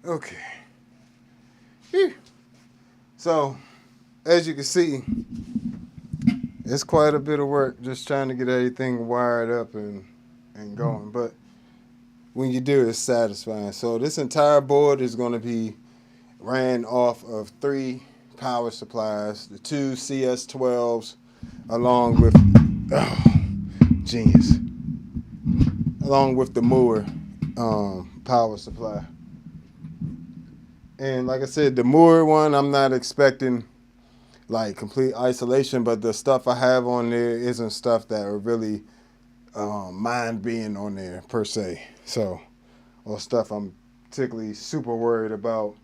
Okay. Whew. So, as you can see, it's quite a bit of work just trying to get everything wired up and going. But when you do, it's satisfying. So this entire board is going to be ran off of 3 power supplies, the 2 CS12s, along with, oh, genius, along with the Moore power supply. And like I said, the Moore one, I'm not expecting like complete isolation, but the stuff I have on there isn't stuff that are really mind being on there per se. So, or stuff I'm particularly super worried about,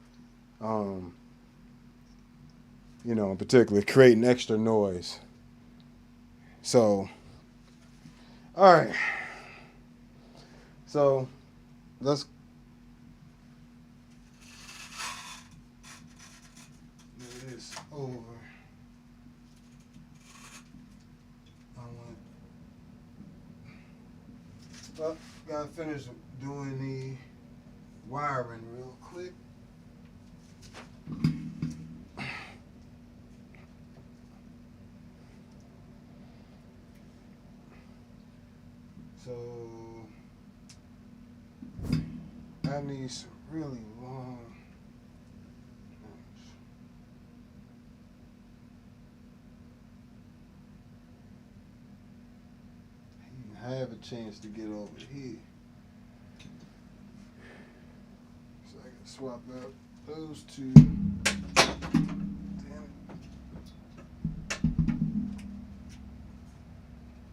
you know, particularly creating extra noise. So, all right. So, let's. Move this over. Well, gotta finish doing the wiring real quick. So I need some really long ones. I have a chance to get over here. So I can swap out those 2. Damn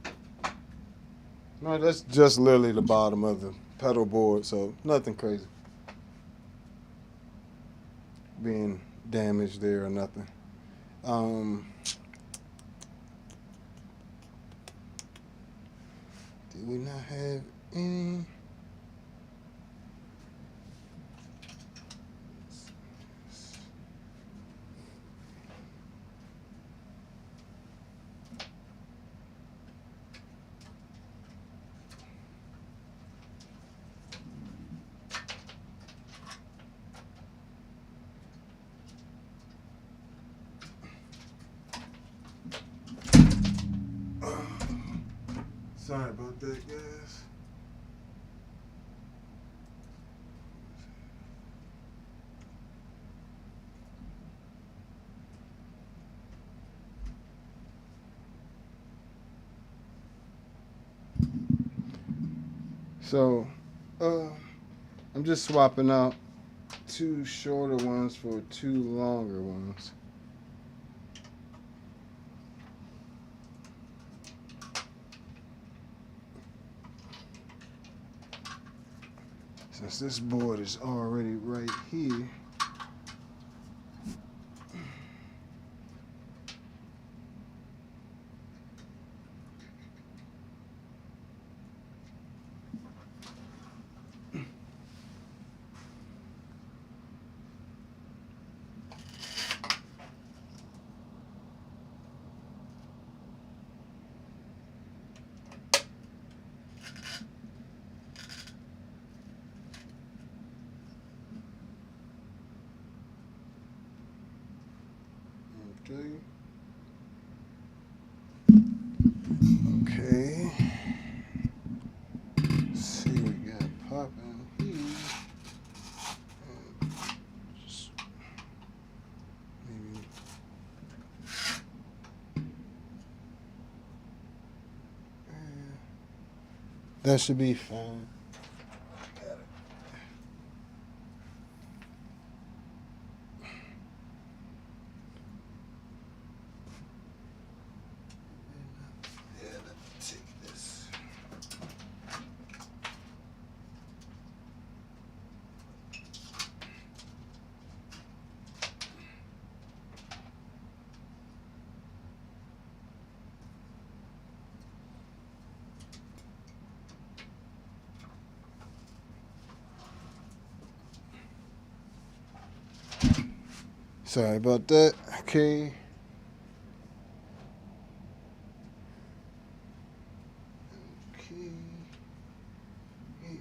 it. No, that's just literally the bottom of the pedal board, so nothing crazy being damaged there or nothing. Do we not have any? Sorry about that, guys. So, I'm just swapping out 2 shorter ones for 2 longer ones. Since this board is already right here, okay. Let's see what we got popping here. Just maybe. That should be fine. Sorry about that. Okay. Okay. Yeah.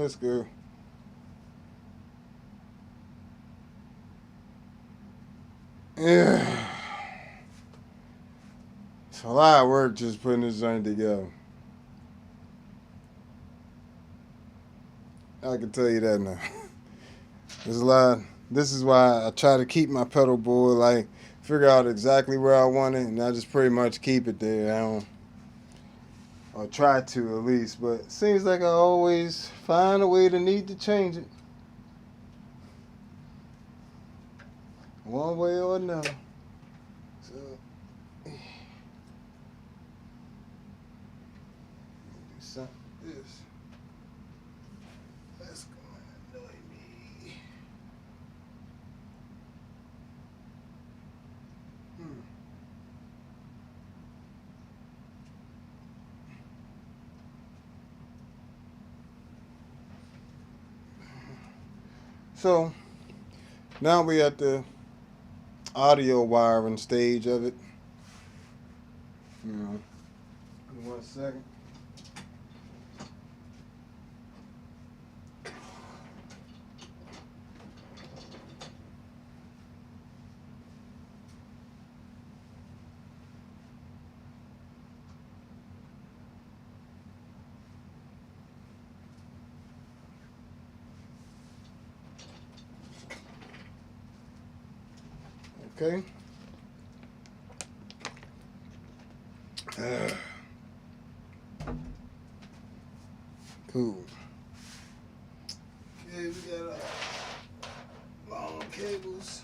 Let's go. Yeah. It's a lot of work just putting this thing together. I can tell you that now. There's a lot. This is why I try to keep my pedal board, like, figure out exactly where I want it, and I just pretty much keep it there. I don't, or try to at least, but it seems like I always find a way to need to change it. One way or another. So, do something like this. That's gonna annoy me. So, now we at the audio wiring stage of it. You know, give me 1 second. Okay. Cool. Okay, we got long cables.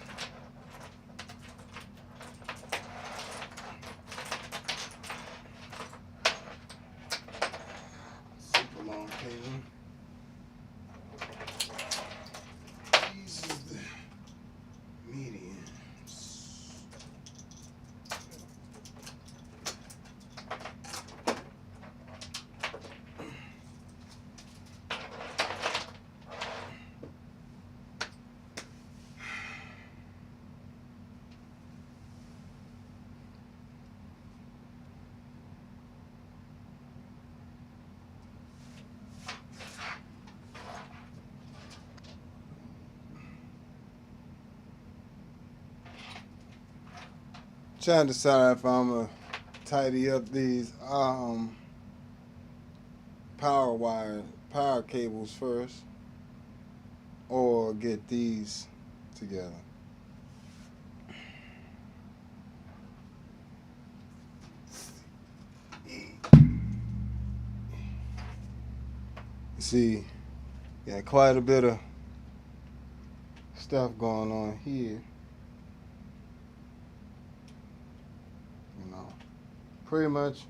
Super long cable. These is the mediums. Trying to decide if I'm gonna tidy up these power cables first, or get these together. See, got quite a bit of stuff going on here. You know, pretty much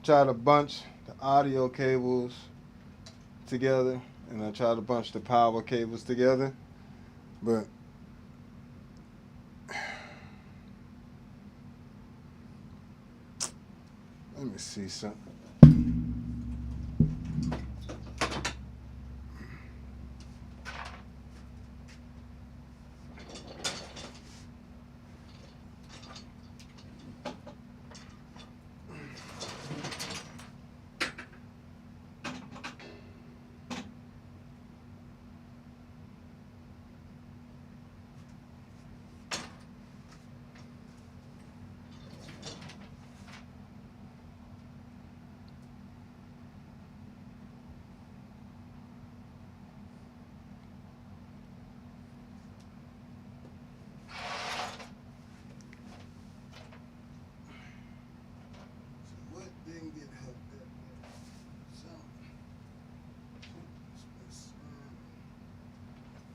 try to bunch the audio cables together, and I try to bunch the power cables together, but let me see something.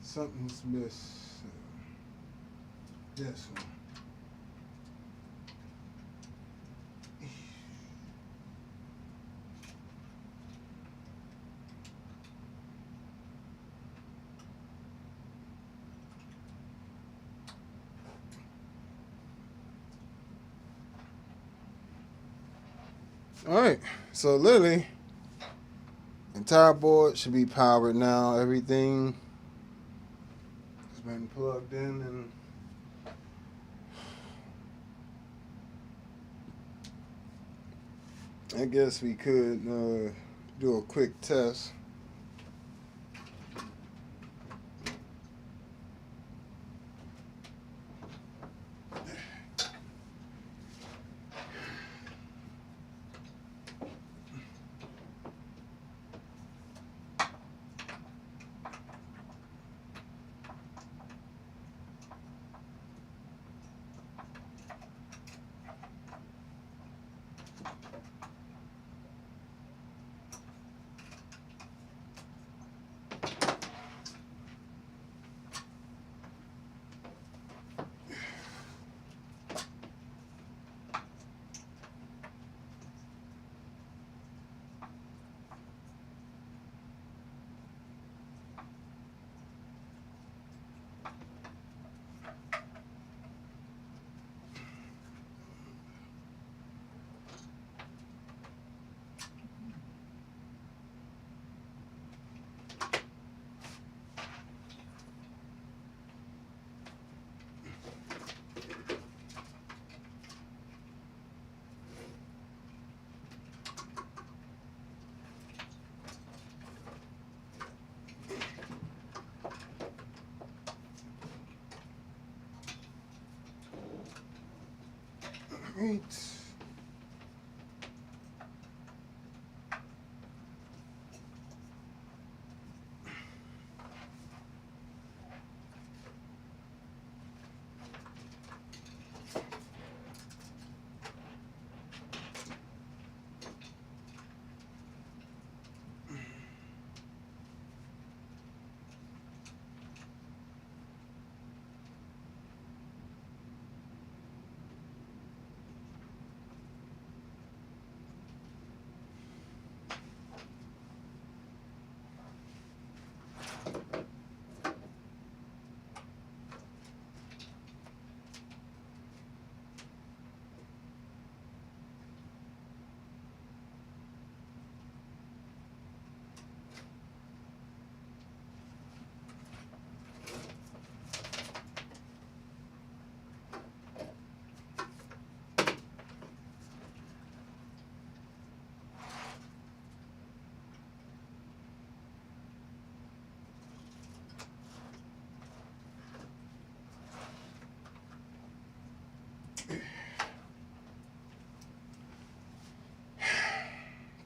Something's missing. This one. All right, so literally, entire board should be powered now. Everything has been plugged in, and I guess we could do a quick test. Right.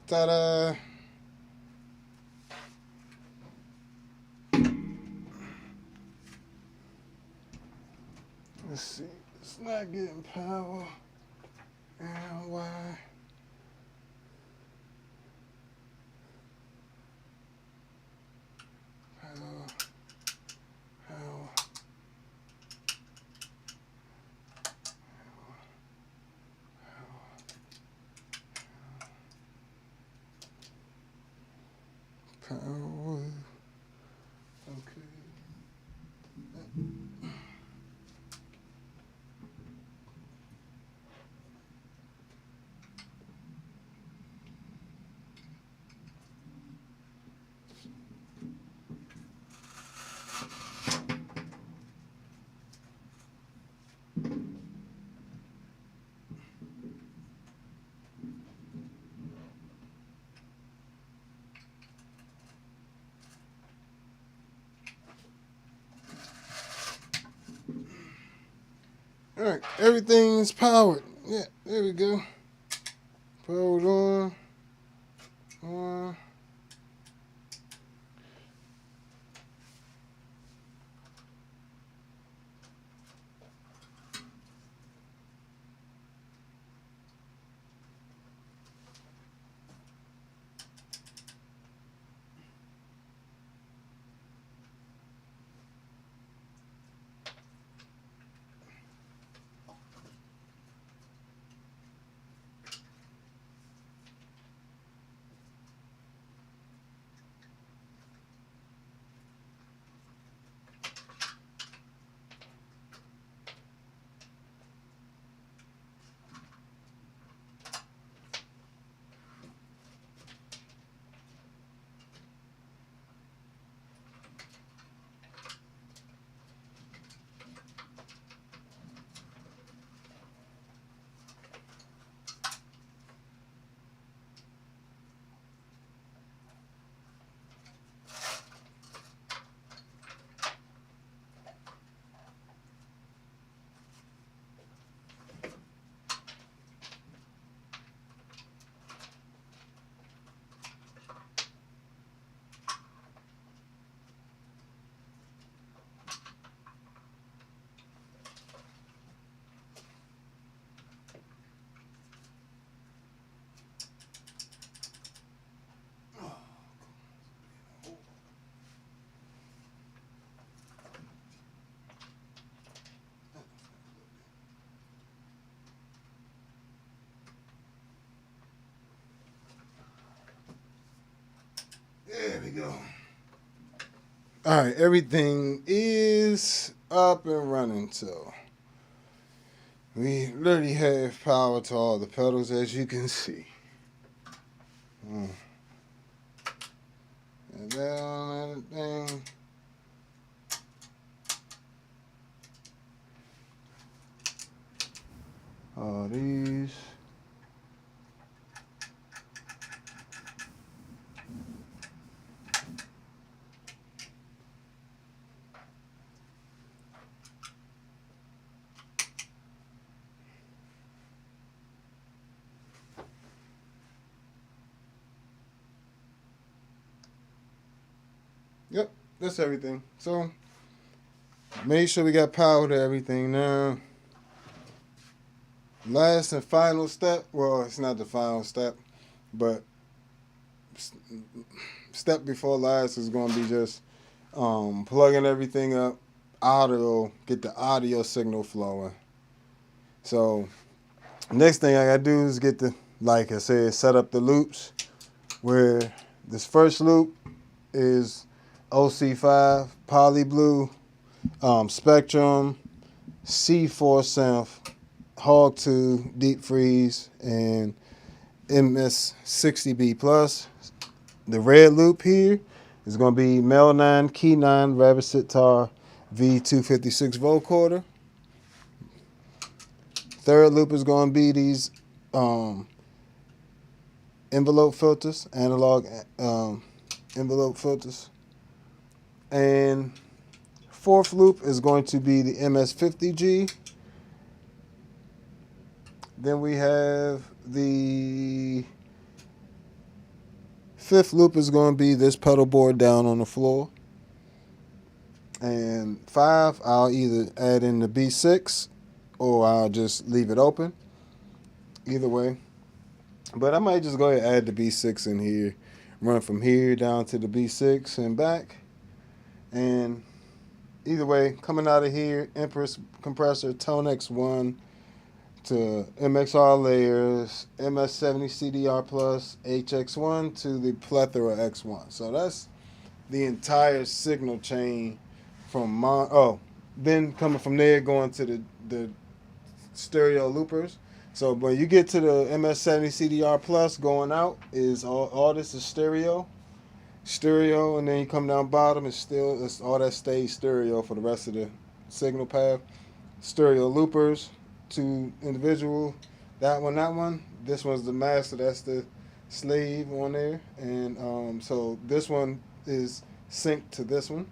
Ta-da! Let's see. It's not getting power. And why? Power. Power. Power. Okay. All right, everything's powered. Yeah, there we go. Powered on. On. There we go. All right, everything is up and running. So we literally have power to all the pedals, as you can see. And that on that thing. All these. that's everything. So make sure we got power to everything now. Last and final step. Well, it's not the final step, but step before last is going to be just plugging everything up, audio, get the audio signal flowing. So next thing I got to do is get the, like I said, set up the loops, where this first loop is OC5, Poly Blue, Spectrum, C4 synth, Hog 2, Deep Freeze, and MS-60B plus. The red loop here is going to be Mel 9, Key 9, Rabbit Sitar, V256 vocoder. Third loop is going to be these envelope filters, analog envelope filters. And fourth loop is going to be the MS-50G. Then we have the fifth loop is going to be this pedal board down on the floor. And 5, I'll either add in the B6 or I'll just leave it open. Either way. But I might just go ahead and add the B6 in here. Run from here down to the B6 and back. And either way, coming out of here, Empress compressor, ToneX 1 to MXR layers, MS-70 CDR plus, HX1 to the Plethora X1. So that's the entire signal chain from then coming from there going to the stereo loopers. So when you get to the MS-70 CDR plus going out, is all this is stereo, and then you come down bottom, it's all that stays stereo for the rest of the signal path. Stereo loopers, 2 individual, that one. This one's the master, that's the slave on there, and so this one is synced to this one.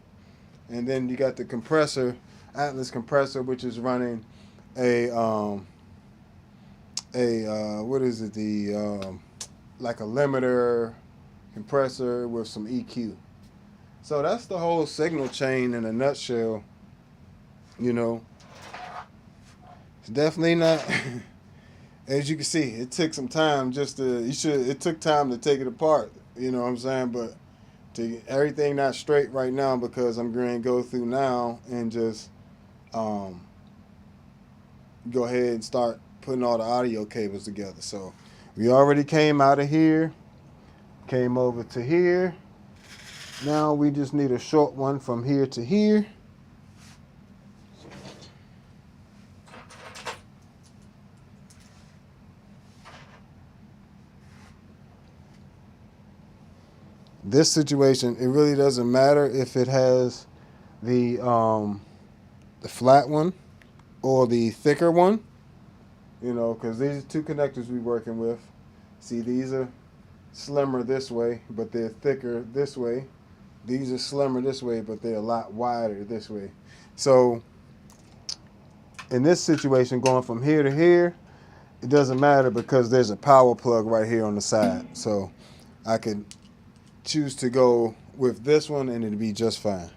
And then you got the compressor, Atlas compressor, which is running a what is it? Like a limiter compressor with some EQ. So that's the whole signal chain in a nutshell. You know, it's definitely not. As you can see, it took some time it took time to take it apart. You know what I'm saying? But to get everything not straight right now, because I'm going to go through now and just go ahead and start putting all the audio cables together. So we already came out of here, came over to here. Now we just need a short one from here to here. This situation, it really doesn't matter if it has the flat one or the thicker one, you know, because these are 2 connectors we're working with. See, these are slimmer this way, but they're thicker this way. These are slimmer this way, but they're a lot wider this way. So in this situation, going from here to here, it doesn't matter because there's a power plug right here on the side. So I could choose to go with this one and it'll be just fine.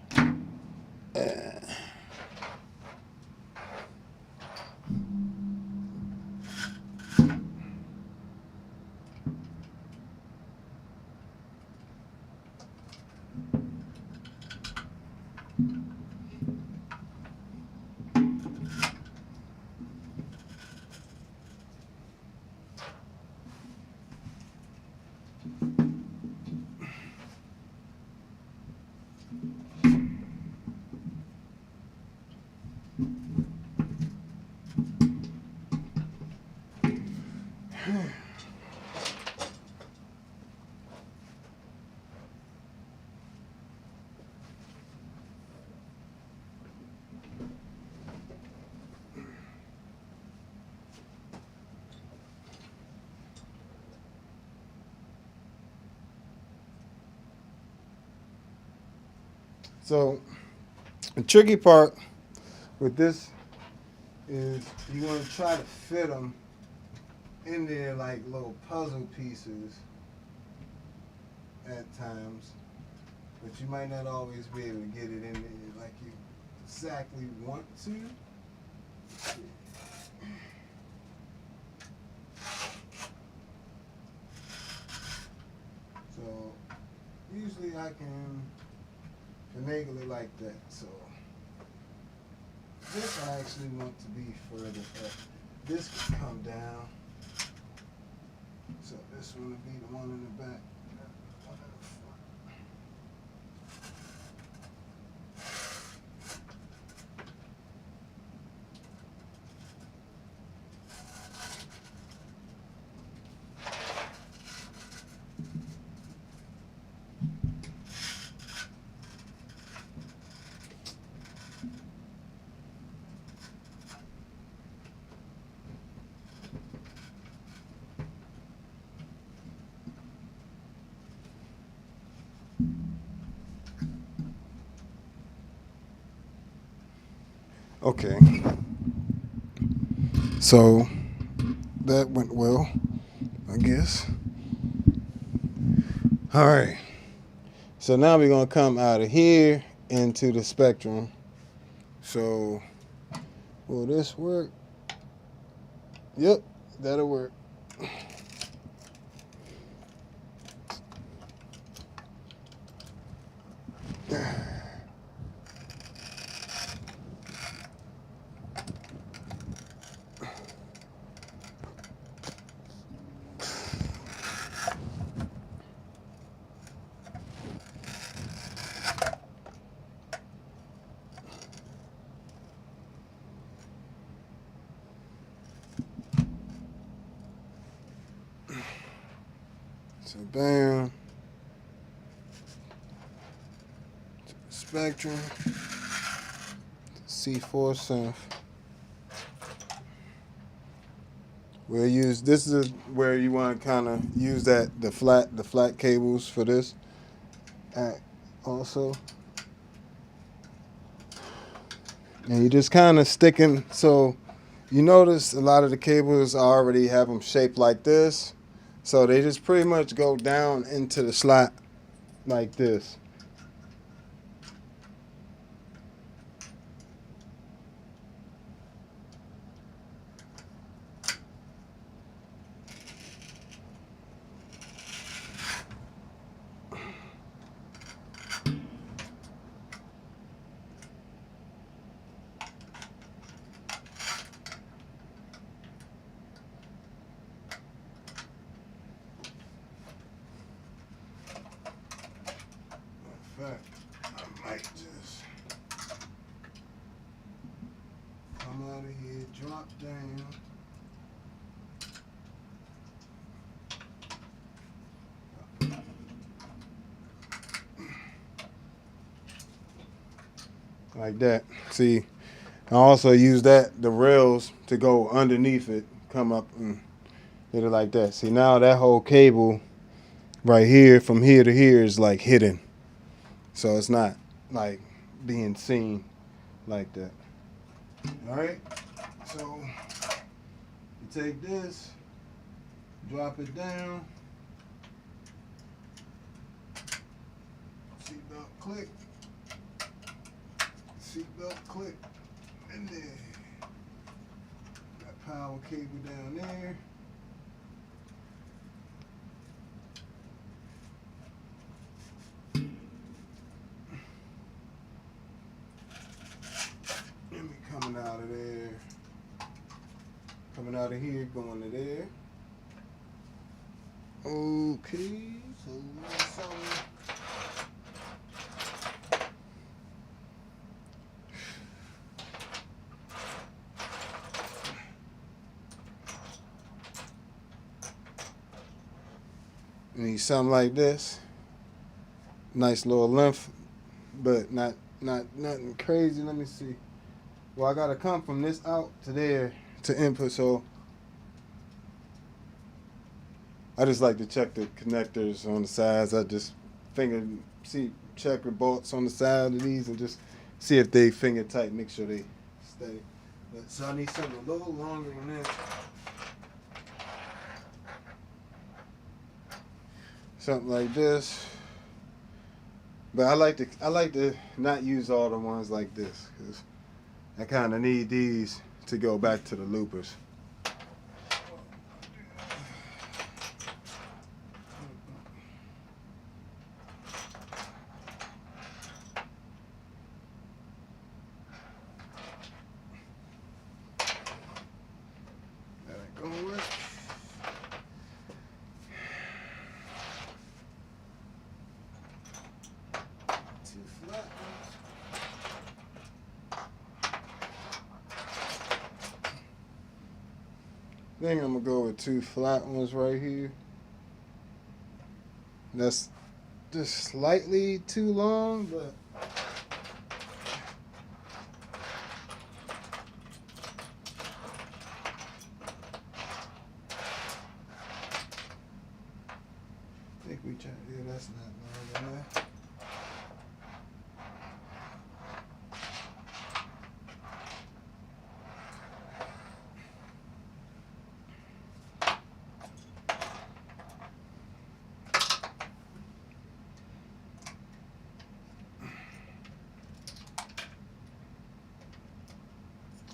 So the tricky part with this is you want to try to fit them in there like little puzzle pieces at times. but you might not always be able to get it in there like you exactly want to. So usually I can finagle it like that. So this I actually want to be further up. This can come down. So this one will be the one in the back. One in the front. Okay, so that went well, I guess. All right, so now we're gonna come out of here into the spectrum. So will this work? Yep, that'll work. So bam, spectrum, C4 synth. We'll use, this is where you want to kind of use that the flat cables for this also. And you just kind of sticking, so you notice a lot of the cables already have them shaped like this. So they just pretty much go down into the slot like this. In fact, I might just come out of here, drop down. Like that. See, I also use the rails to go underneath it, come up and hit it like that. See, now that whole cable right here from here to here is like hidden. So it's not like being seen like that. All right, so you take this, drop it down, seatbelt click, and then that power cable down there. And we coming out of there, coming out of here, going to there. Okay, so need something like this. Nice little length, but not nothing crazy. Let me see. Well, I gotta come from this out to there to input, so I just like to check the connectors on the sides. I just check the bolts on the side of these and just see if they finger tight, make sure they stay. So I need something a little longer than that. Something like this. But I like to not use all the ones like this because I kind of need these to go back to the loopers. That ain't gonna work. Two flat ones. I think I'm gonna go with two flat ones right here. That's just slightly too long, but I think we try. Yeah, that's not long enough.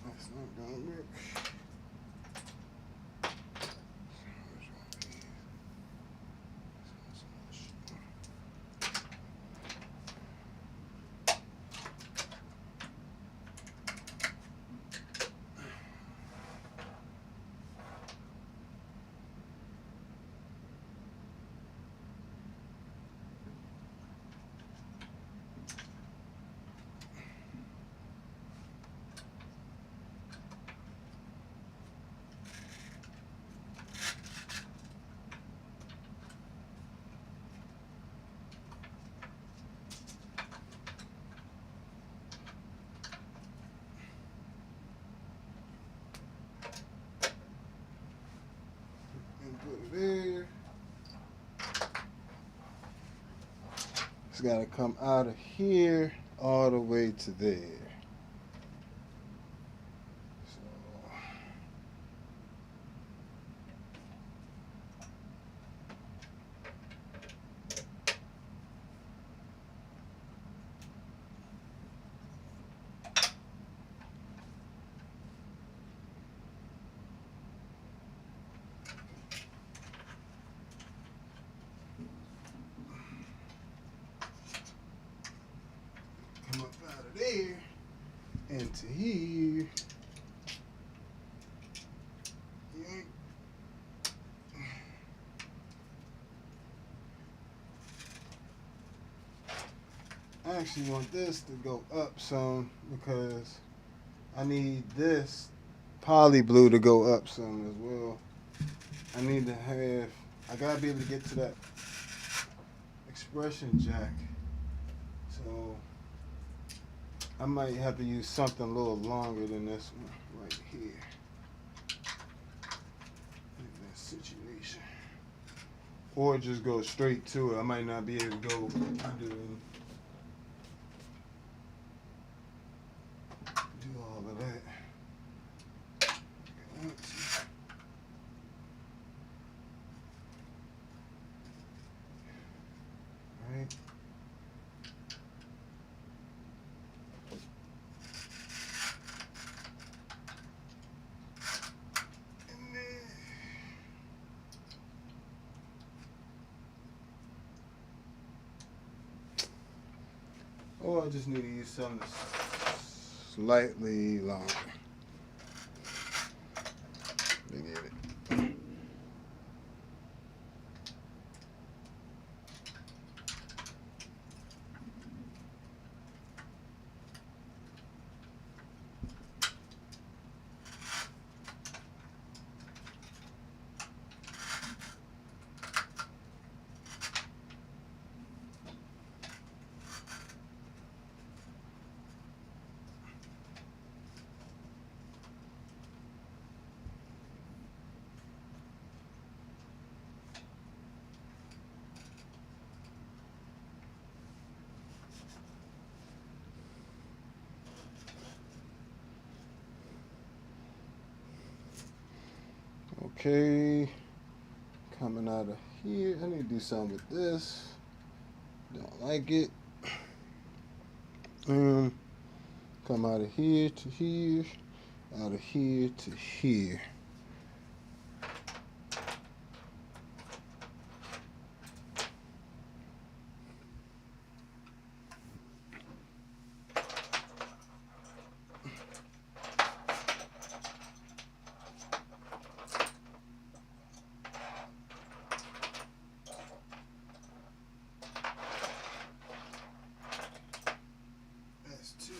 That's not gonna work. Put it there. It's got to come out of here all the way to there. So come up out of there into here. I actually want this to go up some because I need this poly blue to go up some as well. I need to have, I gotta be able to get to that expression jack. So I might have to use something a little longer than this one right here. In that situation. Or just go straight to it. I might not be able to go under and do all of that. Right. Or I just need to use something that's slightly longer. To get it. Okay, coming out of here, I need to do something with this. Don't like it. Come out of here to here, out of here to here. That's too long.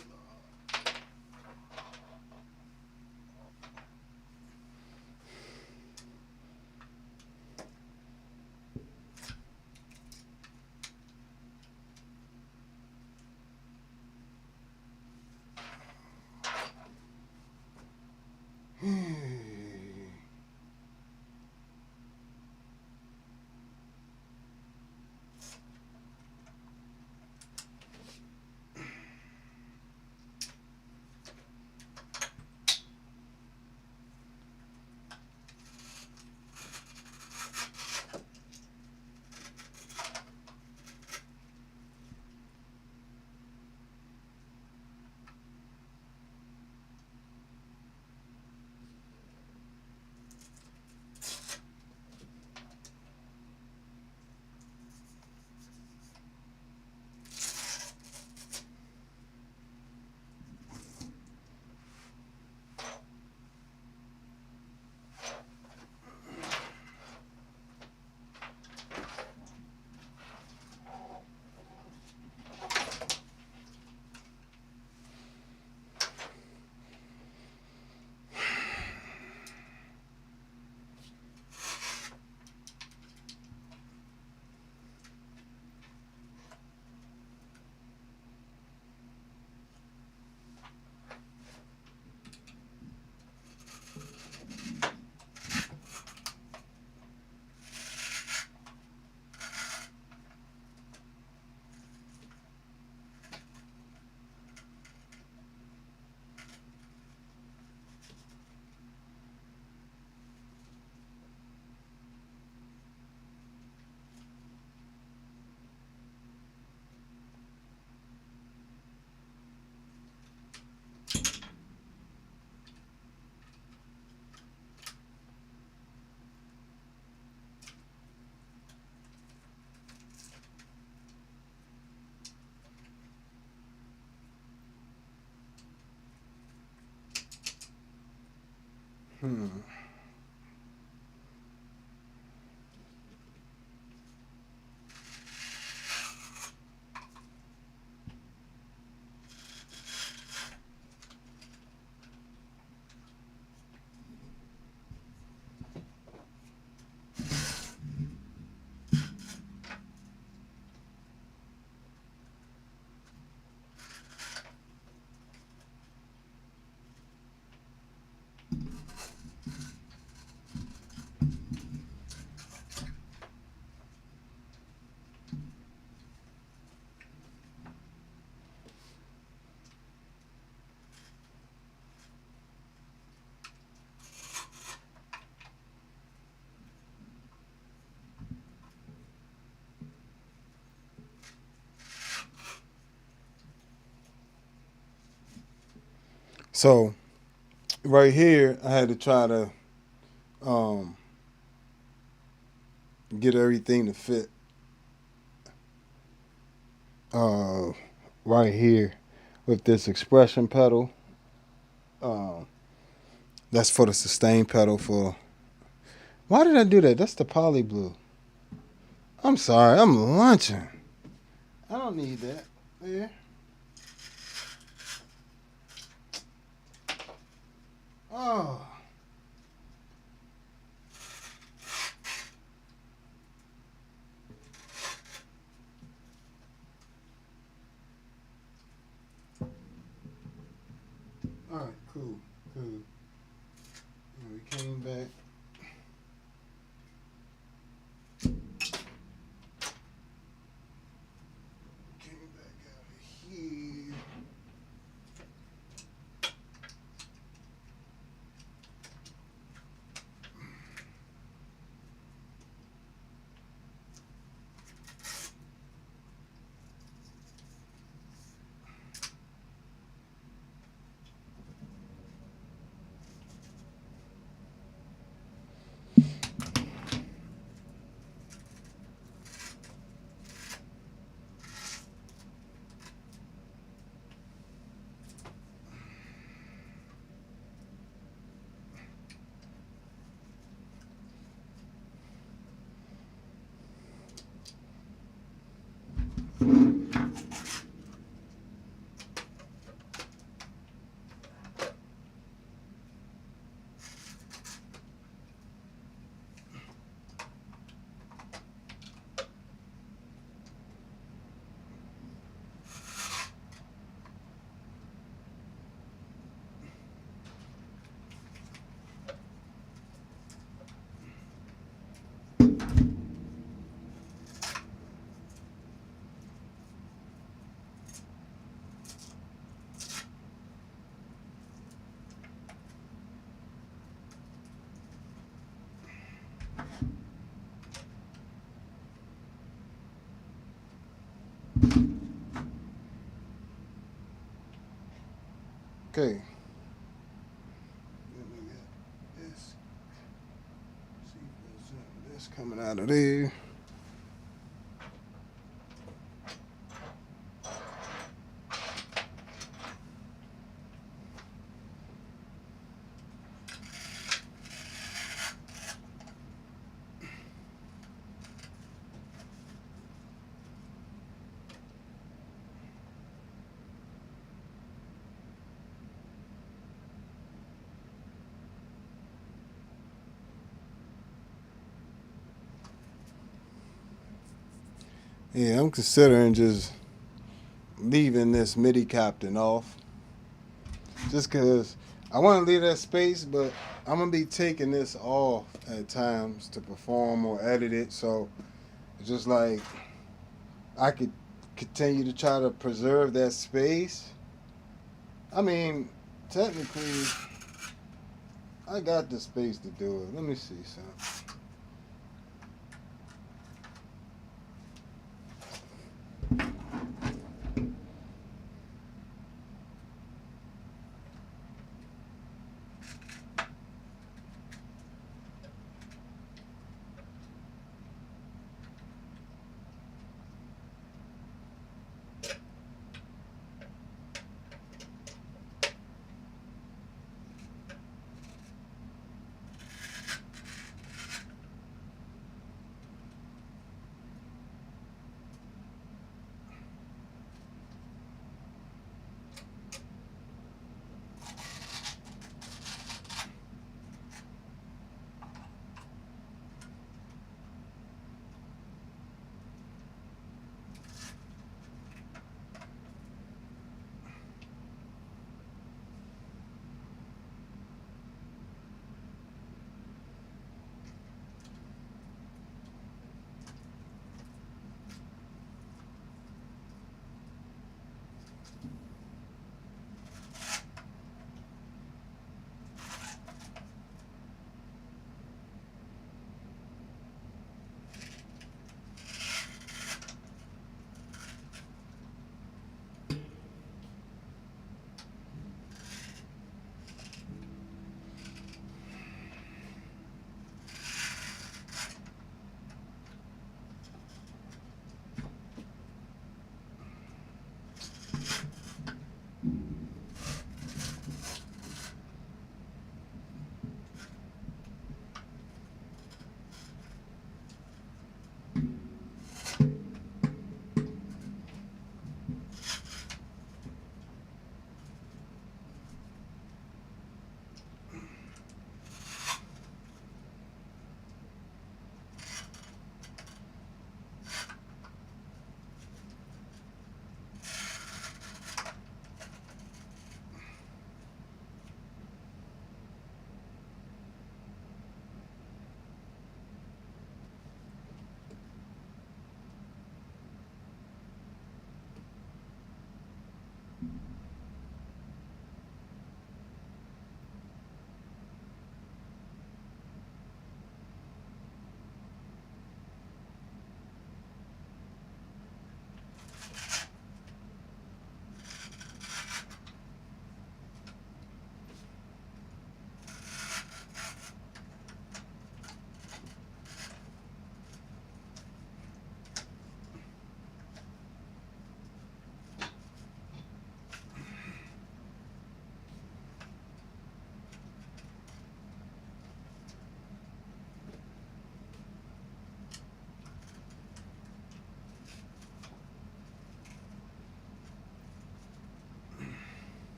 So right here, I had to try to um, get everything to fit uh, right here with this expression pedal. Um, that's for the sustain pedal. For why did I do that? That's the poly blue. I'm sorry, I'm lunching. I don't need that. Yeah. Oh. All right, cool. And we came back. Came back out of here. Okay. Let me get this. See if there's this coming out of there. Yeah, I'm considering just leaving this MIDI captain off. Just because I want to leave that space, but I'm going to be taking this off at times to perform or edit it. So it's just like I could continue to try to preserve that space. I mean, technically, I got the space to do it. Let me see something.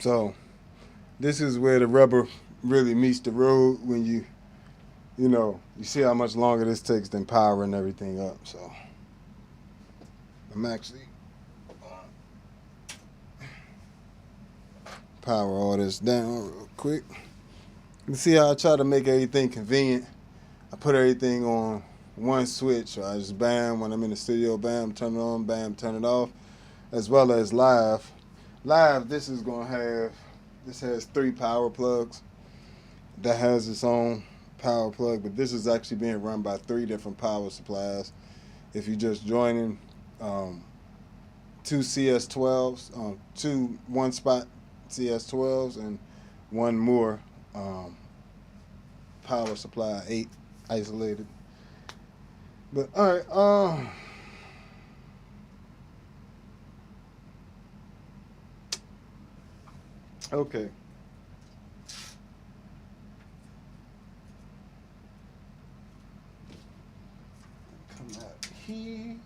So this is where the rubber really meets the road when you know, you see how much longer this takes than powering everything up. So I'm actually power all this down real quick. You see how I try to make everything convenient. I put everything on one switch. So I just bam, when I'm in the studio, bam, turn it on, bam, turn it off. As well as live. Live, this is gonna have, this has 3 power plugs. That has its own power plug, but this is actually being run by 3 different power supplies. If you're just joining 2 CS12s, 2 one-spot CS12s, and 1 more power supply, 8 isolated. But all right, okay. Come out here.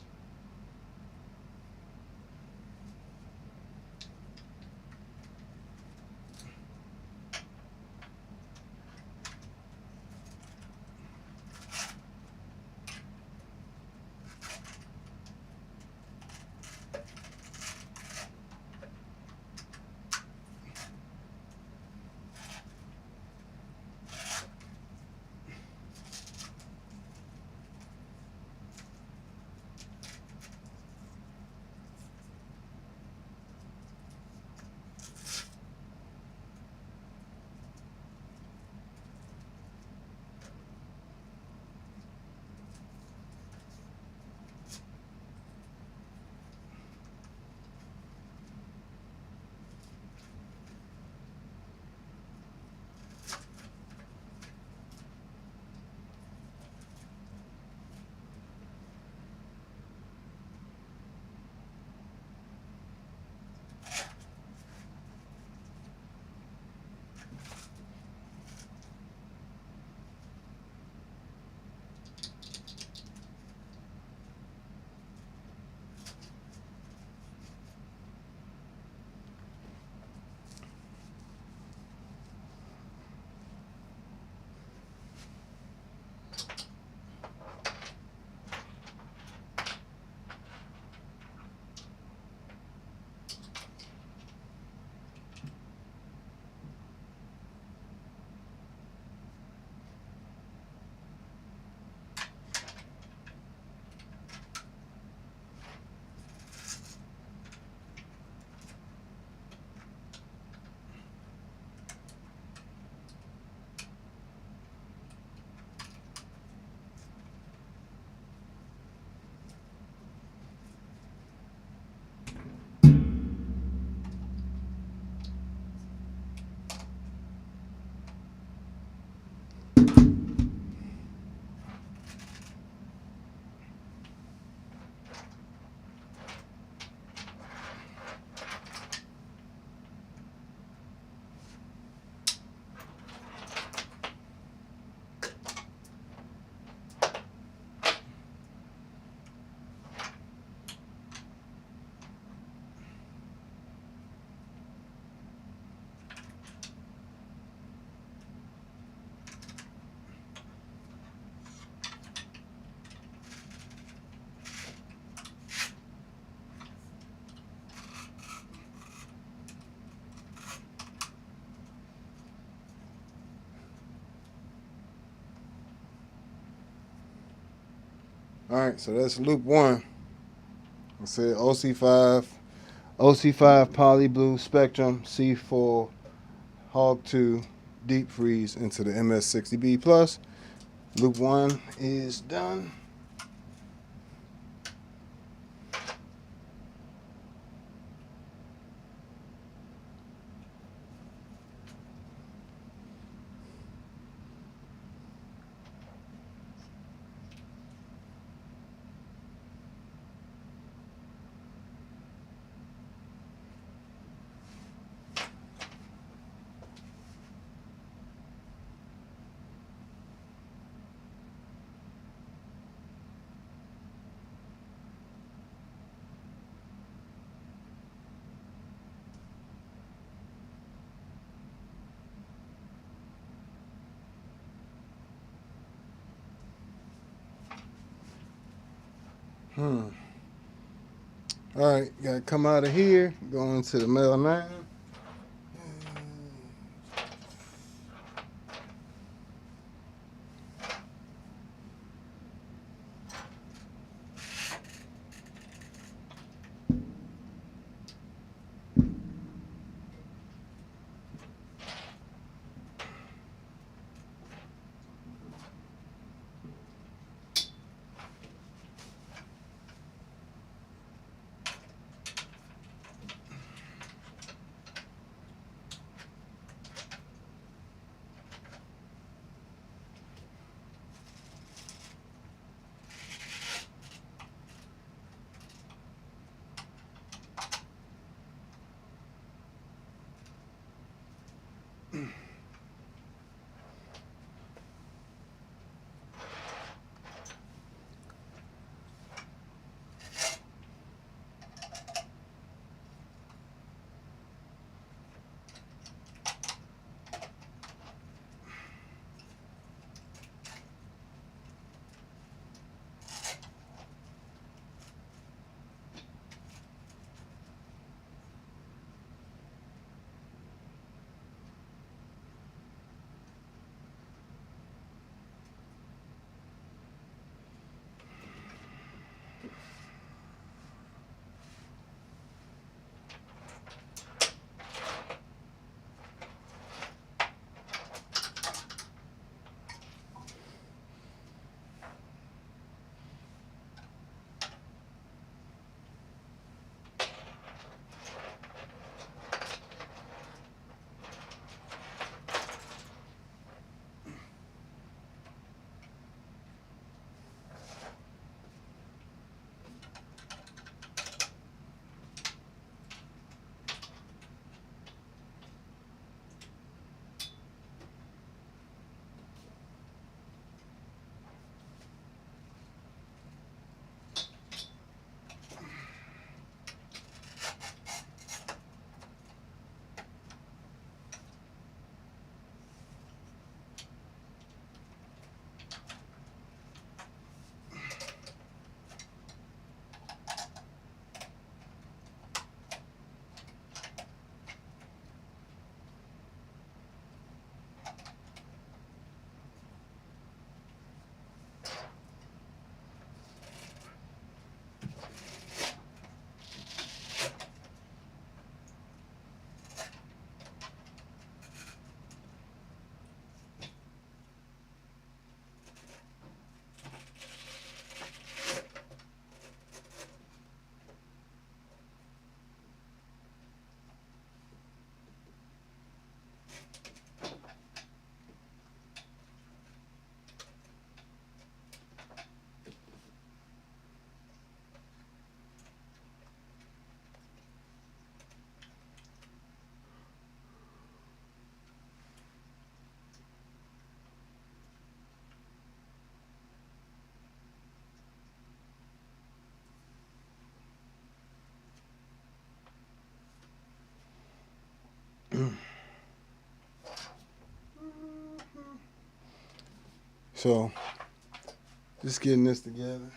All right, so that's loop 1. I said OC5 Poly Blue Spectrum C4 Hog 2 Deep Freeze into the MS-60B Plus. Loop 1 is done. All right, gotta come out of here, go into the mail 9. So, just getting this together.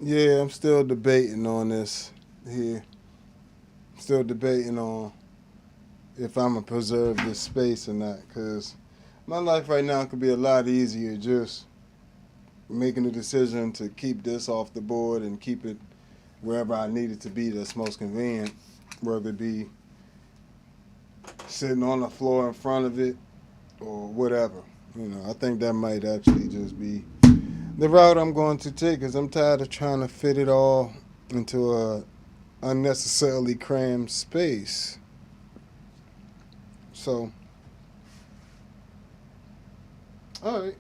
Yeah, I'm still debating on this here. Still debating on if I'm gonna preserve this space or not, because my life right now could be a lot easier just making the decision to keep this off the board and keep it wherever I need it to be that's most convenient, whether it be sitting on the floor in front of it or whatever. You know, I think that might actually just be the route I'm going to take, because I'm tired of trying to fit it all into a unnecessarily crammed space. So, all right.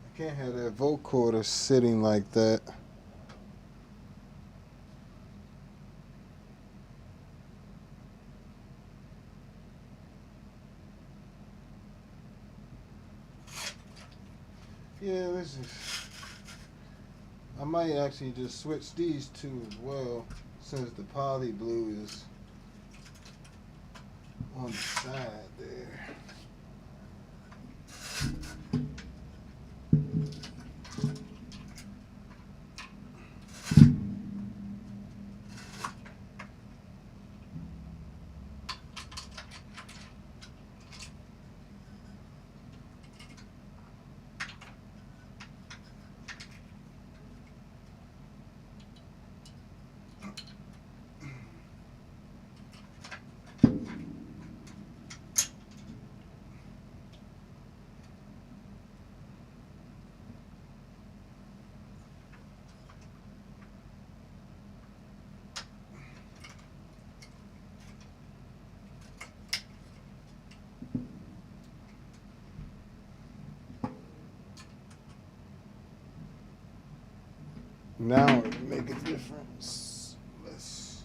I can't have that vocoder sitting like that. Yeah, this is. I might actually just switch these two as well, since the poly blue is on the side there. Now it make a difference. Let's.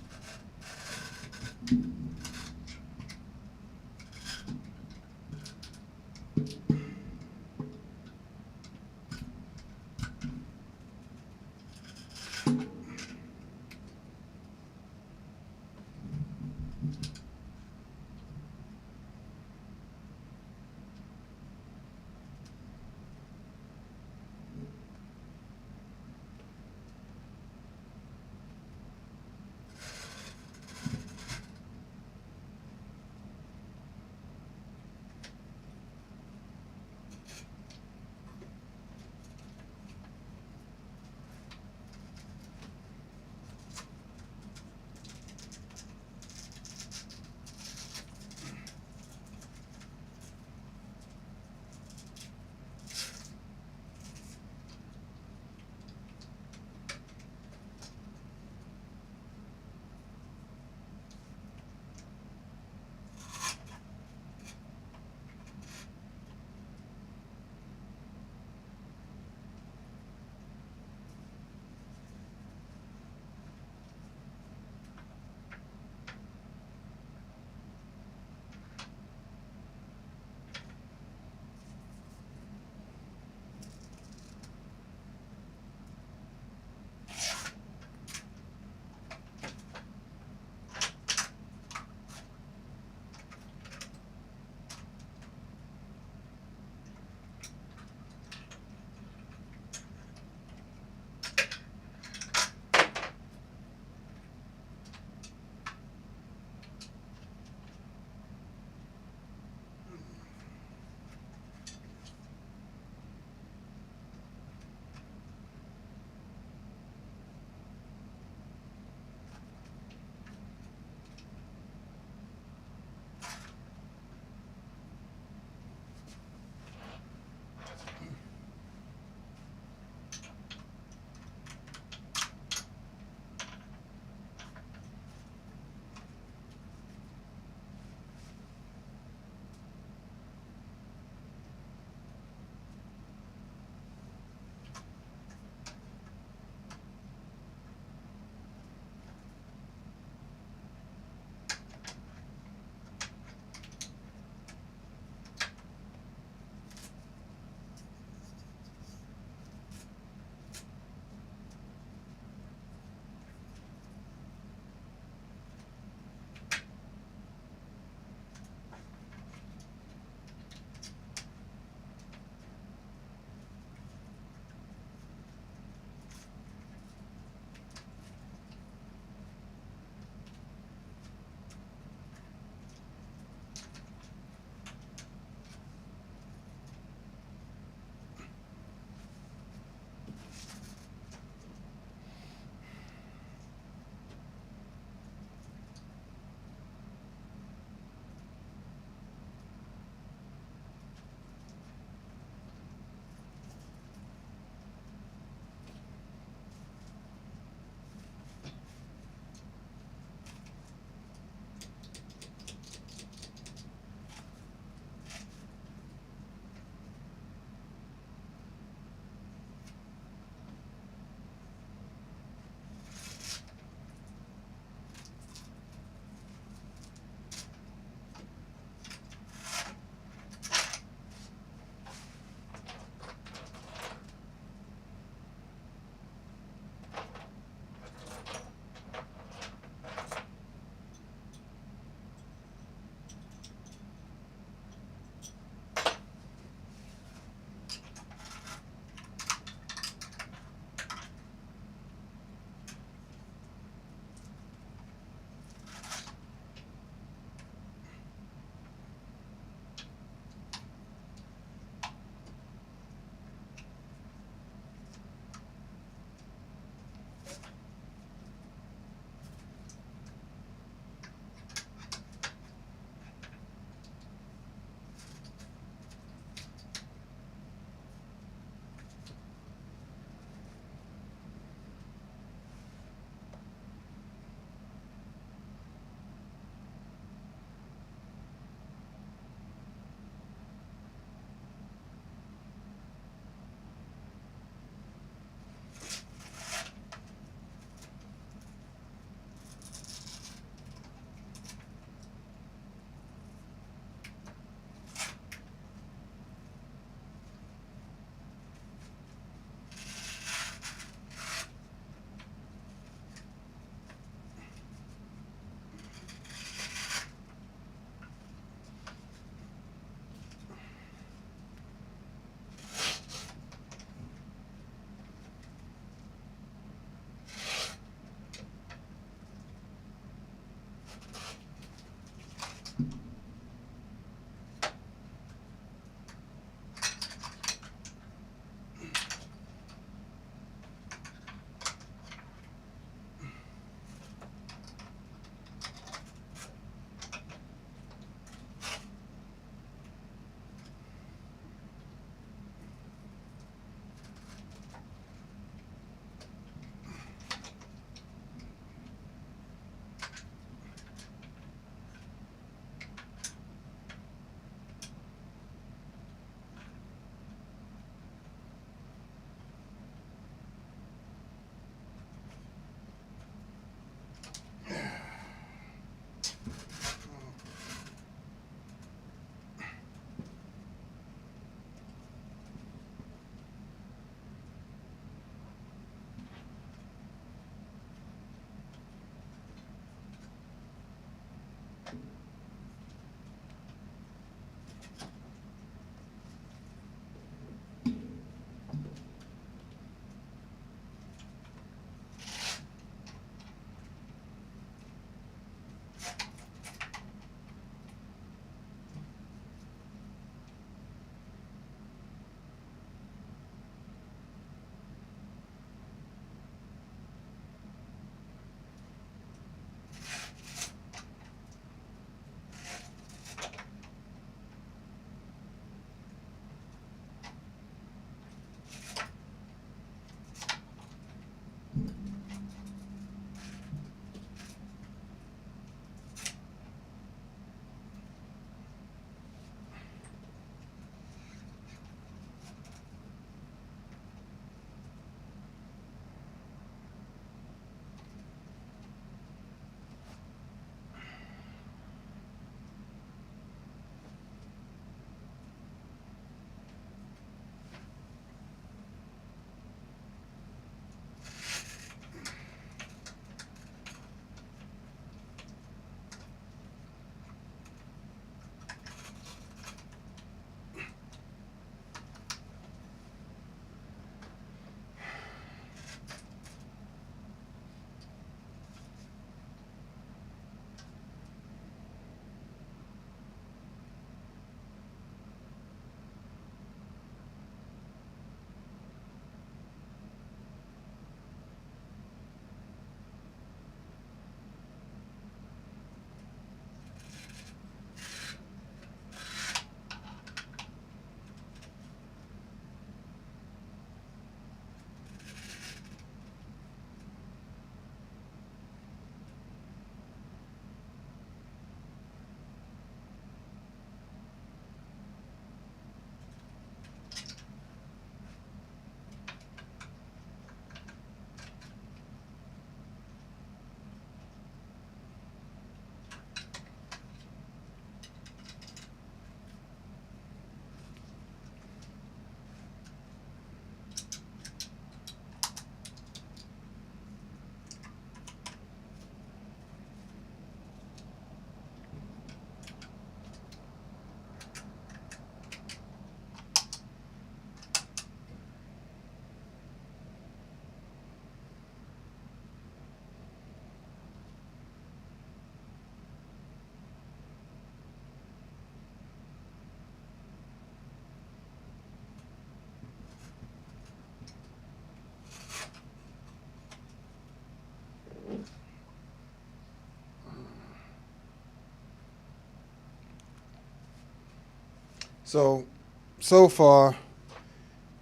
So far,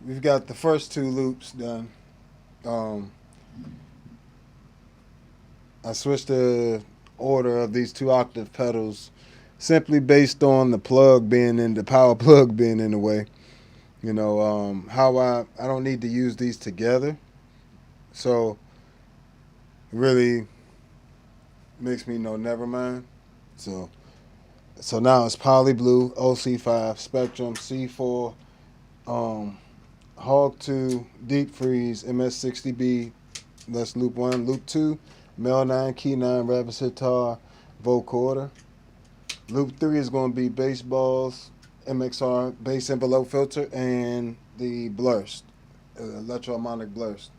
we've got the first two loops done. Um, I switched the order of these 2-octave pedals simply based on the plug being in the power plug being in the way. You know, how I don't need to use these together. So it really makes me know never mind. So now it's Poly Blue, OC5, Spectrum, C4, Hog 2, Deep Freeze, MS-60B. That's loop 1. Loop 2, Mel 9, Key 9, Rapid Sitar, Vocoder. Loop 3 is going to be Bassballs, MXR, Bass Envelope Filter, and the Blurst, Electroharmonic Blurst.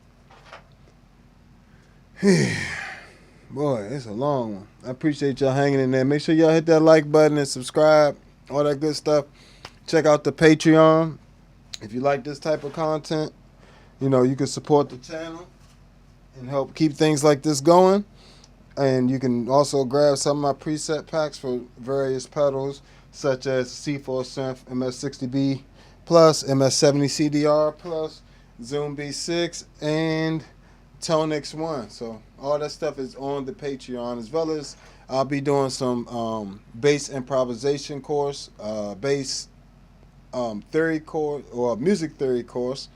Boy, it's a long one. I appreciate y'all hanging in there. Make sure y'all hit that like button and subscribe, all that good stuff. Check out the Patreon. If you like this type of content, you know, you can support the channel and help keep things like this going. And you can also grab some of my preset packs for various pedals, such as C4 Synth, MS-60B Plus, MS-70 CDR Plus, Zoom B6, and ToneX 1. So all that stuff is on the Patreon, as well as I'll be doing some bass improvisation course, bass theory course, or music theory course.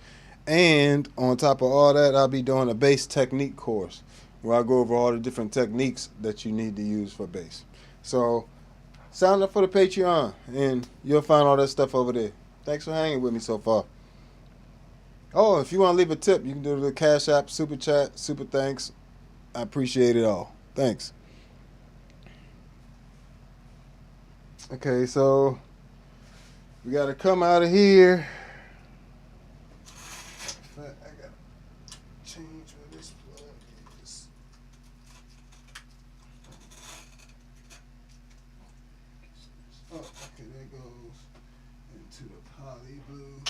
And on top of all that, I'll be doing a bass technique course where I go over all the different techniques that you need to use for bass. So sign up for the Patreon and you'll find all that stuff over there. Thanks for hanging with me so far. Oh, if you want to leave a tip, you can do the Cash App, Super Chat, Super Thanks. I appreciate it all. Thanks. Okay, so we gotta come out of here. I gotta change where this plug is. Oh, okay, that goes into the poly blue.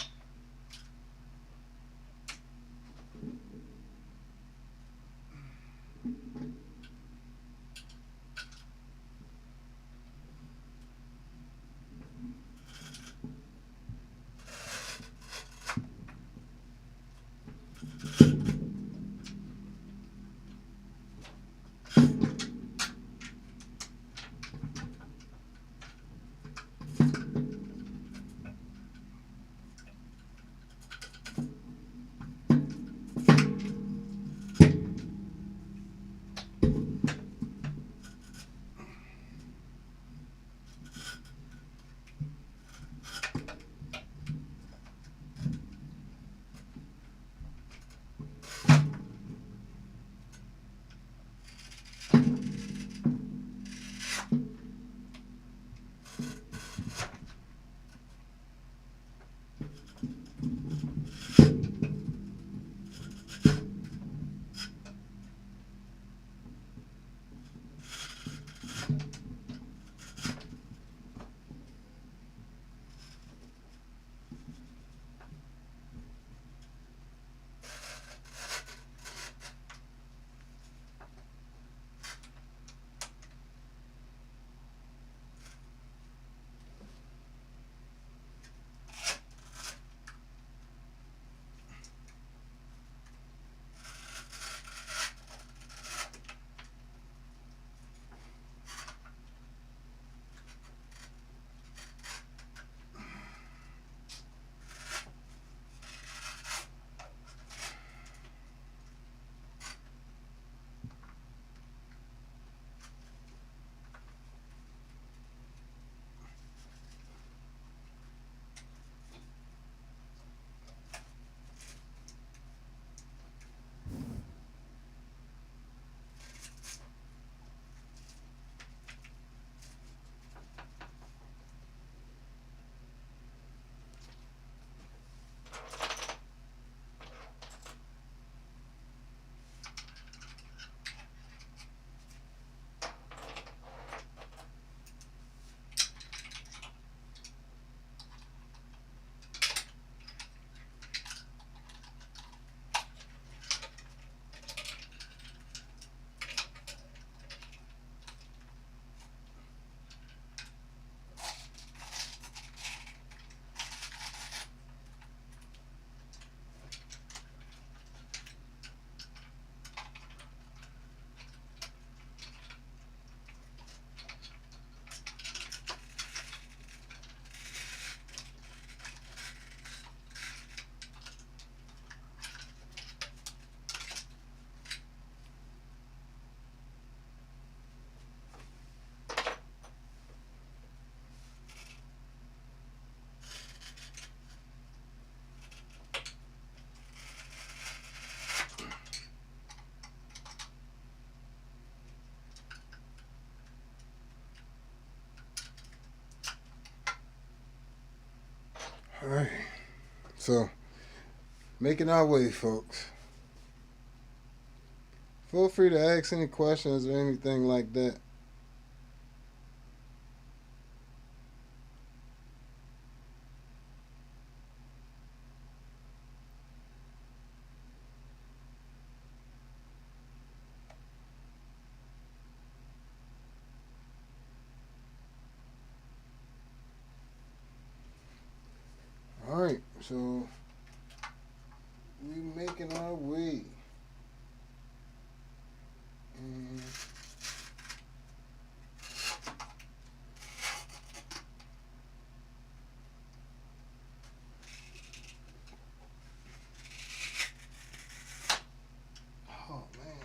All right, so making our way, folks. Feel free to ask any questions or anything like that. All right, so we making our way. And oh man.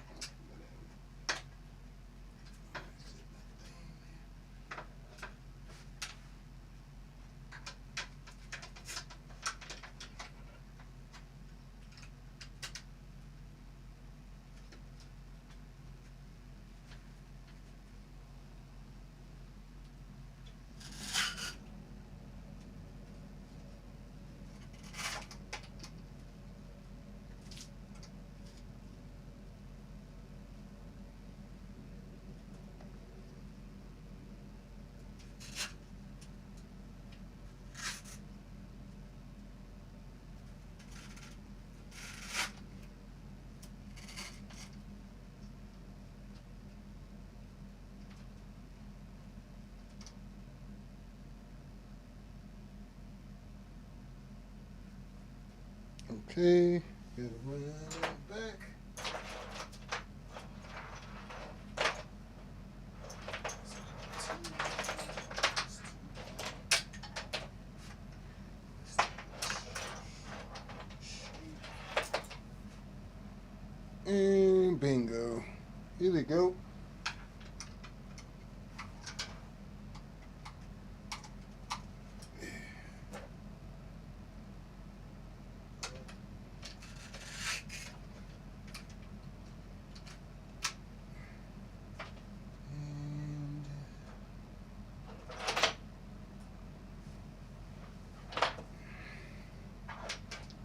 Okay, gotta run that back. And bingo. Here we go.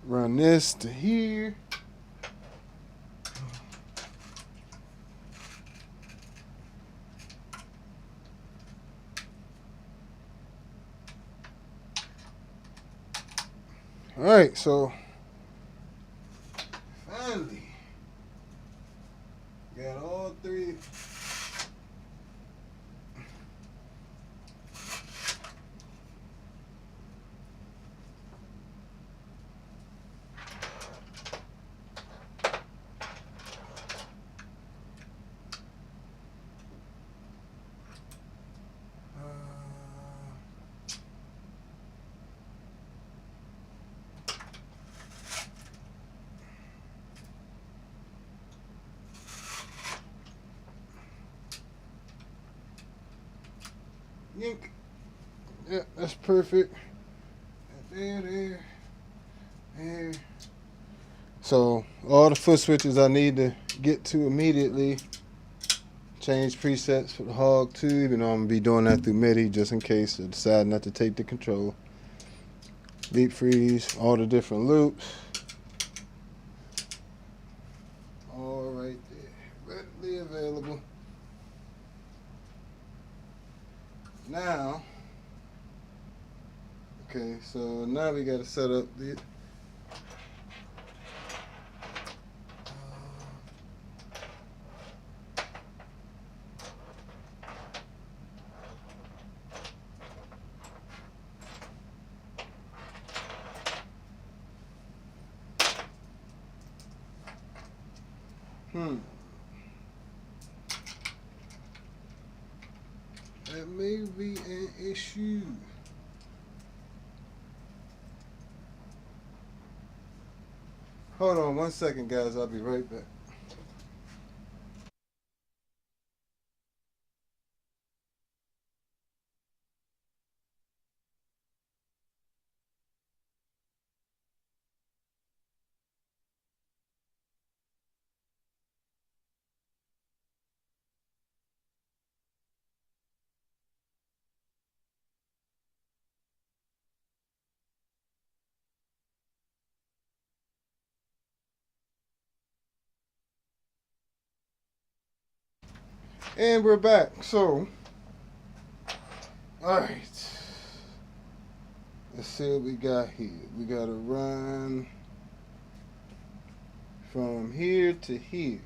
Run this to here. All right, so finally got all three. Yink. Yeah, that's perfect. There. So all the foot switches I need to get to immediately. Change presets for the hog too, even though I'm gonna be doing that through MIDI just in case I decide not to take the control. Deep freeze, all the different loops. All right there, readily available. Now, okay, so now we gotta set up the that may be an issue. Hold on 1 second, guys. I'll be right back. And we're back. So, all right. Let's see what we got here. We got to run from here to here.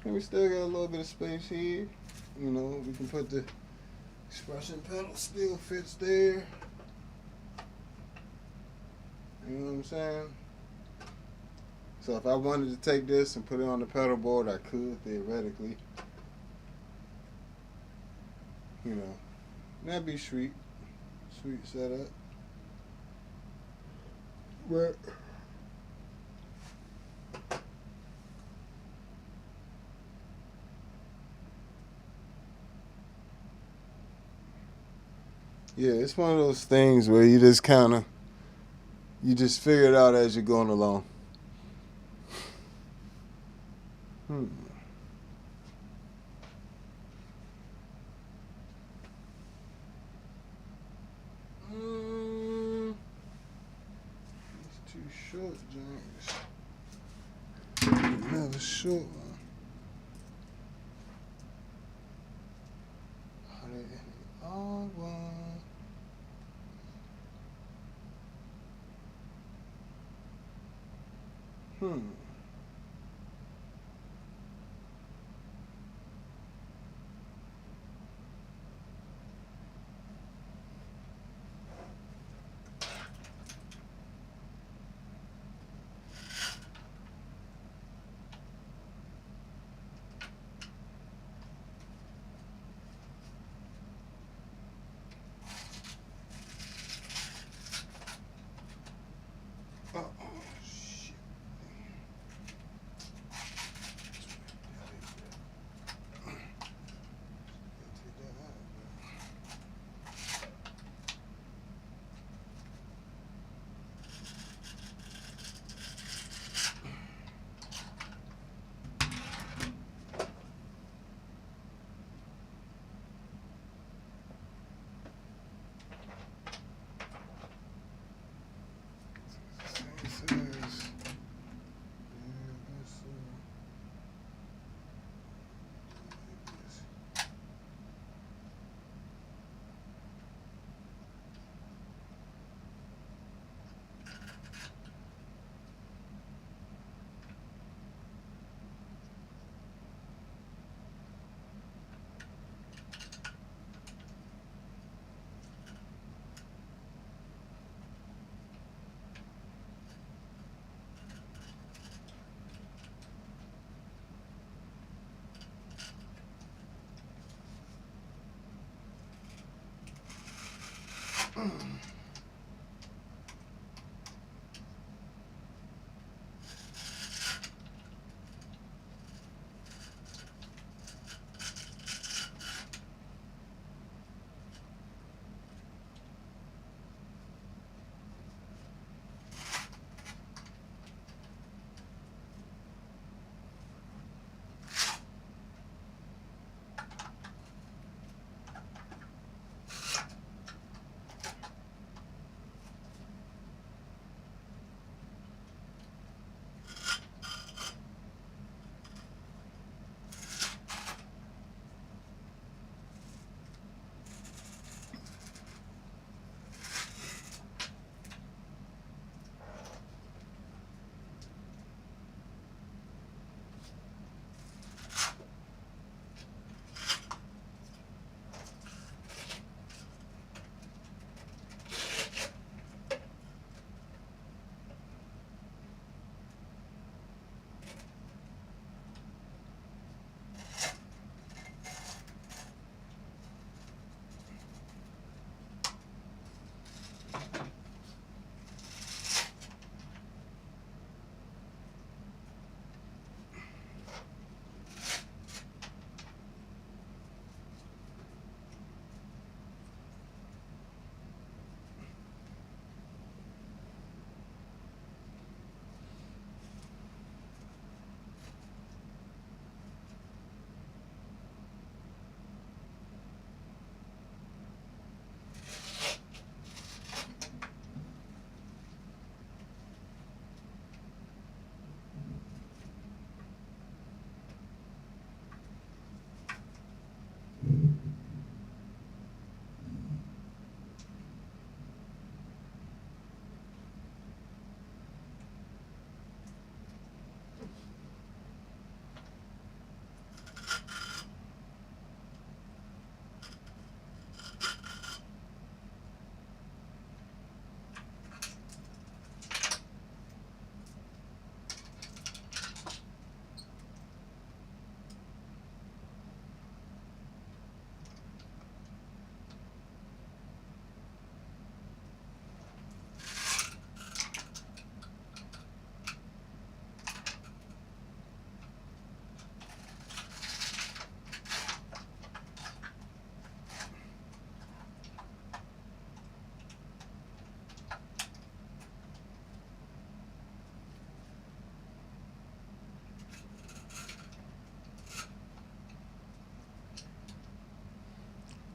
And we still got a little bit of space here. You know, we can put the expression pedal, still fits there. You know what I'm saying? So if I wanted to take this and put it on the pedal board, I could, theoretically. You know, that'd be sweet. Sweet setup. But yeah, it's one of those things where you just figure it out as you're going along. It's too short, James. Another short one. All one.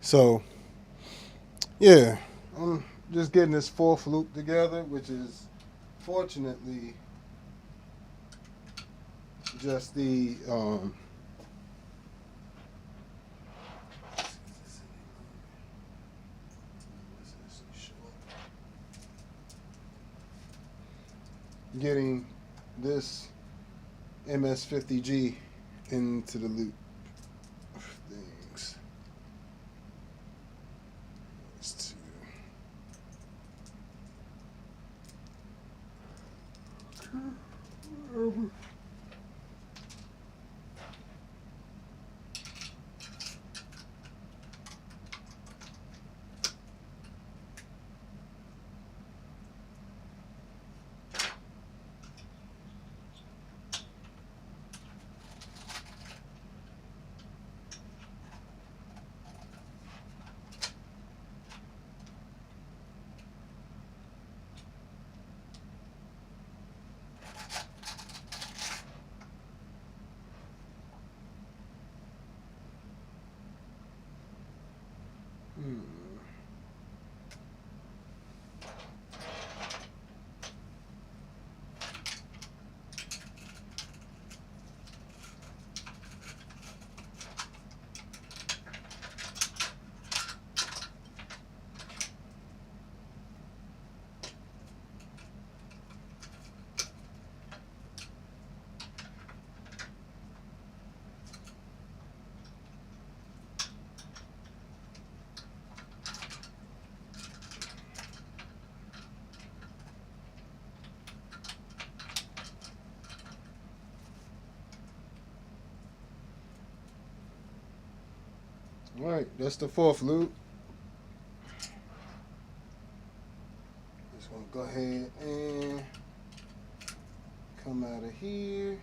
So, yeah, I'm just getting this fourth loop together, which is fortunately just the getting this MS-50G into the loop things. All right, that's the fourth loop. I'll go ahead and come out of here.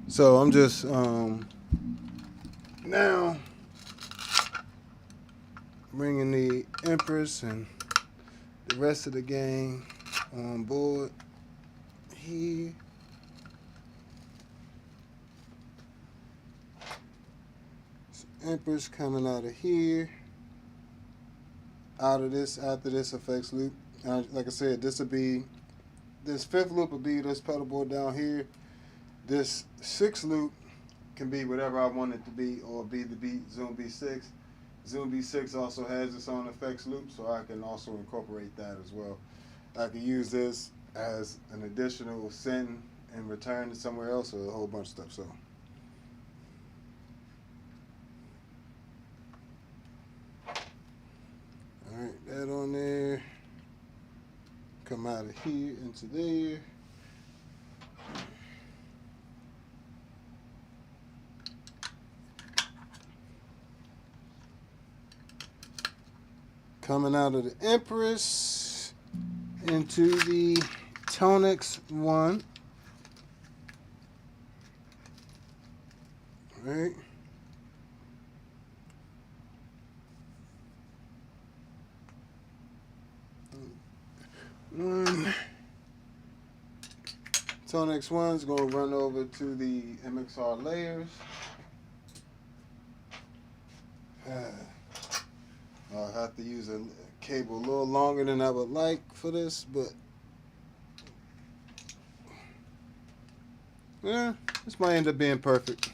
So I'm just now bringing the Empress and the rest of the gang on board here. So Empress coming out of here, out of this, after this effects loop. Like I said, this fifth loop will be this pedal board down here. This sixth loop can be whatever I want it to be, or be the Zoom B6. Zoom B6 also has its own effects loop, so I can also incorporate that as well. I can use this as an additional send and return to somewhere else, or a whole bunch of stuff. So, all right, that on there. Come out of here into there. Coming out of the Empress into the ToneX one. All right. ToneX 1 is going to run over to the MXR layers. I'll have to use a cable a little longer than I would like for this, but yeah, this might end up being perfect.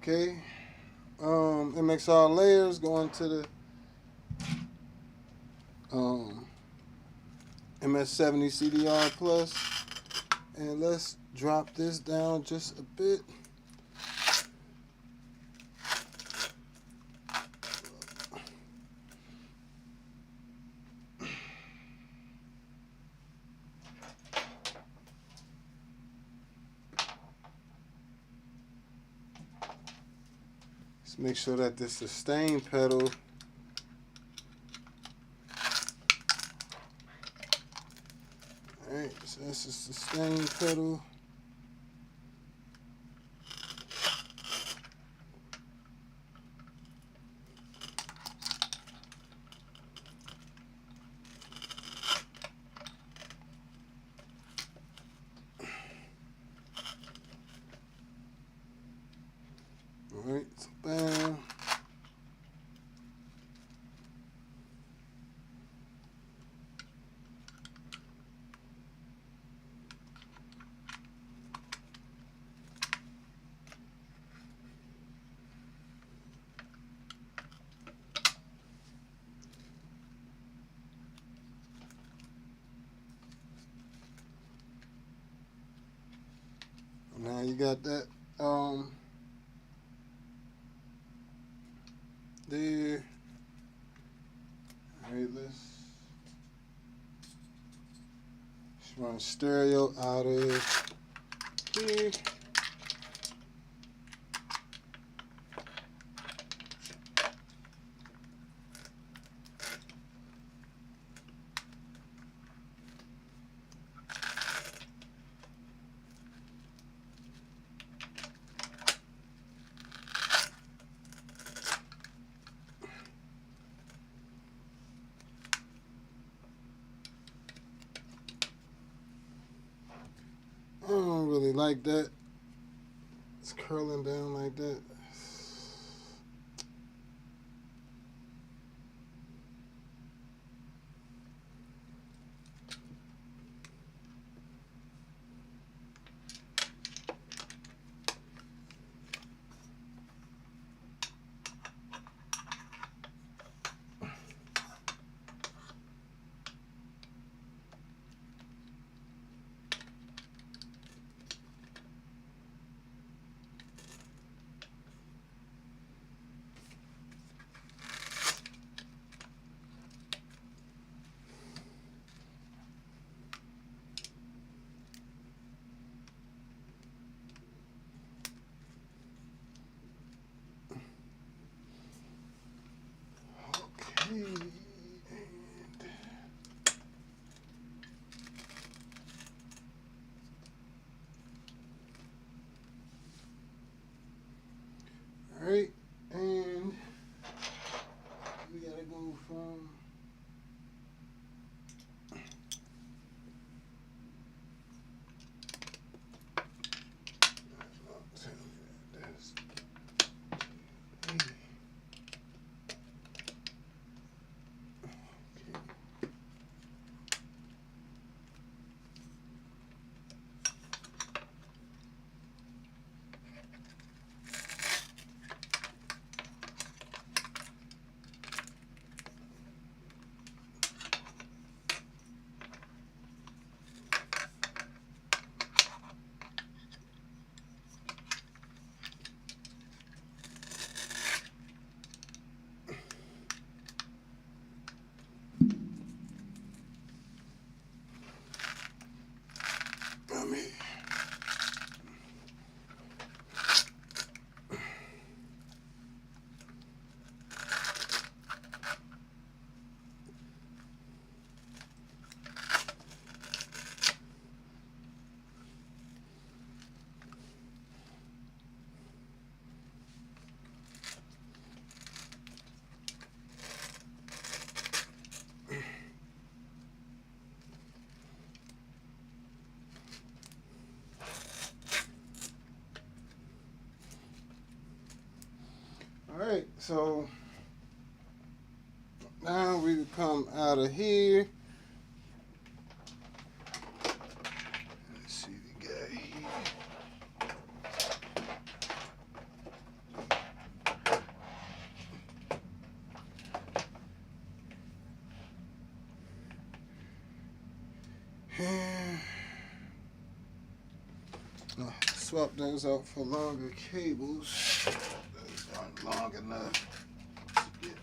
Okay, MXR layers going to the MS-70 CDR Plus, and let's drop this down just a bit. Let's make sure that this sustain pedal Alright, so that's a sustain pedal. Alright, so bam. Now you got that there. Alright, let's run stereo out of here. like that. It's curling down like that. Alright, and we gotta go from Alright, so now we come out of here. Let's see the guy here. Swap those out for longer cables. Those aren't long enough to get.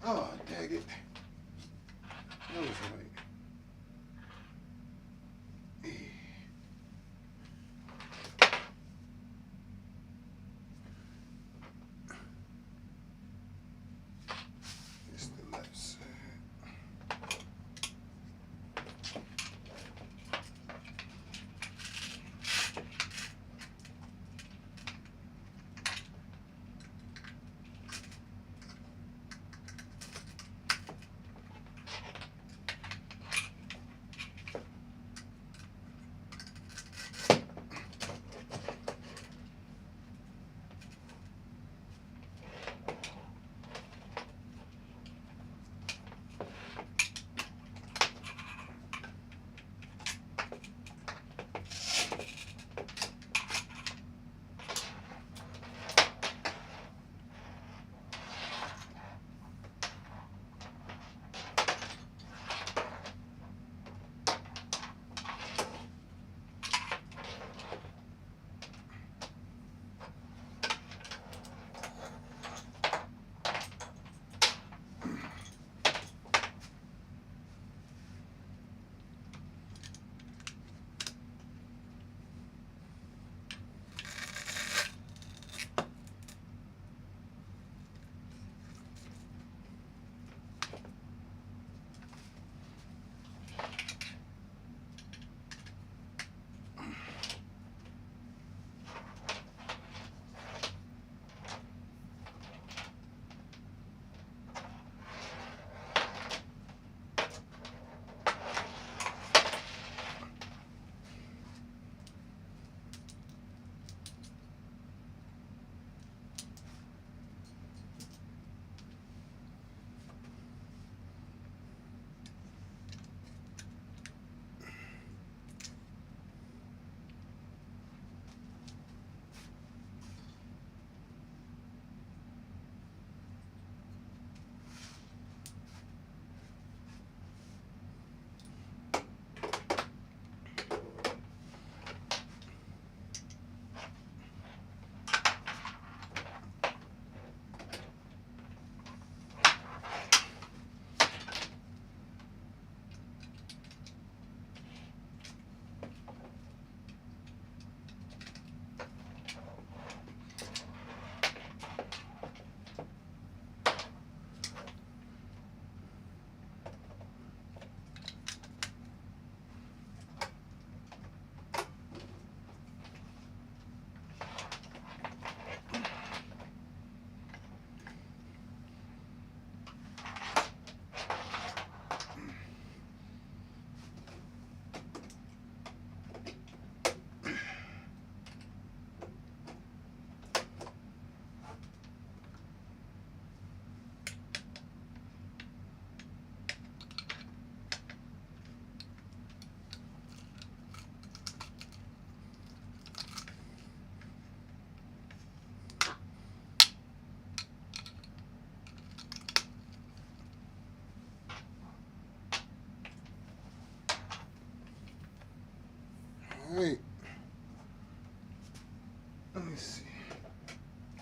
Oh, dang it. That was right. It's the left side.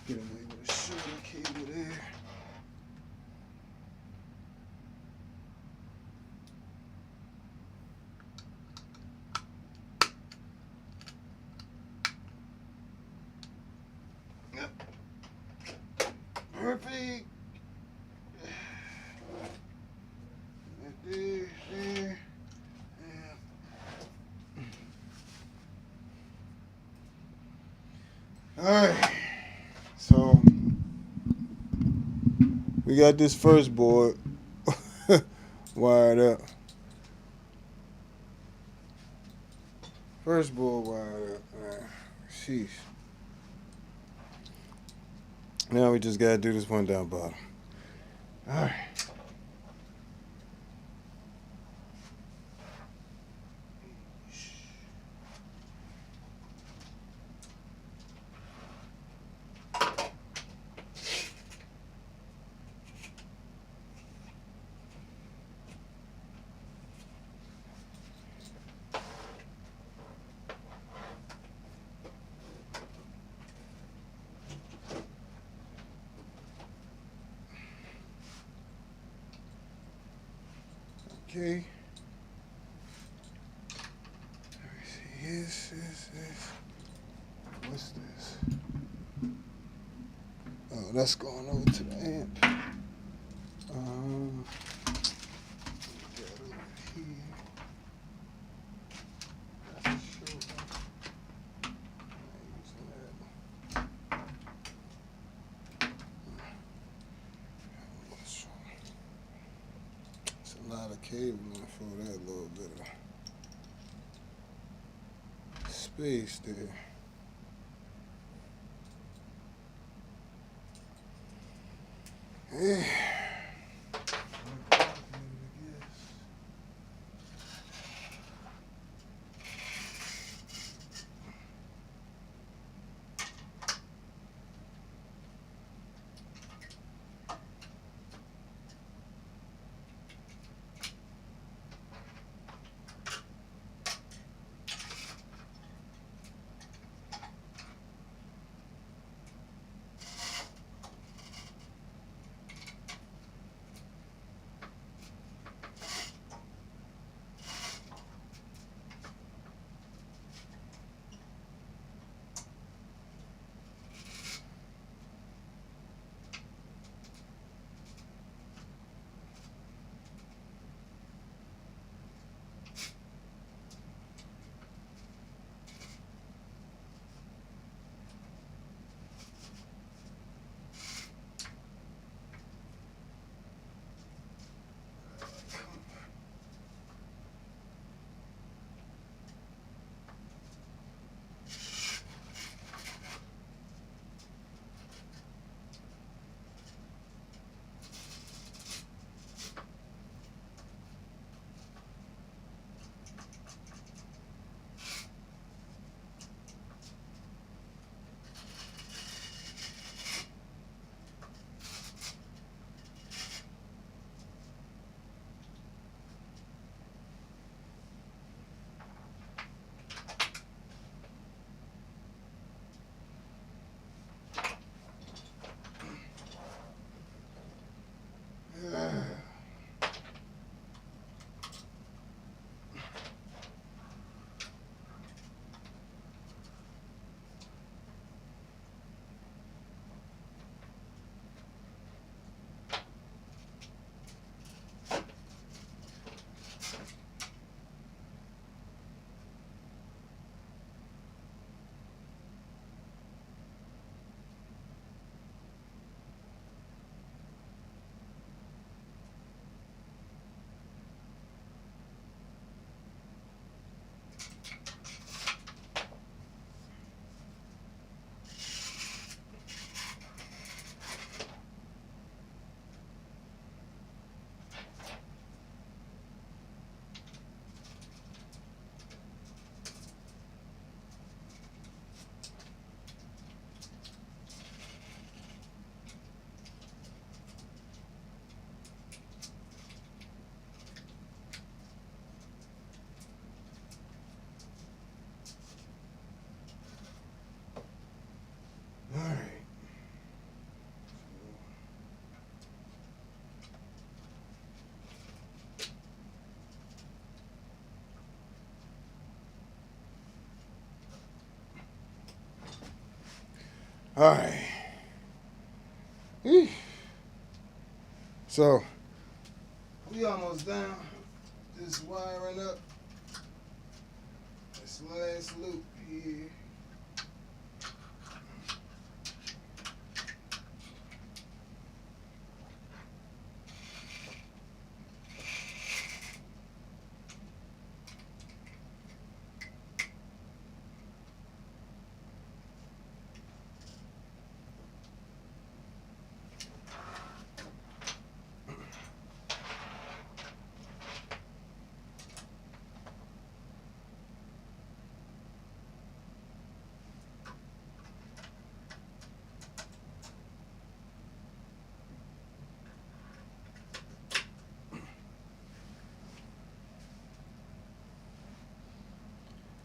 Get away with a shorter cable there. Yep. Perfect. There. All right, so we got this first board wired up. First board wired up. Sheesh. Now we just gotta do this one down bottom. All right. Okay. Let me see. This. What's this? Oh, that's going over to the amp. Get over here. That's a short one. I'm using that. It's a lot of cabling for that little bit of space there. Yeah. All right. So we almost done. This wiring up this last loop here.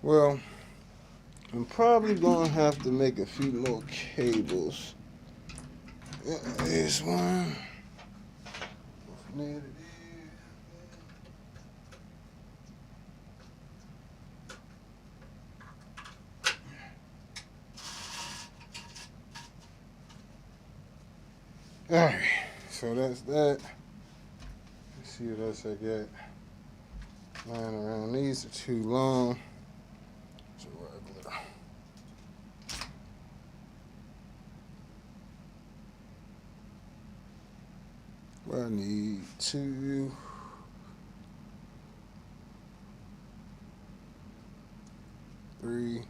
Well, I'm probably gonna have to make a few more cables. There's one. Alright, so that's that. Let's see what else I got lying around. These are too long. So regular. Well, I need 2, 3.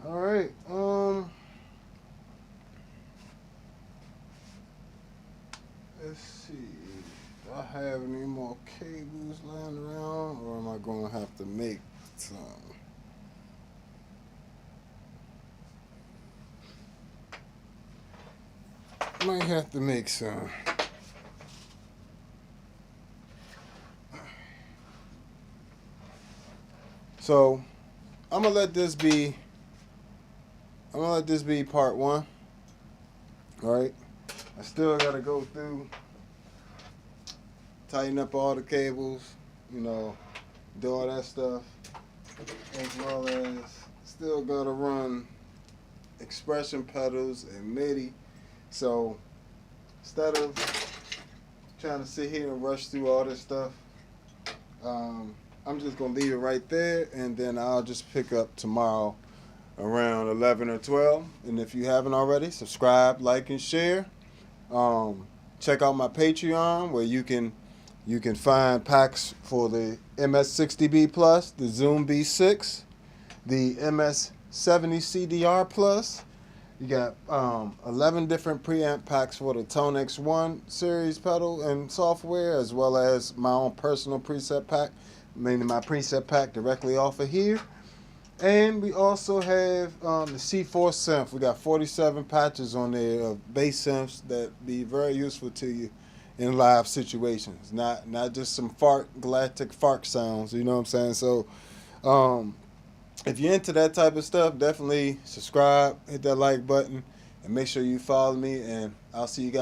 All right. Let's see. Do I have any more cables laying around, or am I going to have to make some? Might have to make some. So I'm gonna let this be part 1. All right. I still gotta go through, tighten up all the cables, you know, do all that stuff, as well as still gotta run expression pedals and MIDI. So instead of trying to sit here and rush through all this stuff, I'm just gonna leave it right there, and then I'll just pick up tomorrow around 11 or 12. And if you haven't already, subscribe, like, and share. Check out my Patreon, where you can find packs for the MS-60B Plus, the Zoom B6, the MS-70 CDR Plus. You got 11 different preamp packs for the ToneX 1 series pedal and software, as well as my own personal preset pack, mainly my preset pack directly off of here. And we also have the C4 synth. We got 47 patches on there of bass synths that be very useful to you in live situations. Not just some galactic fart sounds, you know what I'm saying? So if you're into that type of stuff, definitely subscribe, hit that like button, and make sure you follow me, and I'll see you guys